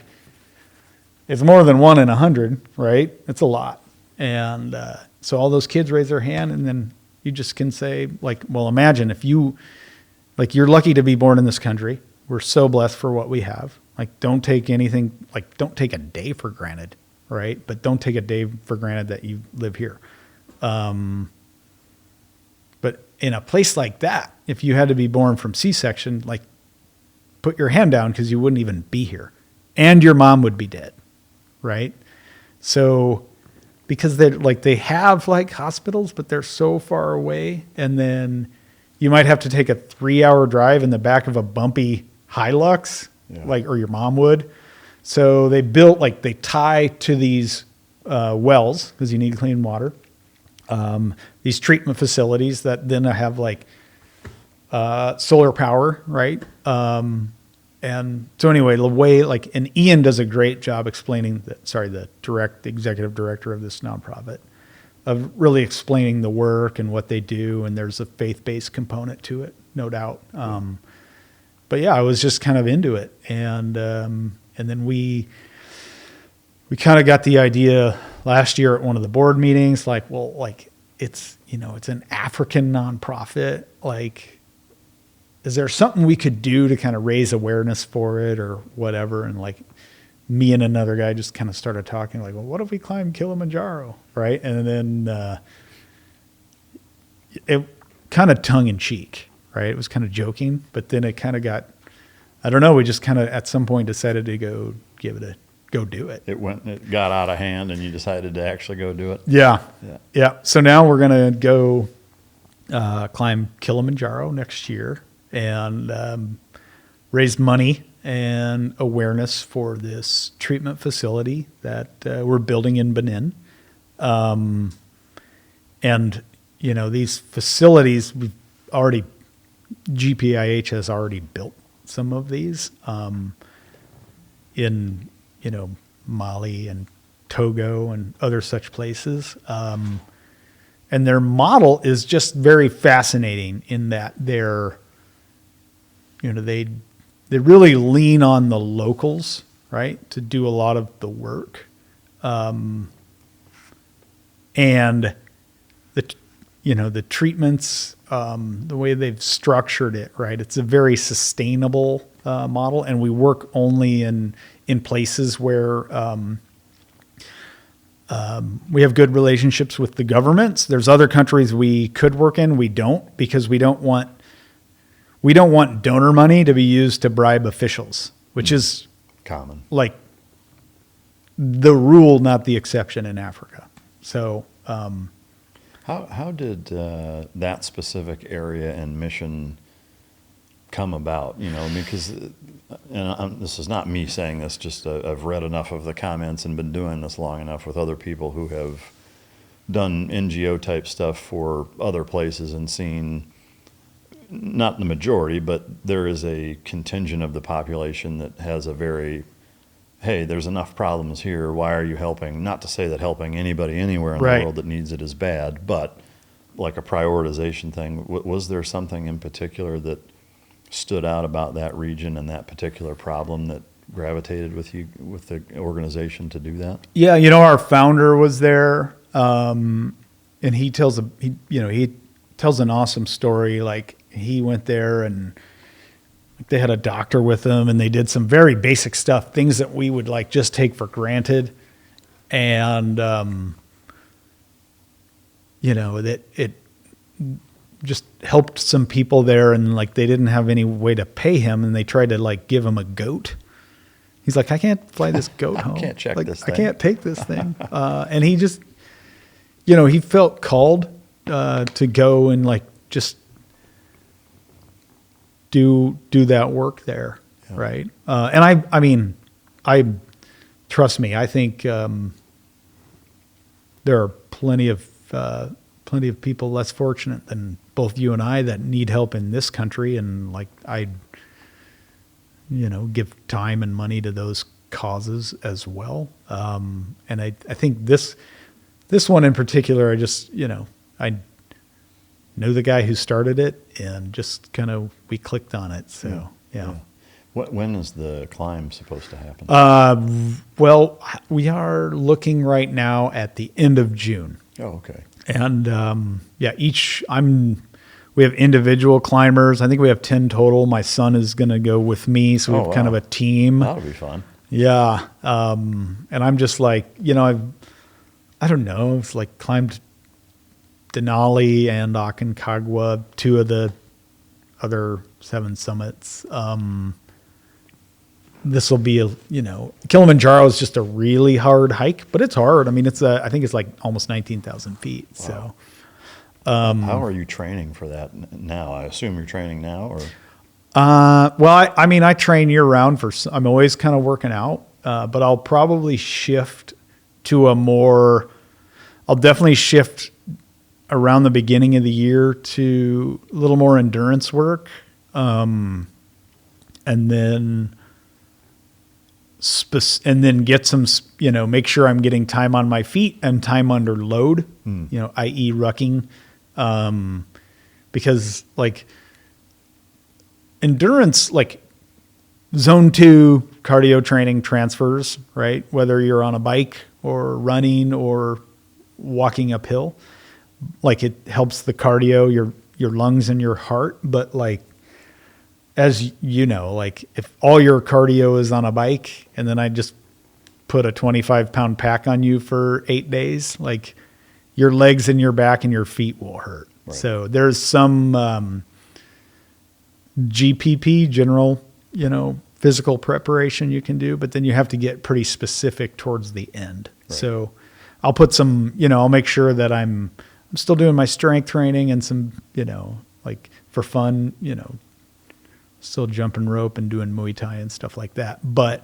in 100, right? It's a lot. And so all those kids raise their hand, and then you just can say, like, well, imagine if you're lucky to be born in this country. We're so blessed for what we have. Like, don't take anything, like, don't take a day for granted, right? But don't take a day for granted that you live here. But in a place like that, if you had to be born from C-section, like, put your hand down because you wouldn't even be here. And your mom would be dead, right? So, because they have like hospitals, but they're so far away. And then you might have to take a 3-hour drive in the back of a bumpy Hilux, or your mom would. So they built, they tie to these wells because you need clean water. These treatment facilities that then have solar power, right? And so anyway, the way and Ian does a great job explaining the executive director of this nonprofit, of really explaining the work and what they do. And there's a faith-based component to it, no doubt. But yeah, I was just kind of into it. And then we kind of got the idea last year at one of the board meetings, it's an African nonprofit. Is there something we could do to kind of raise awareness for it or whatever? And me and another guy just kind of started talking well, what if we climb Kilimanjaro? Right. And then, it kind of tongue in cheek, right? It was kind of joking, but then it kind of got, I don't know. We just kind of at some point decided to go do it. It got out of hand and you decided to actually go do it. Yeah. So now we're going to go climb Kilimanjaro next year and raise money and awareness for this treatment facility that we're building in Benin. And, these facilities, GPIH has already built some of these in Mali and Togo and other such places. And their model is just very fascinating in that they really lean on the locals, right, to do a lot of the work. And the treatments, the way they've structured it, right, it's a very sustainable model, and we work only in places where we have good relationships with the governments. There's other countries we could work in, we don't, because we don't want donor money to be used to bribe officials, which is common, the rule, not the exception in Africa. So, how did that specific area and mission come about? Because this is not me saying this, just I've read enough of the comments and been doing this long enough with other people who have done NGO type stuff for other places and seen, not the majority, but there is a contingent of the population that has a very hey, there's enough problems here. Why are you helping? Not to say that helping anybody anywhere in Right. the world that needs it is bad, but like a prioritization thing. Was there something in particular that stood out about that region and that particular problem that gravitated with you, with the organization to do that? Yeah, our founder was there, and he tells an awesome story. Like, he went there and they had a doctor with them, and they did some very basic stuff, things that we would like just take for granted, and that it just helped some people there, and like they didn't have any way to pay him, and they tried to like give him a goat. He's like, I can't fly this goat home. I can't check like, this I thing. can't take this thing. And he just, he felt called to go and like just do that work there, Yeah. right? And I mean, trust me, I think there are plenty of people less fortunate than both you and I that need help in this country, and like I give time and money to those causes as well. And I think this one in particular, I just, I know the guy who started it, and just kind of, we clicked on it. So, yeah. When is the climb supposed to happen? Well, we are looking right now at the end of June. Oh, okay. And, we have individual climbers. I think we have 10 total. My son is going to go with me. So we have kind of a team. That'll be fun. Yeah. And I'm just like, I don't know. It's like climbed Denali and Aconcagua, 2 of the other 7 summits. This will be Kilimanjaro is just a really hard hike, but it's hard. I mean, I think it's like almost 19,000 feet. Wow. So, how are you training for that now? I assume you're training now, or? Well, I train year round I'm always kind of working out, but I'll probably shift to I'll definitely shift around the beginning of the year to a little more endurance work. And then get some, make sure I'm getting time on my feet and time under load, i.e. rucking. Because like endurance, like zone 2 cardio training transfers, right? Whether you're on a bike or running or walking uphill, like it helps the cardio, your lungs and your heart. But like, as you know, like if all your cardio is on a bike and then I just put a 25-pound pack on you for 8 days, like your legs and your back and your feet will hurt. Right. So there's some GPP, general, physical preparation you can do, but then you have to get pretty specific towards the end. Right. So I'll put some, I'll make sure that I'm still doing my strength training and some, like for fun, still jumping rope and doing Muay Thai and stuff like that. But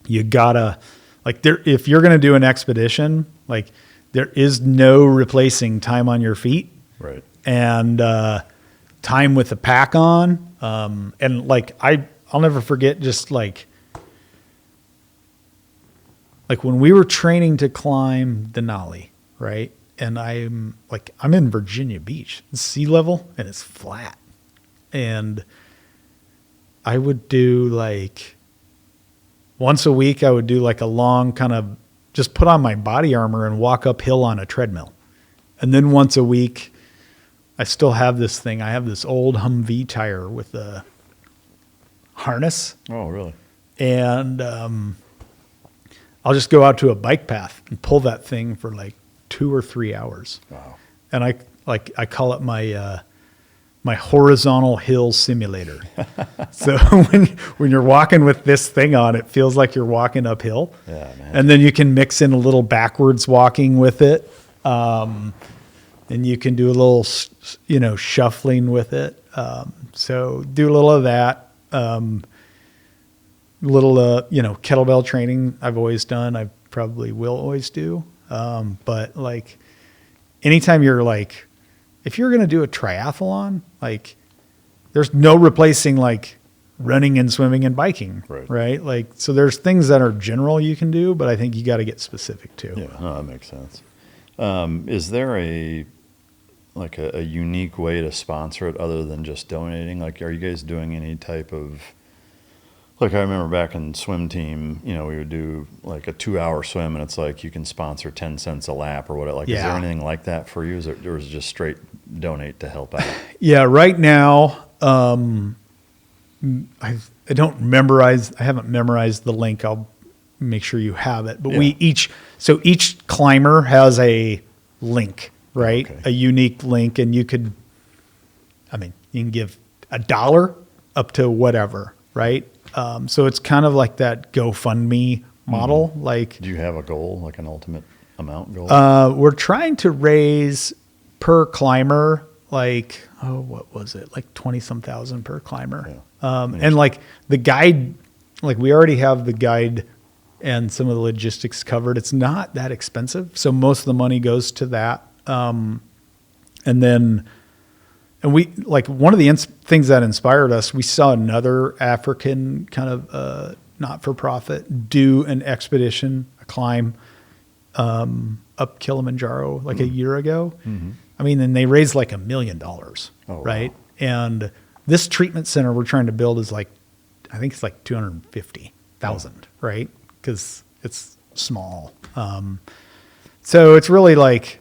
you gotta, like, if you're gonna do an expedition, like there is no replacing time on your feet, right? And time with the pack on. And like I'll never forget, just like when we were training to climb Denali, right? And I'm in Virginia Beach, sea level, and it's flat. And I would do like once a week, I would do like a long kind of just put on my body armor and walk uphill on a treadmill. And then once a week, I still have this thing. I have this old Humvee tire with a harness. Oh, really? And I'll just go out to a bike path and pull that thing for like 2 or 3 hours. Wow. And I call it my my horizontal hill simulator. So when you're walking with this thing on, it feels like you're walking uphill. Yeah, man. And then you can mix in a little backwards walking with it. And you can do a little, shuffling with it. So do a little of that. Kettlebell training I've always done. I probably will always do. But like anytime you're like, if you're going to do a triathlon, like there's no replacing like running and swimming and biking, Right. right? Like, so there's things that are general you can do, but I think you got to get specific too. Yeah, no, that makes sense. Is there a unique way to sponsor it other than just donating? Like, are you guys doing any type of, like, I remember back in swim team, we would do like a 2-hour swim and it's like you can sponsor 10 cents a lap or whatever. Like, is there anything like that for you? Or is it just straight donate to help out? Yeah, right now, I haven't memorized the link. I'll make sure you have it. But each climber has a link, right? Okay. A unique link, and you can give $1 up to whatever, right? So it's kind of like that GoFundMe model. Mm-hmm. Like, Do you have a goal, like an ultimate amount goal? we're trying to raise per climber, like, what was it? Like 20-some thousand per climber. Yeah. And like the guide, like we already have the guide and some of the logistics covered. It's not that expensive. So most of the money goes to that. And we, like, one of the things that inspired us, we saw another African kind of not-for-profit do an expedition, a climb up Kilimanjaro like a year ago. Mm-hmm. And they raised like $1 million, right? Wow. And this treatment center we're trying to build is like, I think it's like 250,000, right? Because it's small. So it's really like,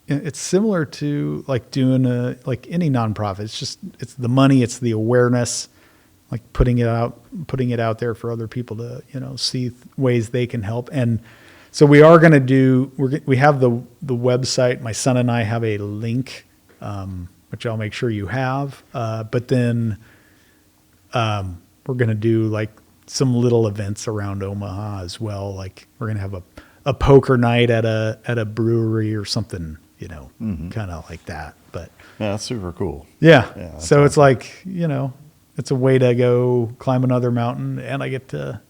it's similar to like doing like any nonprofit. It's the money, it's the awareness, like putting it out there for other people to, see ways they can help. And so we are going to we have the website. My son and I have a link, which I'll make sure you have. But then we're going to do like some little events around Omaha as well. Like we're going to have a poker night at a brewery or something, kind of like that. But Yeah, that's super cool. yeah. That's So it's like, it's a way to go climb another mountain, and I get to,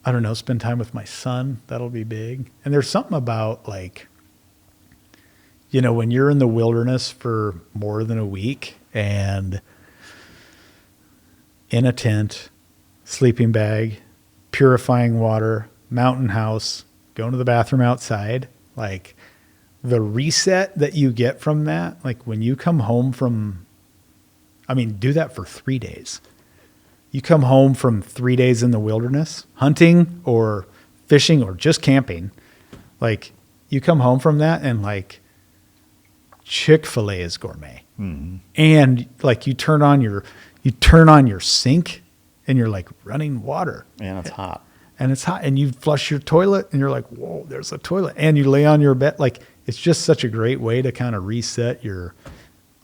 I don't know, spend time with my son. That'll be big. And there's something about like, when you're in the wilderness for more than a week and in a tent, sleeping bag, purifying water, mountain house, going to the bathroom outside, like the reset that you get from that, like when you come home from, do that for 3 days. You come home from 3 days in the wilderness, hunting or fishing or just camping. Like you come home from that and like Chick-fil-A is gourmet. Mm-hmm. And like you turn on your sink and you're like running water. And it's hot. And it's hot, and you flush your toilet and you're like, whoa, there's a toilet. And you lay on your bed. Like, it's just such a great way to kind of reset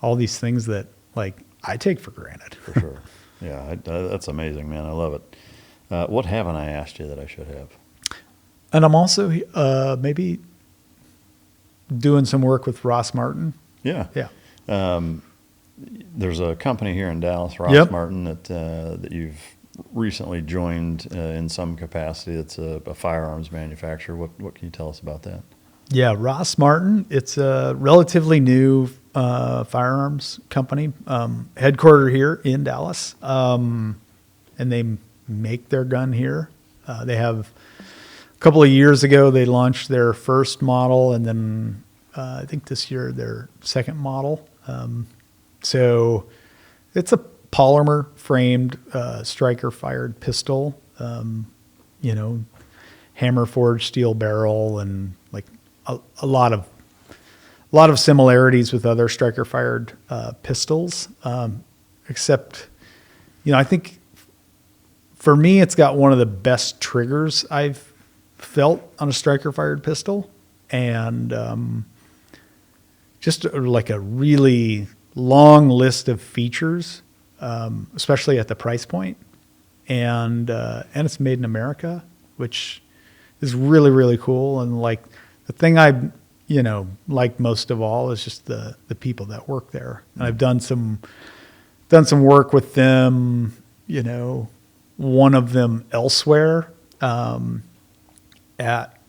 all these things that like I take for granted. For sure. Yeah, that's amazing, man. I love it. What haven't I asked you that I should have? And I'm also maybe doing some work with Ross Martin. Yeah. Yeah. There's a company here in Dallas, Ross Martin, that you've recently joined in some capacity. It's a firearms manufacturer. What can you tell us about that? Yeah, Ross Martin. It's a relatively new firearms company, headquartered here in Dallas, and they make their gun here. They have a couple of years ago they launched their first model, and then I think this year their second model. So it's a polymer framed striker fired pistol, hammer forged steel barrel, and like a lot of similarities with other striker fired pistols, except I think for me it's got one of the best triggers I've felt on a striker fired pistol, and just like a really long list of features, especially at the price point, and it's made in America, which is really, really cool. And like the thing I like most of all is just the people that work there. And I've done some work with them, one of them elsewhere, at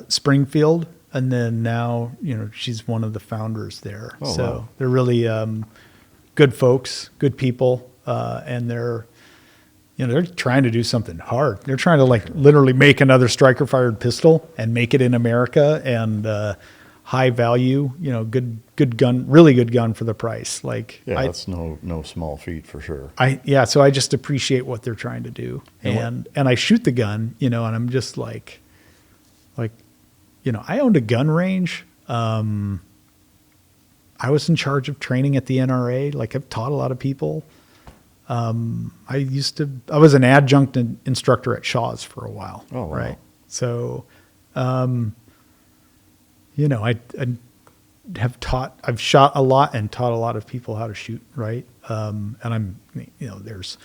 Springfield. And then now, she's one of the founders there. Oh, so wow. they're really good folks, good people, and they're trying to do something hard. They're trying to literally make another striker fired pistol and make it in America, and high value, good gun, really good gun for the price. That's no small feat for sure. So I just appreciate what they're trying to do. And I shoot the gun, and I'm just I owned a gun range. I was in charge of training at the NRA. I've taught a lot of people. I was an adjunct instructor at Shaw's for a while. Oh, wow. Right. So, I've shot a lot and taught a lot of people how to shoot. Right. And there's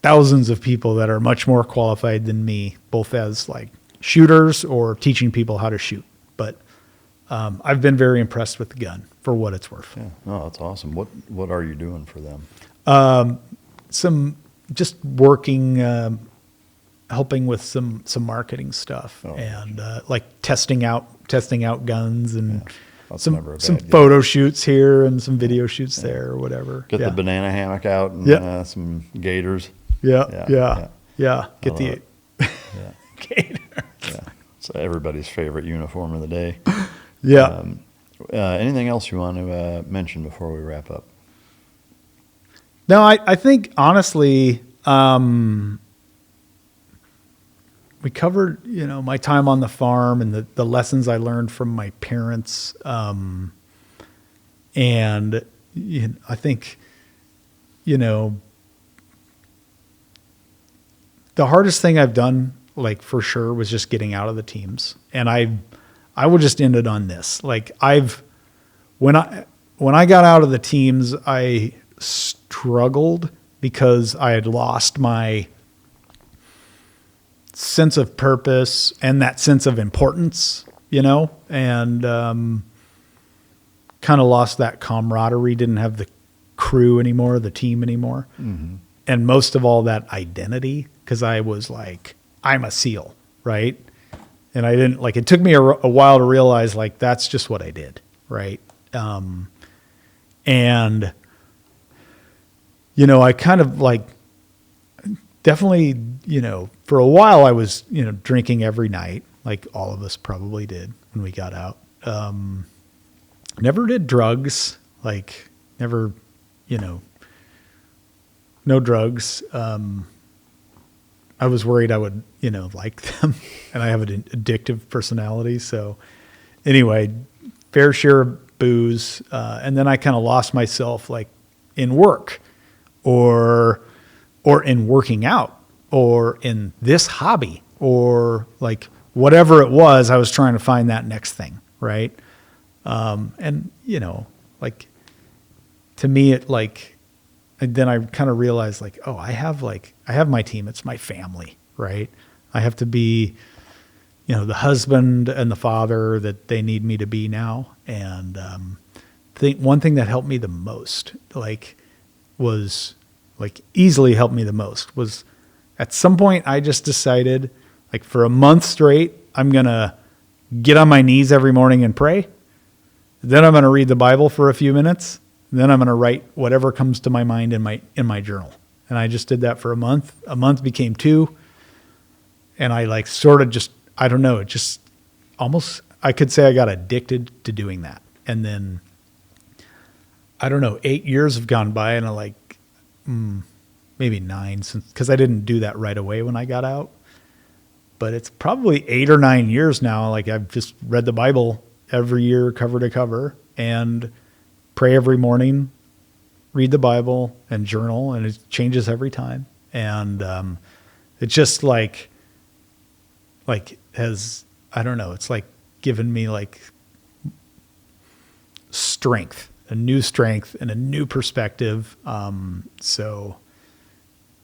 thousands of people that are much more qualified than me, both as shooters or teaching people how to shoot. But I've been very impressed with the gun for what it's worth. Yeah, no, that's awesome. What are you doing for them? Some just working, helping with some marketing stuff, and testing out guns, and some photo shoots here and some video shoots there or whatever. Get the banana hammock out and some gators. Yeah. Get the gator. Yeah, it's everybody's favorite uniform of the day. Yeah. Anything else you want to mention before we wrap up? No, I think honestly, we covered, my time on the farm and the lessons I learned from my parents. And I think, the hardest thing I've done, for sure, was just getting out of the teams. And I will just end it on this. When I got out of the teams, I struggled because I had lost my sense of purpose and that sense of importance, and kind of lost that camaraderie, didn't have the crew anymore, the team anymore. Mm-hmm. And most of all, that identity, because I was I'm a SEAL, right? And I didn't it took me a while to realize that's just what I did. Right. And I kind of definitely, for a while I was, drinking every night, like all of us probably did when we got out. Never did drugs, never, no drugs. I was worried I would, like them, and I have an addictive personality. So anyway, fair share of booze. And then I kind of lost myself in work or in working out or in this hobby or whatever it was, I was trying to find that next thing. Right. And to me, then I kind of realized I have my team. It's my family, right? I have to be, the husband and the father that they need me to be now. And one thing that helped me the most, easily helped me the most was at some point I just decided for a month straight, I'm going to get on my knees every morning and pray. Then I'm going to read the Bible for a few minutes. Then I'm going to write whatever comes to my mind in my journal. And I just did that for a month. A month became 2. And I sort of just, I don't know, it just almost, I could say I got addicted to doing that. And then, I don't know, 8 years have gone by and maybe 9 because I didn't do that right away when I got out. But it's probably 8 or 9 years now. I've just read the Bible every year, cover to cover, and pray every morning, read the Bible, and journal, and it changes every time. And it's just has, I don't know, it's given me strength, a new strength and a new perspective. So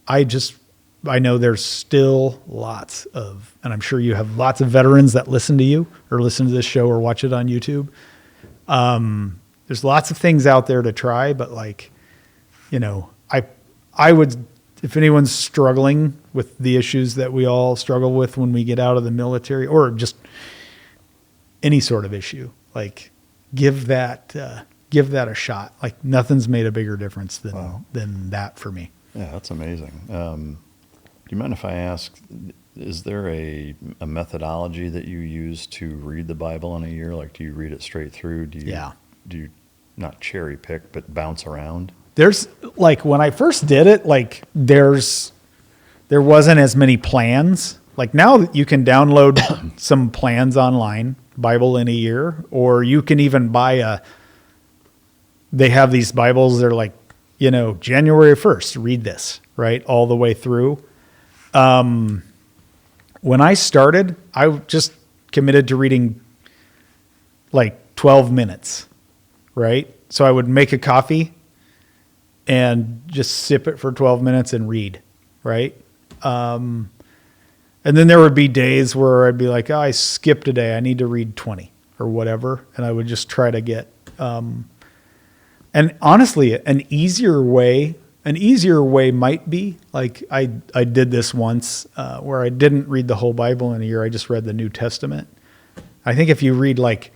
I know there's still lots of, and I'm sure you have lots of veterans that listen to you or listen to this show or watch it on YouTube. There's lots of things out there to try, but I would, if anyone's struggling with the issues that we all struggle with when we get out of the military or just any sort of issue, give that give that a shot. Like nothing's made a bigger difference than that for me. Yeah, that's amazing. Do you mind if I ask, is there a methodology that you use to read the Bible in a year? Like, do you read it straight through? Do you not cherry pick, but bounce around? There's like, when I first did it, like there wasn't as many plans. Like now you can download some plans online, Bible in a year, or you can even buy they have these Bibles. They're like, January 1st, read this, right? All the way through. When I started, I just committed to reading like 12 minutes, right? So I would make a coffee and just sip it for 12 minutes and read, right? And then there would be days where I'd be like, I skipped a day. I need to read 20 or whatever. And I would just try to get, and honestly, an easier way might be like, I did this once, where I didn't read the whole Bible in a year. I just read the New Testament. I think if you read like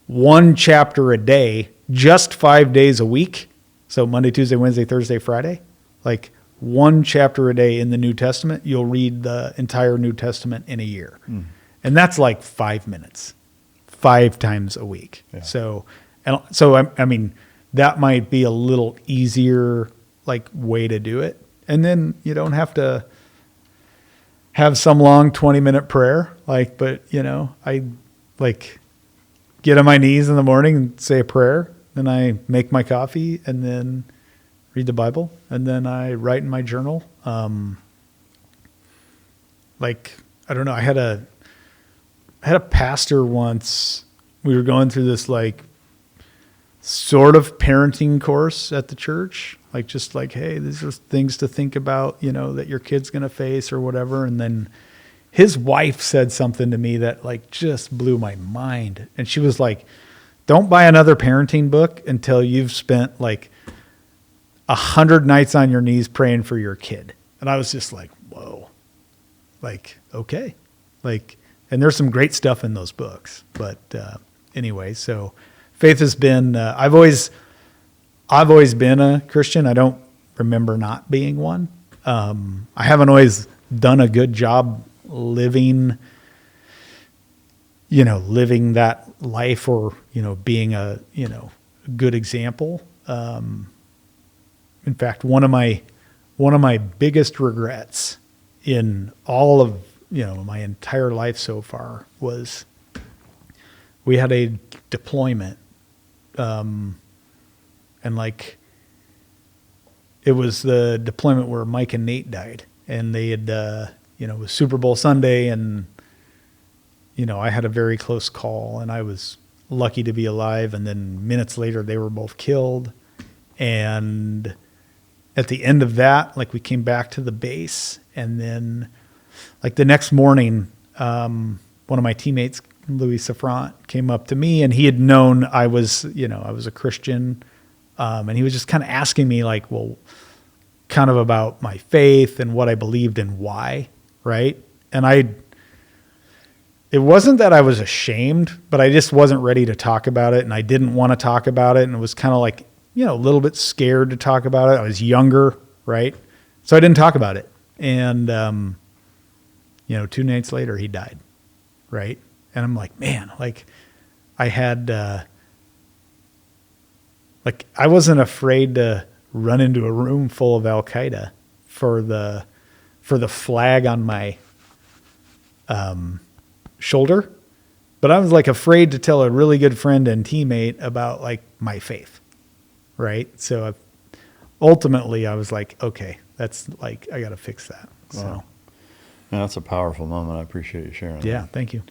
one chapter a day, just 5 days a week, so Monday, Tuesday, Wednesday, Thursday, Friday, like one chapter a day in the New Testament, you'll read the entire New Testament in a year. And that's like 5 minutes, 5 times a week. Yeah. So I mean, that might be a little easier like way to do it. And then you don't have to have some long 20-minute prayer. Like, but I like get on my knees in the morning and say a prayer. Then I make my coffee and then read the Bible. And then I write in my journal. Like, I don't know. I had a pastor once. We were going through this like sort of parenting course at the church. Like, just like, hey, these are things to think about, that your kid's going to face or whatever. And then his wife said something to me that like just blew my mind. And she was like, don't buy another parenting book until you've spent like 100 nights on your knees praying for your kid. And I was just like, whoa, like, okay. Like, and there's some great stuff in those books, but anyway, so faith has been, I've always been a Christian. I don't remember not being one. I haven't always done a good job living that life or, being a, good example. In fact, one of my biggest regrets in all of, my entire life so far was we had a deployment, and like, it was the deployment where Mike and Nate died, and they had, it was Super Bowl Sunday, and, I had a very close call, and I was lucky to be alive. And then minutes later, they were both killed. And at the end of that, like, we came back to the base, and then like the next morning, one of my teammates, Louis Safrant, came up to me, and he had known I was a Christian. And he was just kind of asking me like, well, kind of about my faith and what I believed and why. Right. And it wasn't that I was ashamed, but I just wasn't ready to talk about it. And I didn't want to talk about it. And it was kind of like, a little bit scared to talk about it. I was younger. Right. So I didn't talk about it. And, 2 nights later he died. Right. And I'm like, man, like I had, like I wasn't afraid to run into a room full of Al-Qaeda for the flag on my shoulder, but I was like afraid to tell a really good friend and teammate about like my faith, right? So ultimately I was like, okay, that's like I got to fix that. Wow. So that's a powerful moment. I appreciate you sharing. Yeah, that. Thank you.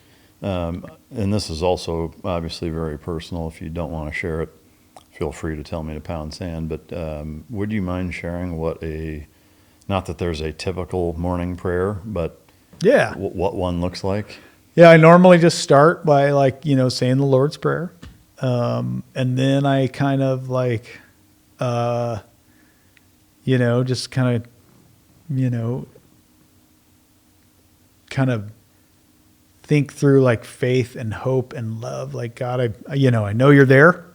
And this is also obviously very personal. If you don't want to share it, feel free to tell me to pound sand, but would you mind sharing not that there's a typical morning prayer, but yeah, what one looks like? Yeah, I normally just start by like, saying the Lord's Prayer. And then I kind of like, just kind of think through like faith and hope and love. Like, God, I know you're there.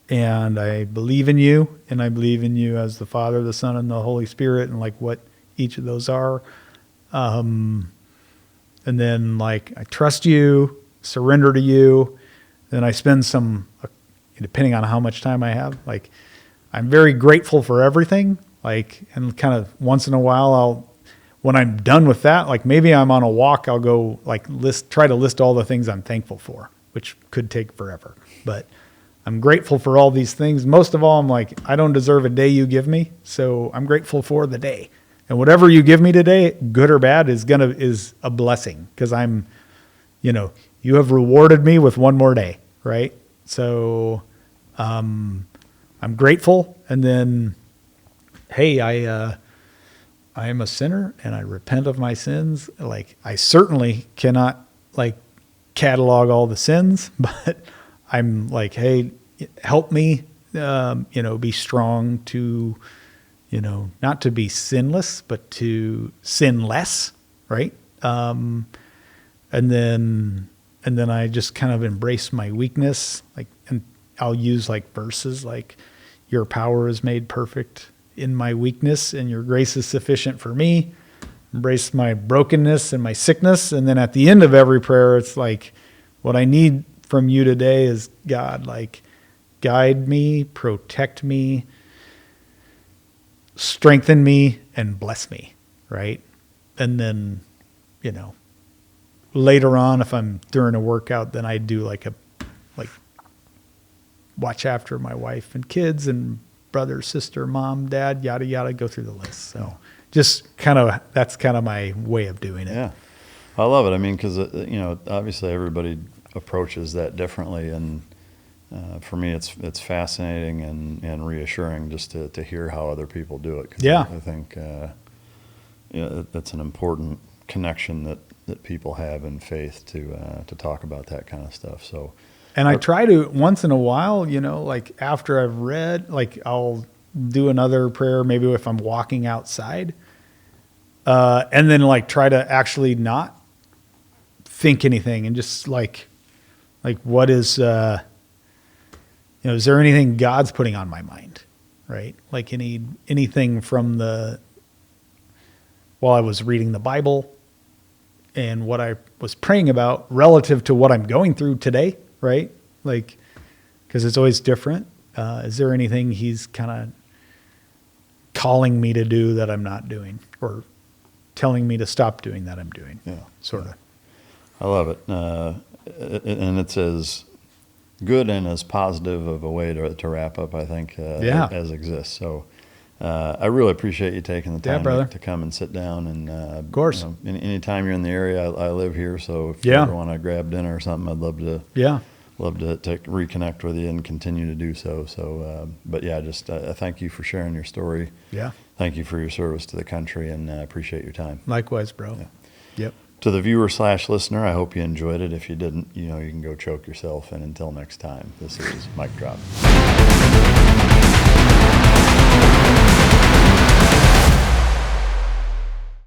and I believe in you, and I believe in you as the Father, the Son, and the Holy Spirit, and like what each of those are. And then like I trust you, surrender to you. Then I spend some, depending on how much time I have, like I'm very grateful for everything. Like, and kind of once in a while, when I'm done with that, like maybe I'm on a walk, I'll go like try to list all the things I'm thankful for, which could take forever. But I'm grateful for all these things. Most of all, I'm like, I don't deserve a day you give me, so I'm grateful for the day. And whatever you give me today, good or bad, is a blessing, because I'm, you have rewarded me with one more day, right? So I'm grateful. And then, hey, I am a sinner and I repent of my sins. Like, I certainly cannot like catalog all the sins, but I'm like, hey, help me, be strong to, not to be sinless, but to sin less, right? And then I just kind of embrace my weakness, like, and I'll use like verses like, your power is made perfect in my weakness, and your grace is sufficient for me. Embrace my brokenness and my sickness. And then at the end of every prayer, it's like, what I need from you today is, God, like, guide me, protect me, strengthen me, and bless me, right? And then, later on, if I'm during a workout, then I do like watch after my wife and kids and brother, sister, mom, dad, yada, yada, go through the list. So just that's kind of my way of doing it. Yeah. I love it. I mean, because, obviously everybody approaches that differently. And for me, it's fascinating and reassuring just to hear how other people do it. 'Cause yeah. I think that's an important connection that people have in faith to talk about that kind of stuff. So, and I try to once in a while, like after I've read, like I'll do another prayer, maybe if I'm walking outside, and then like try to actually not think anything and just like what is, is there anything God's putting on my mind, right? Like anything from while I was reading the Bible and what I was praying about relative to what I'm going through today, right? Like, because it's always different. Is there anything he's kind of calling me to do that I'm not doing, or telling me to stop doing that I'm doing? Yeah. Sort of. I love it. And it's as good and as positive of a way to wrap up, I think, as exists. So I really appreciate you taking the time to come and sit down. And of course, anytime you're in the area, I live here, so if you ever want to grab dinner or something, I'd love to reconnect with you and continue to do so. So, but yeah, just thank you for sharing your story. Yeah. Thank you for your service to the country, and appreciate your time. Likewise, bro. Yeah. Yep. To the viewer/listener, I hope you enjoyed it. If you didn't, you can go choke yourself. And until next time, this is Mic Drop.